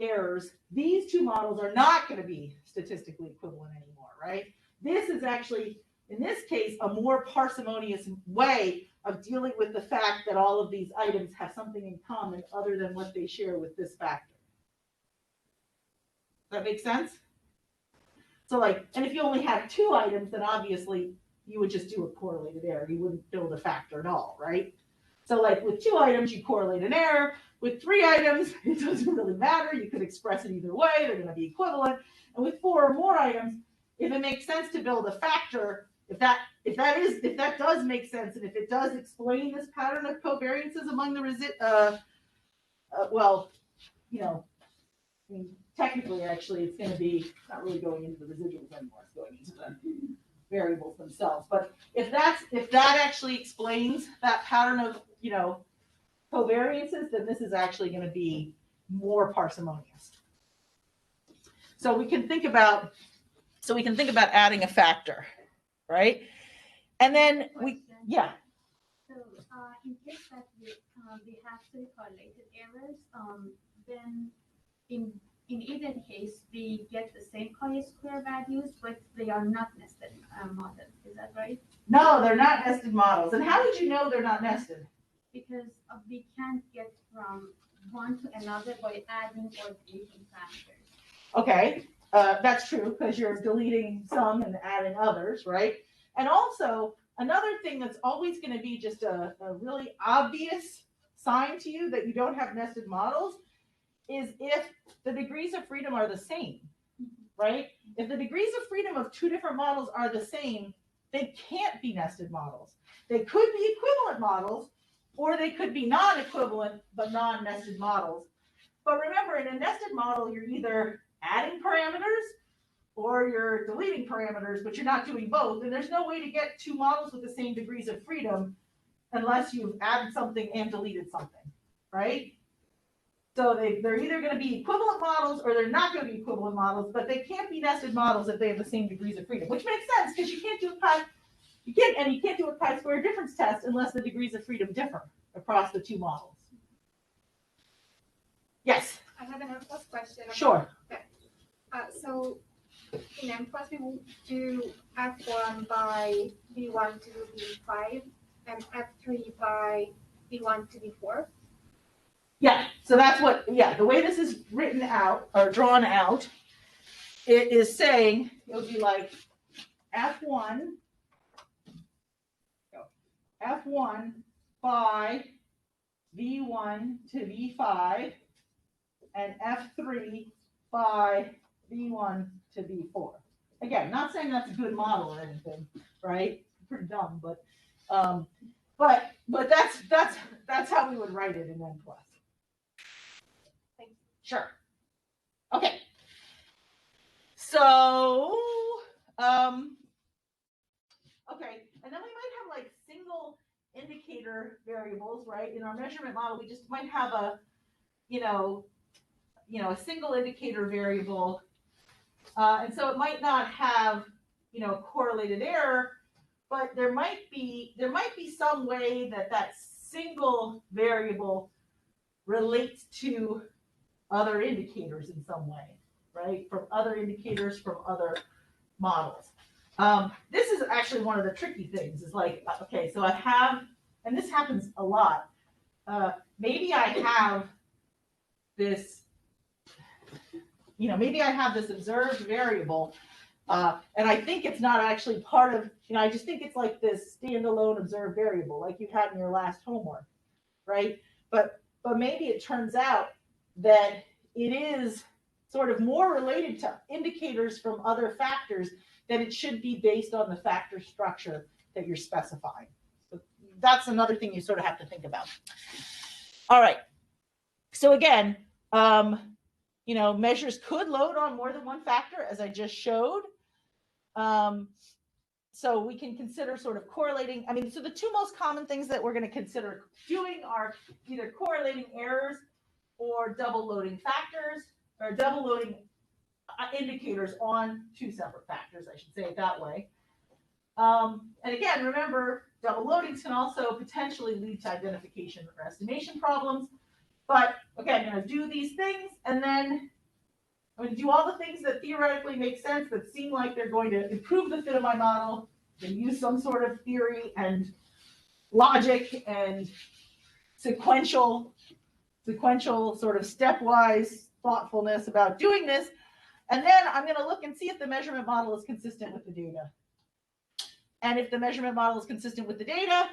errors, these 2 models are not going to be statistically equivalent anymore, right? This is actually, in this case, a more parsimonious way of dealing with the fact that all of these items have something in common other than what they share with this factor. Does that make sense? So and if you only have 2 items, then obviously you would just do a correlated error. You wouldn't build a factor at all, right? So with 2 items, you correlate an error. With 3 items, it doesn't really matter. You could express it either way. They're going to be equivalent. And with 4 or more items, if it makes sense to build a factor, if that does make sense, and if it does explain this pattern of covariances among the technically, actually, it's going to be not really going into the residuals anymore. It's going into the variables themselves. But if that actually explains that pattern of covariances, then this is actually going to be more parsimonious. So we can think about adding a factor, right? And then yeah. So in case that we have 3 correlated errors, then in either case we get the same chi-square values, but they are not nested models. Is that right? No, they're not nested models. And how did you know they're not nested? Because we can't get from one to another by adding or deleting factors. Okay, that's true because you're deleting some and adding others, right? And also, another thing that's always going to be just a really obvious sign to you that you don't have nested models is if the degrees of freedom are the same, right? If the degrees of freedom of 2 different models are the same, they can't be nested models. They could be equivalent models, or they could be non-equivalent but non-nested models. But remember, in a nested model, you're either adding parameters or you're deleting parameters, but you're not doing both. And there's no way to get 2 models with the same degrees of freedom unless you've added something and deleted something, right? So they're either going to be equivalent models or they're not going to be equivalent models, but they can't be nested models if they have the same degrees of freedom, which makes sense because you can't do a chi-square difference test unless the degrees of freedom differ across the 2 models. Yes. I have an M+ question. Sure. So in M+, we will do F1 by V1 to V5 and F3 by V1 to V4. Yeah, so that's what, yeah, the way this is written out or drawn out, it is saying, it would be like F1 by V1 to V5 and F3 by V1 to V4. Again, not saying that's a good model or anything, right? Pretty dumb, but that's how we would write it in N+. Sure. Okay. So, okay, and then we might have like single indicator variables, right? In our measurement model, we just might have a, a single indicator variable, and so it might not have, correlated error, but there might be some way that single variable relates to other indicators in some way, right? From other indicators from other models. This is actually one of the tricky things, is like, okay, so I have, and this happens a lot, maybe I have this, maybe I have this observed variable, and I think it's not actually part of, I just think it's like this standalone observed variable, like you had in your last homework, right? But maybe it turns out that it is sort of more related to indicators from other factors, that it should be based on the factor structure that you're specifying. So that's another thing you sort of have to think about. All right. So again, measures could load on more than one factor, as I just showed. So we can consider sort of correlating. I mean, so the two most common things that we're going to consider doing are either correlating errors or double loading factors, or double loading indicators on two separate factors, I should say it that way. And again, remember, double loadings can also potentially lead to identification or estimation problems. But again, I'm going to do these things, and then I'm going to do all the things that theoretically make sense, that seem like they're going to improve the fit of my model, and use some sort of theory and logic and sequential sort of stepwise thoughtfulness about doing this. And then I'm going to look and see if the measurement model is consistent with the data. And if the measurement model is consistent with the data,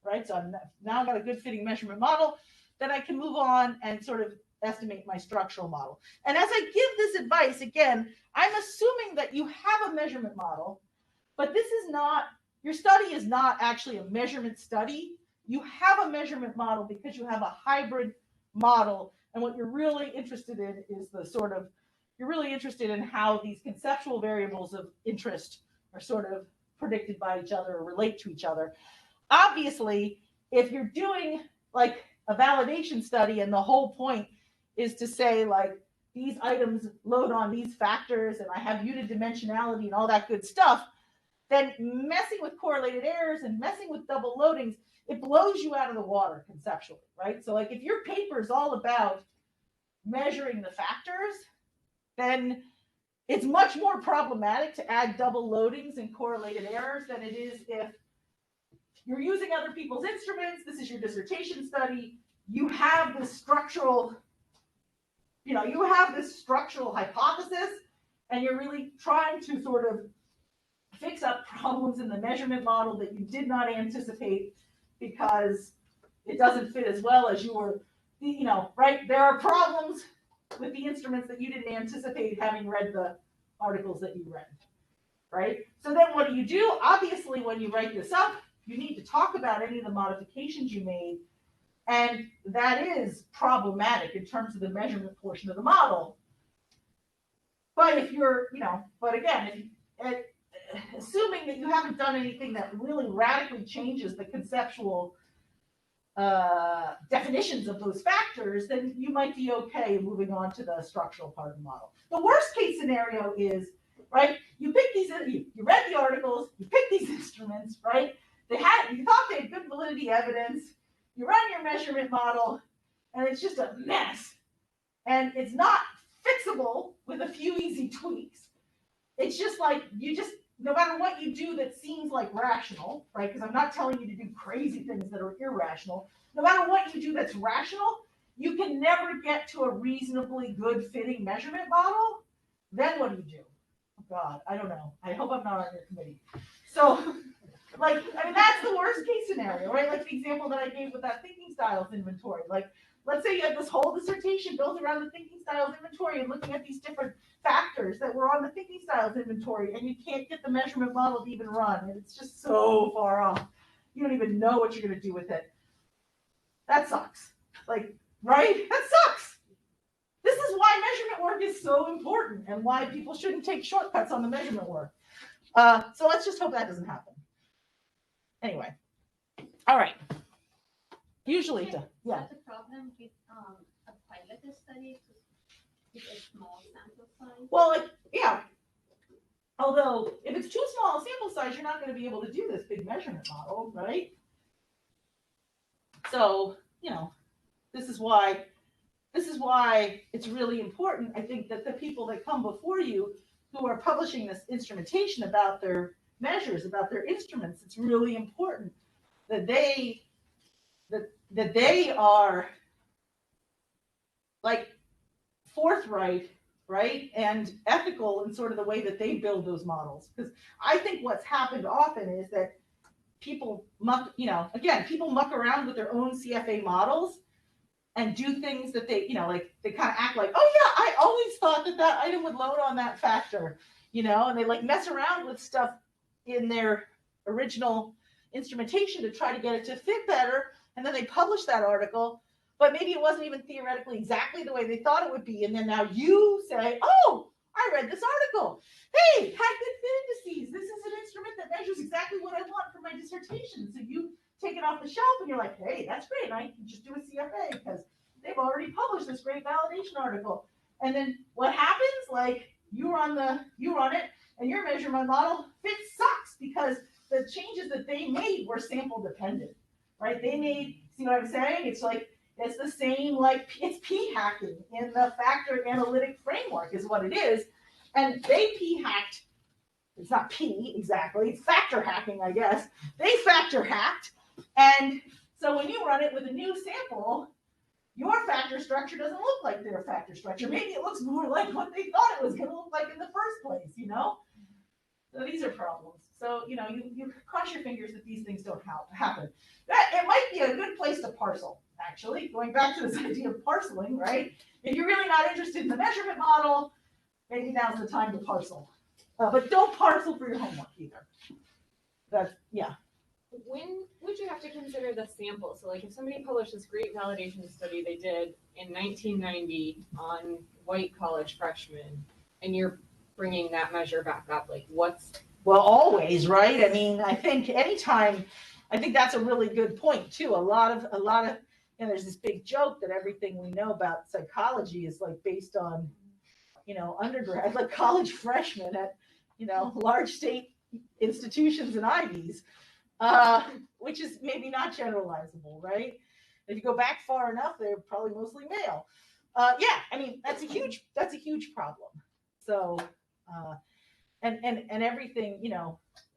right, so I've now got a good fitting measurement model, then I can move on and sort of estimate my structural model. And as I give this advice, again, I'm assuming that you have a measurement model, but this is not, your study is not actually a measurement study. You have a measurement model because you have a hybrid model. And what you're really interested in is you're really interested in how these conceptual variables of interest are sort of predicted by each other or relate to each other. Obviously, if you're doing like a validation study and the whole point is to say like these items load on these factors and I have unidimensionality and all that good stuff, then messing with correlated errors and messing with double loadings, it blows you out of the water conceptually, right? So like if your paper is all about measuring the factors, then it's much more problematic to add double loadings and correlated errors than it is if you're using other people's instruments. This is your dissertation study. You have this structural, hypothesis, and you're really trying to sort of fix up problems in the measurement model that you did not anticipate because it doesn't fit as well as you were, right? There are problems with the instruments that you didn't anticipate having read the articles that you read, right? So then what do? Obviously, when you write this up, you need to talk about any of the modifications you made, and that is problematic in terms of the measurement portion of the model. But if you're, but again, assuming that you haven't done anything that really radically changes the conceptual definitions of those factors, then you might be okay moving on to the structural part of the model. The worst case scenario is, right, you pick these, you read the articles, you pick these instruments, right? You thought they had good validity evidence, you run your measurement model, and it's just a mess. And it's not fixable with a few easy tweaks. It's just like, no matter what you do that seems like rational, right? Because I'm not telling you to do crazy things that are irrational. No matter what you do that's rational, you can never get to a reasonably good fitting measurement model, then what do? Oh God, I don't know. I hope I'm not on your committee. So, like, I mean, that's the worst case scenario, right? Like the example that I gave with that thinking styles inventory. Like, let's say you had this whole dissertation built around the thinking styles inventory and looking at these different factors that were on the thinking styles inventory, and you can't get the measurement model to even run, and it's just so far off. You don't even know what you're going to do with it. That sucks. Like, right? That sucks. This is why measurement work is so important and why people shouldn't take shortcuts on the measurement work. So let's just hope that doesn't happen. Anyway. All right. Usually, yeah. That's a problem with a pilot study with a small sample size. Well, like, yeah. Although, if it's too small a sample size, you're not going to be able to do this big measurement model, right? So, you know, this is why it's really important, I think, that the people that come before you who are publishing this instrumentation about their measures, about their instruments, it's really important that they are like forthright, right, and ethical in sort of the way that they build those models. Because I think what's happened often is that people muck around with their own CFA models and do things that they, like they kind of act like, oh yeah, I always thought that item would load on that factor, and they like mess around with stuff in their original instrumentation to try to get it to fit better. And then they publish that article, but maybe it wasn't even theoretically exactly the way they thought it would be. And then now you say, oh, I read this article. Hey, had good fit indices. This is an instrument that measures exactly what I want for my dissertation. So you take it off the shelf and you're like, hey, that's great. I can just do a CFA because they've already published this great validation article. And then what happens? Like you run it and your measurement model fit sucks because the changes that they made were sample dependent, right? They made, see what I'm saying? It's like, it's the same, like it's p hacking in the factor analytic framework is what it is. And they p hacked, it's not p exactly, it's factor hacking, I guess. They factor hacked. And so when you run it with a new sample, your factor structure doesn't look like their factor structure. Maybe it looks more like what they thought it was going to look like in the first place, So these are problems. So, you cross your fingers that these things don't happen. It might be a good place to parcel, actually. Going back to this idea of parceling, right? If you're really not interested in the measurement model, maybe now's the time to parcel. But don't parcel for your homework either. Yeah. When would you have to consider the sample? So like if somebody published this great validation study they did in 1990 on white college freshmen, and you're bringing that measure back up, like what's... Well, always, right? I mean, I think anytime, I think that's a really good point too. A lot of, there's this big joke that everything we know about psychology is like based on, undergrad, like college freshmen at, large state institutions and Ivies. Which is maybe not generalizable, right? If you go back far enough, they're probably mostly male. Yeah, I mean that's a huge problem. So, and everything,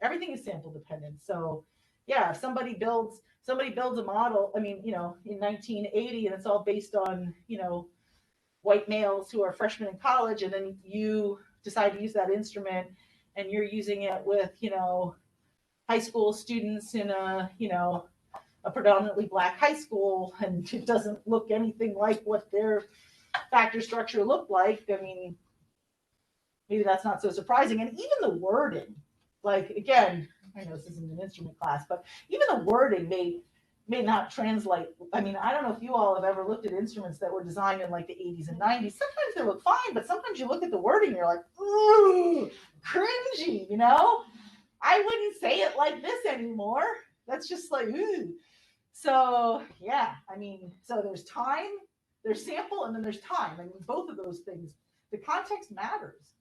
everything is sample dependent. So, yeah, if somebody builds a model, I mean, in 1980, and it's all based on, white males who are freshmen in college, and then you decide to use that instrument, and you're using it with, high school students in a predominantly black high school, and it doesn't look anything like what their factor structure looked like. I mean, maybe that's not so surprising. And even the wording, like, again, I know this isn't an instrument class, but even the wording may not translate. I mean, I don't know if you all have ever looked at instruments that were designed in like the 80s and 90s. Sometimes they look fine, but sometimes you look at the wording and you're like, ooh, cringy, I wouldn't say it like this anymore. That's just like, ooh. So, yeah, I mean, so there's time, there's sample, and then there's time. I mean, both of those things, the context matters.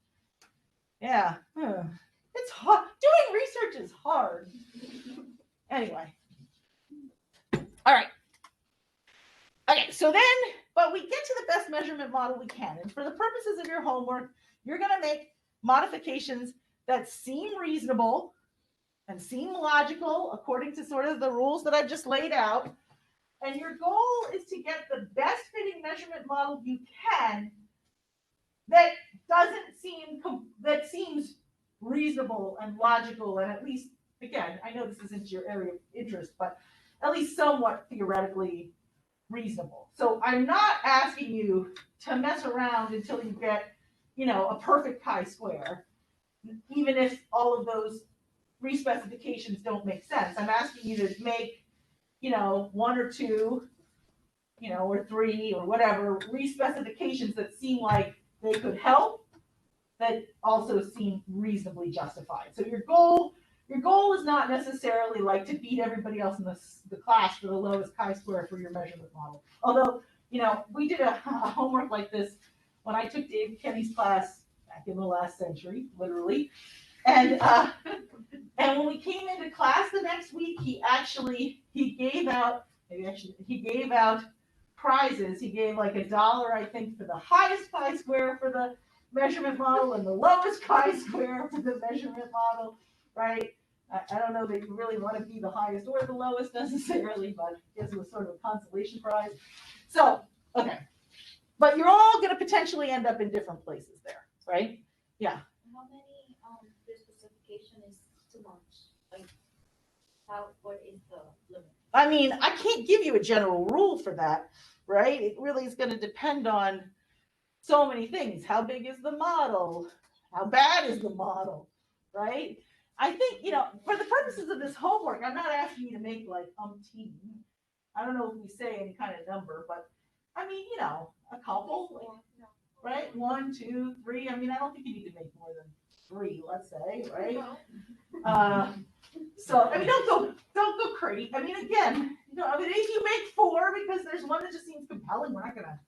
Yeah, it's hard. Doing research is hard. Anyway. All right. Okay, so then, but we get to the best measurement model we can. And for the purposes of your homework, you're going to make modifications that seem reasonable and seem logical according to sort of the rules that I've just laid out. And your goal is to get the best fitting measurement model you can that seems reasonable and logical, and at least, again, I know this isn't your area of interest, but at least somewhat theoretically reasonable. So I'm not asking you to mess around until you get, a perfect chi-square, even if all of those respecifications don't make sense. I'm asking you to make, one or two, or three or whatever respecifications that seem like they could help, that also seem reasonably justified. So your goal is not necessarily like to beat everybody else in the class for the lowest chi-square for your measurement model. Although, we did a homework like this when I took David Kenny's class back in the last century, literally. And when we came into class the next week, he gave out prizes. He gave like $1, I think, for the highest chi-square for the measurement model and the lowest chi-square for the measurement model, right? I don't know that you really want to be the highest or the lowest necessarily, but I guess it was sort of a consolation prize. So, okay. But you're all going to potentially end up in different places there, right? Yeah. How many specification is too much? Like, what is the limit? I mean, I can't give you a general rule for that, right? It really is going to depend on so many things. How big is the model? How bad is the model, right? I think, for the purposes of this homework, I'm not asking you to make like umpteen. I don't know if we say any kind of number, but I mean, a couple, right? 1, 2, 3. I mean, I don't think you need to make more than 3, let's say, right? So I mean, don't go crazy. I mean, again, if you make 4 because there's one that just seems compelling, we're not gonna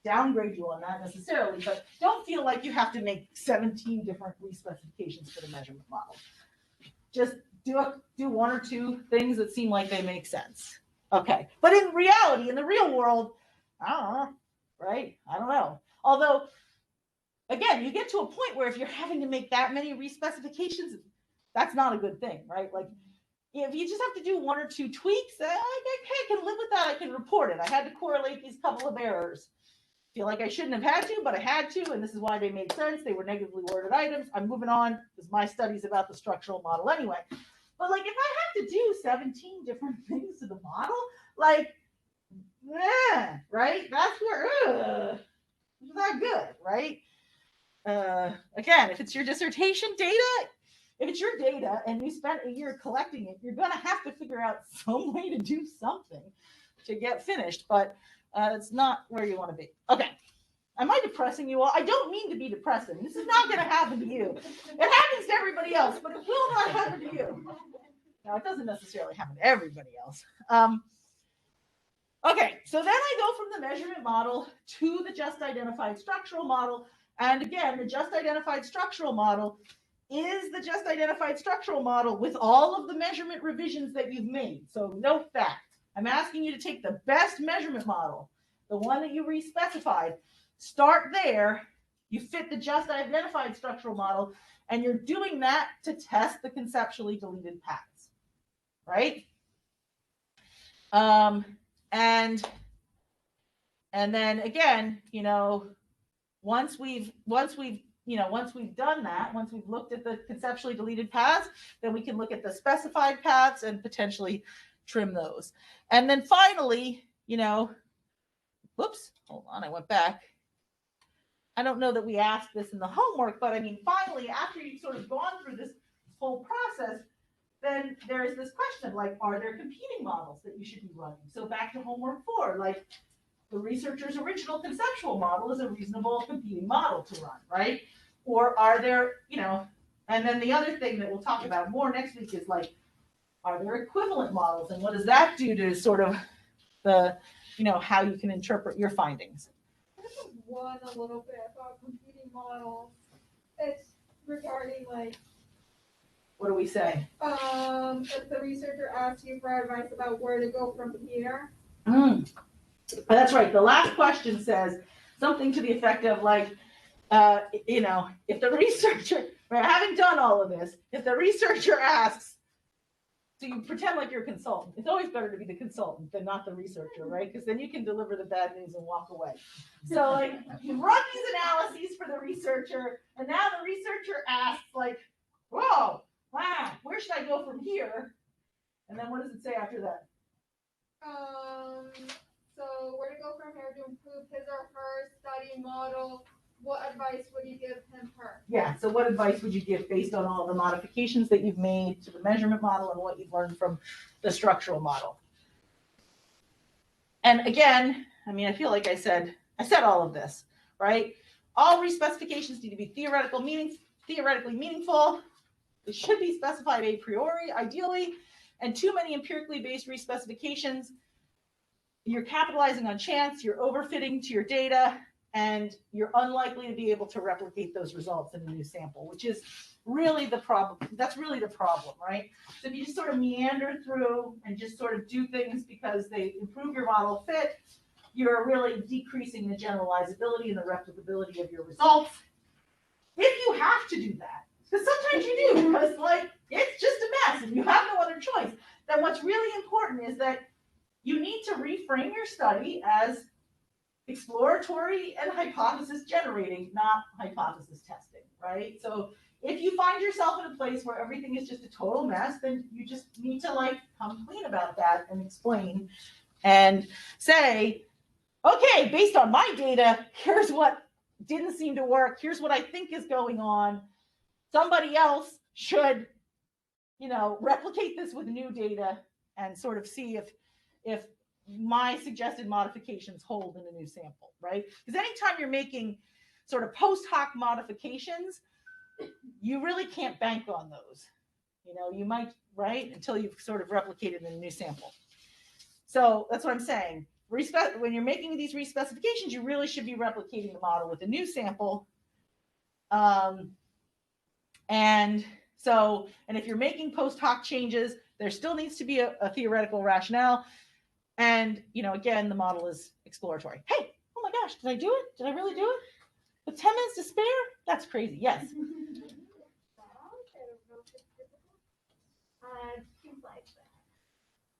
downgrade you on that necessarily, but don't feel like you have to make 17 different respecifications for the measurement model. Just do 1 or 2 things that seem like they make sense. Okay, but in reality, in the real world, I don't know, right? I don't know. Although, again, you get to a point where if you're having to make that many respecifications, that's not a good thing, right? Like, if you just have to do 1 or 2 tweaks, I can live with that. I can report it. I had to correlate these couple of errors. Feel like I shouldn't have had to, but I had to, and this is why they made sense. They were negatively worded items. I'm moving on because my study's about the structural model anyway. But like, if I have to do 17 different things to the model, like, right? That's where it's not good, right? Again, if it's your dissertation data, if it's your data and you spent a year collecting it, you're going to have to figure out some way to do something to get finished, but it's not where you want to be. Okay. Am I depressing you all? I don't mean to be depressing. This is not going to happen to you. It happens to everybody else, but it will not happen to you. Now, it doesn't necessarily happen to everybody else. Okay, so then I go from the measurement model to the just identified structural model. And again, the just identified structural model is the just identified structural model with all of the measurement revisions that you've made. So note that. I'm asking you to take the best measurement model, the one that you respecified, start there, you fit the just identified structural model, and you're doing that to test the conceptually deleted paths, right? And then again, once we've done that, once we've looked at the conceptually deleted paths, then we can look at the specified paths and potentially trim those. And then finally, whoops, hold on, I went back. I don't know that we asked this in the homework, but I mean, finally, after you've sort of gone through this whole process, then there's this question, like, are there competing models that you should be running? So back to homework 4, like, the researcher's original conceptual model is a reasonable competing model to run, right? Or are there, and then the other thing that we'll talk about more next week is like, are there equivalent models? And what does that do to sort of the, how you can interpret your findings? I have one a little bit about competing models. It's regarding like, what do we say? if the researcher asks you for advice about where to go from here. That's right. The last question says something to the effect of like, if the researcher, having done all of this, if the researcher asks, So you pretend like you're a consultant. It's always better to be the consultant than not the researcher, right? Because then you can deliver the bad news and walk away. So like you run these analyses for the researcher, and now the researcher asks like, whoa, wow, where should I go from here? And then what does it say after that? So where to go from here to improve his or her study model? What advice would you give him, her? Yeah, so what advice would you give based on all the modifications that you've made to the measurement model and what you've learned from the structural model? And again, I mean, I feel like I said all of this, right? All respecifications need to be theoretically meaningful. They should be specified a priori, ideally, and too many empirically based respecifications, you're capitalizing on chance, you're overfitting to your data, and you're unlikely to be able to replicate those results in a new sample, which is really the problem. That's really the problem, right? So if you just sort of meander through and just sort of do things because they improve your model fit, you're really decreasing the generalizability and the replicability of your results. If you have to do that, because sometimes you do, because like it's just a mess and you have no other choice, then what's really important is that you need to reframe your study as exploratory and hypothesis generating, not hypothesis testing, right? So if you find yourself in a place where everything is just a total mess, then you just need to like come clean about that and explain and say, okay, based on my data, here's what didn't seem to work. Here's what I think is going on. Somebody else should, replicate this with new data and sort of see if my suggested modifications hold in a new sample, right? Because anytime you're making sort of post hoc modifications, you really can't bank on those. You might, right, until you've sort of replicated in a new sample. So that's what I'm saying. When you're making these respecifications, you really should be replicating the model with a new sample. And if you're making post hoc changes, there still needs to be a theoretical rationale. And, again, the model is exploratory. Hey, oh my gosh, did I do it? Did I really do it? With 10 minutes to spare? That's crazy. Yes.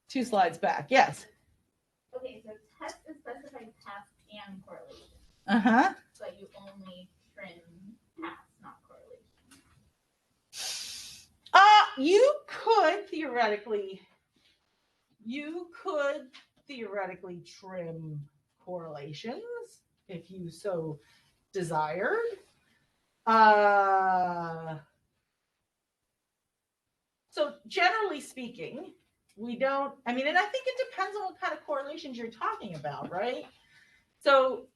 2 slides back. Yes. Okay, so test is specified path and correlation. Uh-huh. But you only trim paths, not correlation. You could theoretically trim correlations if you so desired. So generally speaking, we don't, and I think it depends on what kind of correlations you're talking about, right? So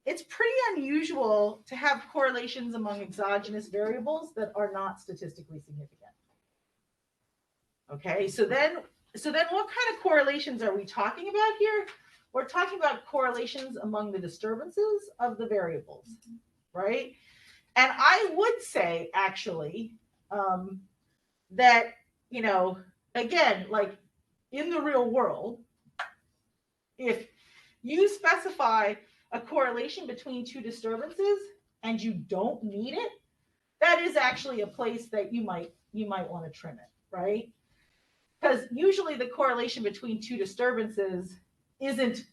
it's pretty unusual to have correlations among exogenous variables that are not statistically significant. Okay, so then what kind of correlations are we talking about here? We're talking about correlations among the disturbances of the variables, right? And I would say actually that, again, like in the real world, if you specify a correlation between 2 disturbances and you don't need it, that is actually a place that you might want to trim it, right? Because usually the correlation between 2 disturbances isn't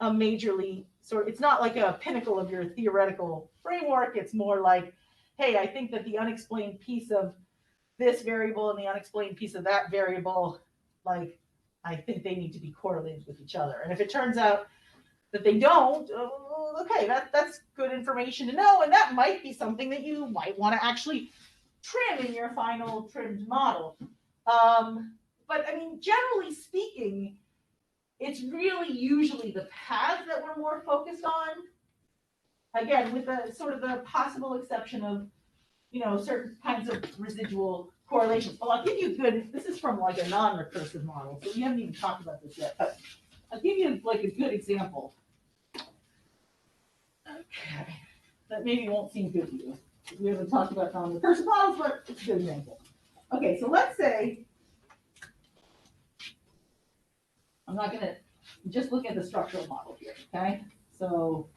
a majorly it's not like a pinnacle of your theoretical framework. It's more like, hey, I think that the unexplained piece of this variable and the unexplained piece of that variable, like, I think they need to be correlated with each other. And if it turns out that they don't, okay, that's good information to know. And that might be something that you might want to actually trim in your final trimmed model. But generally speaking, it's really usually the paths that we're more focused on. Again, with the sort of the possible exception of, certain kinds of residual correlations. Well, I'll give you this is from like a non-recursive model, so we haven't even talked about this yet, but I'll give you like a good example. Okay, that maybe won't seem good to you. We haven't talked about non-recursive models, but it's a good example. Okay, so let's say, I'm not gonna just look at the structural model here, okay? So,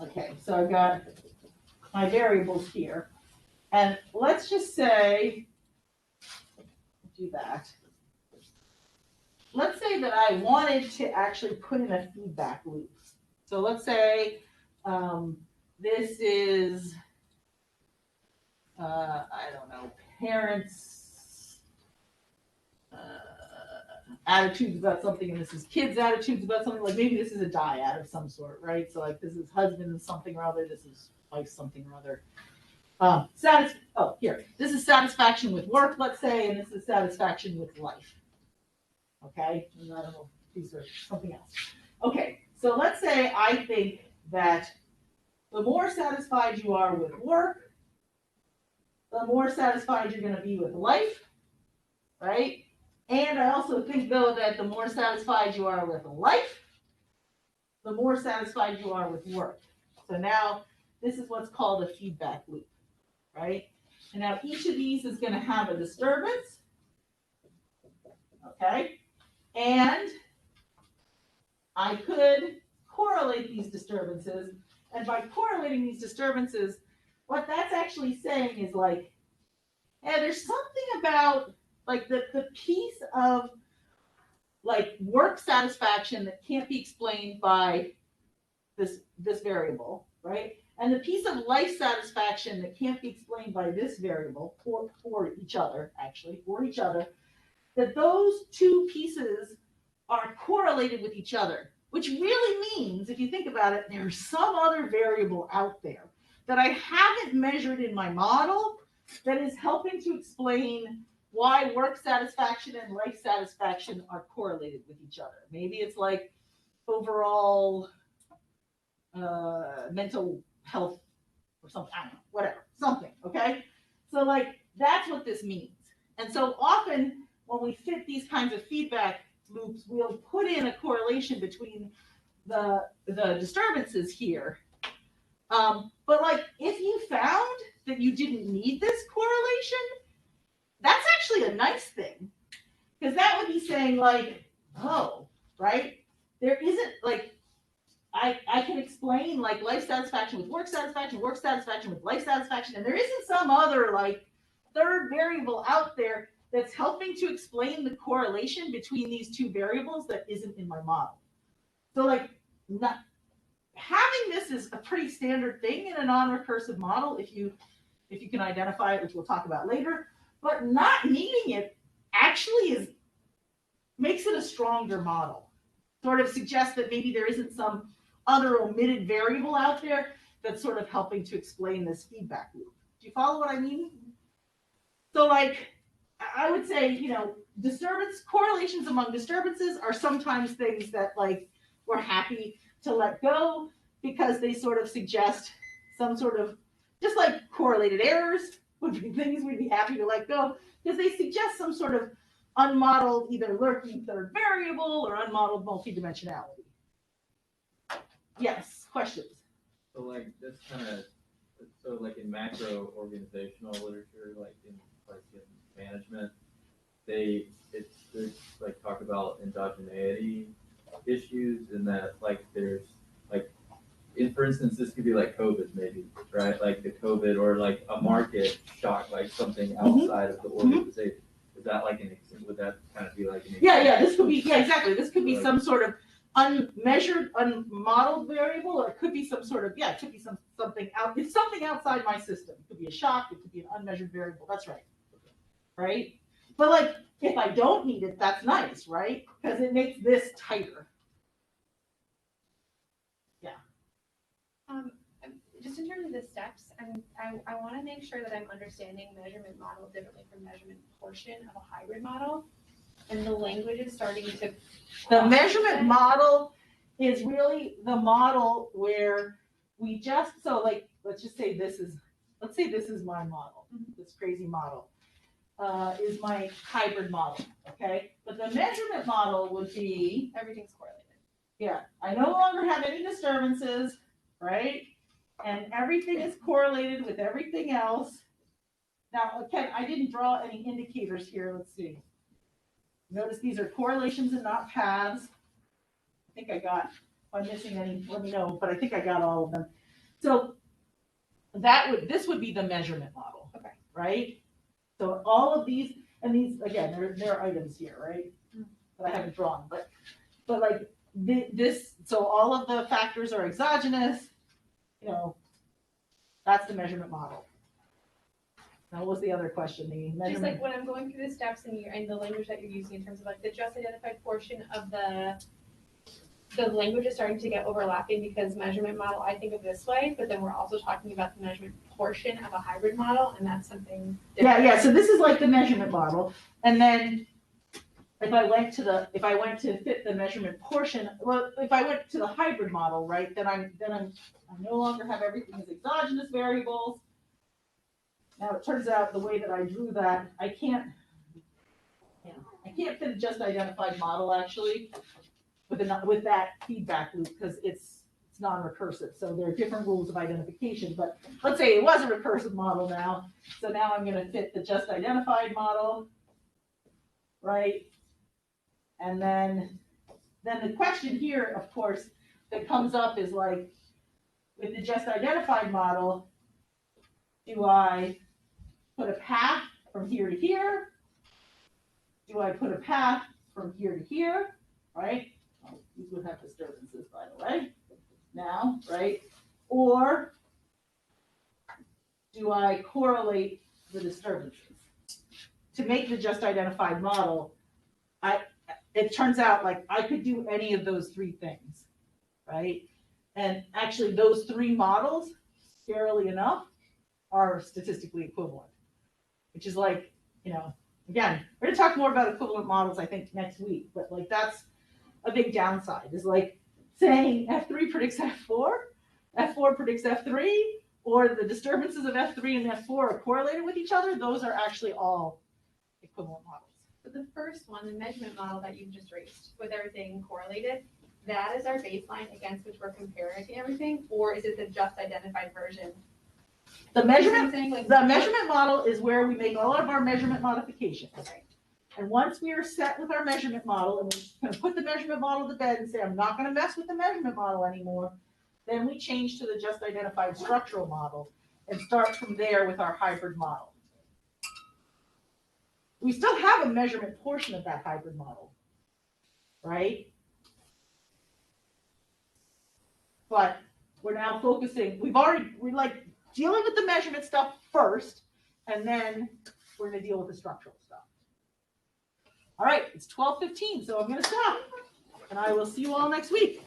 okay, so I've got my variables here. And let's just say, do that. Let's say that I wanted to actually put in a feedback loop. So let's say this is, I don't know, parents' attitudes about something, and this is kids' attitudes about something. Like maybe this is a dyad of some sort, right? So like this is husband something or other, this is wife something or other. This is satisfaction with work, let's say, and this is satisfaction with life. Okay, and I don't know if these are something else. Okay, so let's say I think that the more satisfied you are with work, the more satisfied you're going to be with life, right? And I also think, though, that the more satisfied you are with life, the more satisfied you are with work. So now this is what's called a feedback loop, right? And now each of these is going to have a disturbance, okay? And I could correlate these disturbances. And by correlating these disturbances, what that's actually saying is like, hey, there's something about like the piece of like work satisfaction that can't be explained by this variable, right? And the piece of life satisfaction that can't be explained by this variable, or each other, actually, or each other, that those two pieces are correlated with each other, which really means, if you think about it, there's some other variable out there that I haven't measured in my model that is helping to explain why work satisfaction and life satisfaction are correlated with each other. Maybe it's like overall mental health or something, I don't know, whatever, something, okay? So like, that's what this means. And so often when we fit these kinds of feedback loops, we'll put in a correlation between the disturbances here. But like, if you found that you didn't need this correlation, that's actually a nice thing. Because that would be saying like, oh, right? There isn't like, I can explain like life satisfaction with work satisfaction with life satisfaction, and there isn't some other like third variable out there that's helping to explain the correlation between these two variables that isn't in my model. So like, not having this is a pretty standard thing in a non-recursive model if you can identify it, which we'll talk about later. But not needing it actually makes it a stronger model. Sort of suggests that maybe there isn't some other omitted variable out there that's sort of helping to explain this feedback loop. Do you follow what I mean? So like, I would say, you know, correlations among disturbances are sometimes things that like we're happy to let go because they sort of suggest some sort of, just like correlated errors would be things we'd be happy to let go because they suggest some sort of unmodeled, either lurking third variable or unmodeled multidimensionality. Yes, questions? So like this kind of, so like in macro organizational literature, like in management, they like talk about endogeneity issues, and that like there's like, for instance, this could be like COVID maybe, right? Like the COVID or like a market shock, like something outside of the organization. Is that like would that kind of be like an Yeah, this could be, exactly. This could be some sort of unmeasured, unmodeled variable, or it could be some sort of, it could be something out. It's something outside my system. It could be a shock. It could be an unmeasured variable. That's right. Right? But like, if I don't need it, that's nice, right? Because it makes this tighter. Yeah. Just in terms of the steps, I want to make sure that I'm understanding measurement model differently from measurement portion of a hybrid model. And the language is starting to. The measurement model is really the model where we just, so like, let's say this is my model, this crazy model, is my hybrid model, okay? But the measurement model would be. Everything's correlated. Yeah, I no longer have any disturbances, right? And everything is correlated with everything else. Now, okay, I didn't draw any indicators here, let's see. Notice these are correlations and not paths. I think I got, if I'm missing any, let me know, but I think I got all of them. So this would be the measurement model. Okay. Right? So all of these, and these, again, there are items here, right? That I haven't drawn, but like this, so all of the factors are exogenous, you know, that's the measurement model. Now, what was the other question? The Just measurement. like when I'm going through the steps and the language that you're using in terms of like the just identified portion of the language is starting to get overlapping because measurement model, I think of this way, but then we're also talking about the measurement portion of a hybrid model, and that's something different. Yeah, so this is like the measurement model, and then if I went to fit the measurement portion, well, if I went to the hybrid model, right, then I no longer have everything as exogenous variables. Now it turns out the way that I drew that, I can't fit a just identified model actually with that feedback loop because it's non-recursive. So there are different rules of identification. But let's say it was a recursive model now. So now I'm going to fit the just identified model, right? And then the question here, of course, that comes up is like, with the just identified model, do I put a path from here to here? Do I put a path from here to here, right? Oh, these would have disturbances, by the way, now, right? Or do I correlate the disturbances? To make the just identified model, it turns out like I could do any of those three things, right? And actually those three models, scarily enough, are statistically equivalent, which is like, you know, again, we're gonna talk more about equivalent models, I think, next week, but like that's a big downside, is like saying F3 predicts F4, F4 predicts F3, or the disturbances of F3 and F4 are correlated with each other. Those are actually all equivalent models. But the first one, the measurement model that you just raised with everything correlated, that is our baseline against which we're comparing everything, or is it the just identified version? The measurement Like, The measurement model is where we make all of our measurement modifications. Right. And once we are set with our measurement model, and we're gonna put the measurement model to bed and say, I'm not gonna mess with the measurement model anymore, then we change to the just identified structural model and start from there with our hybrid model. We still have a measurement portion of that hybrid model, right? But we're now focusing, we're like dealing with the measurement stuff first, and then we're gonna deal with the structural stuff. All right, it's 12:15, so I'm gonna stop, and I will see you all next week.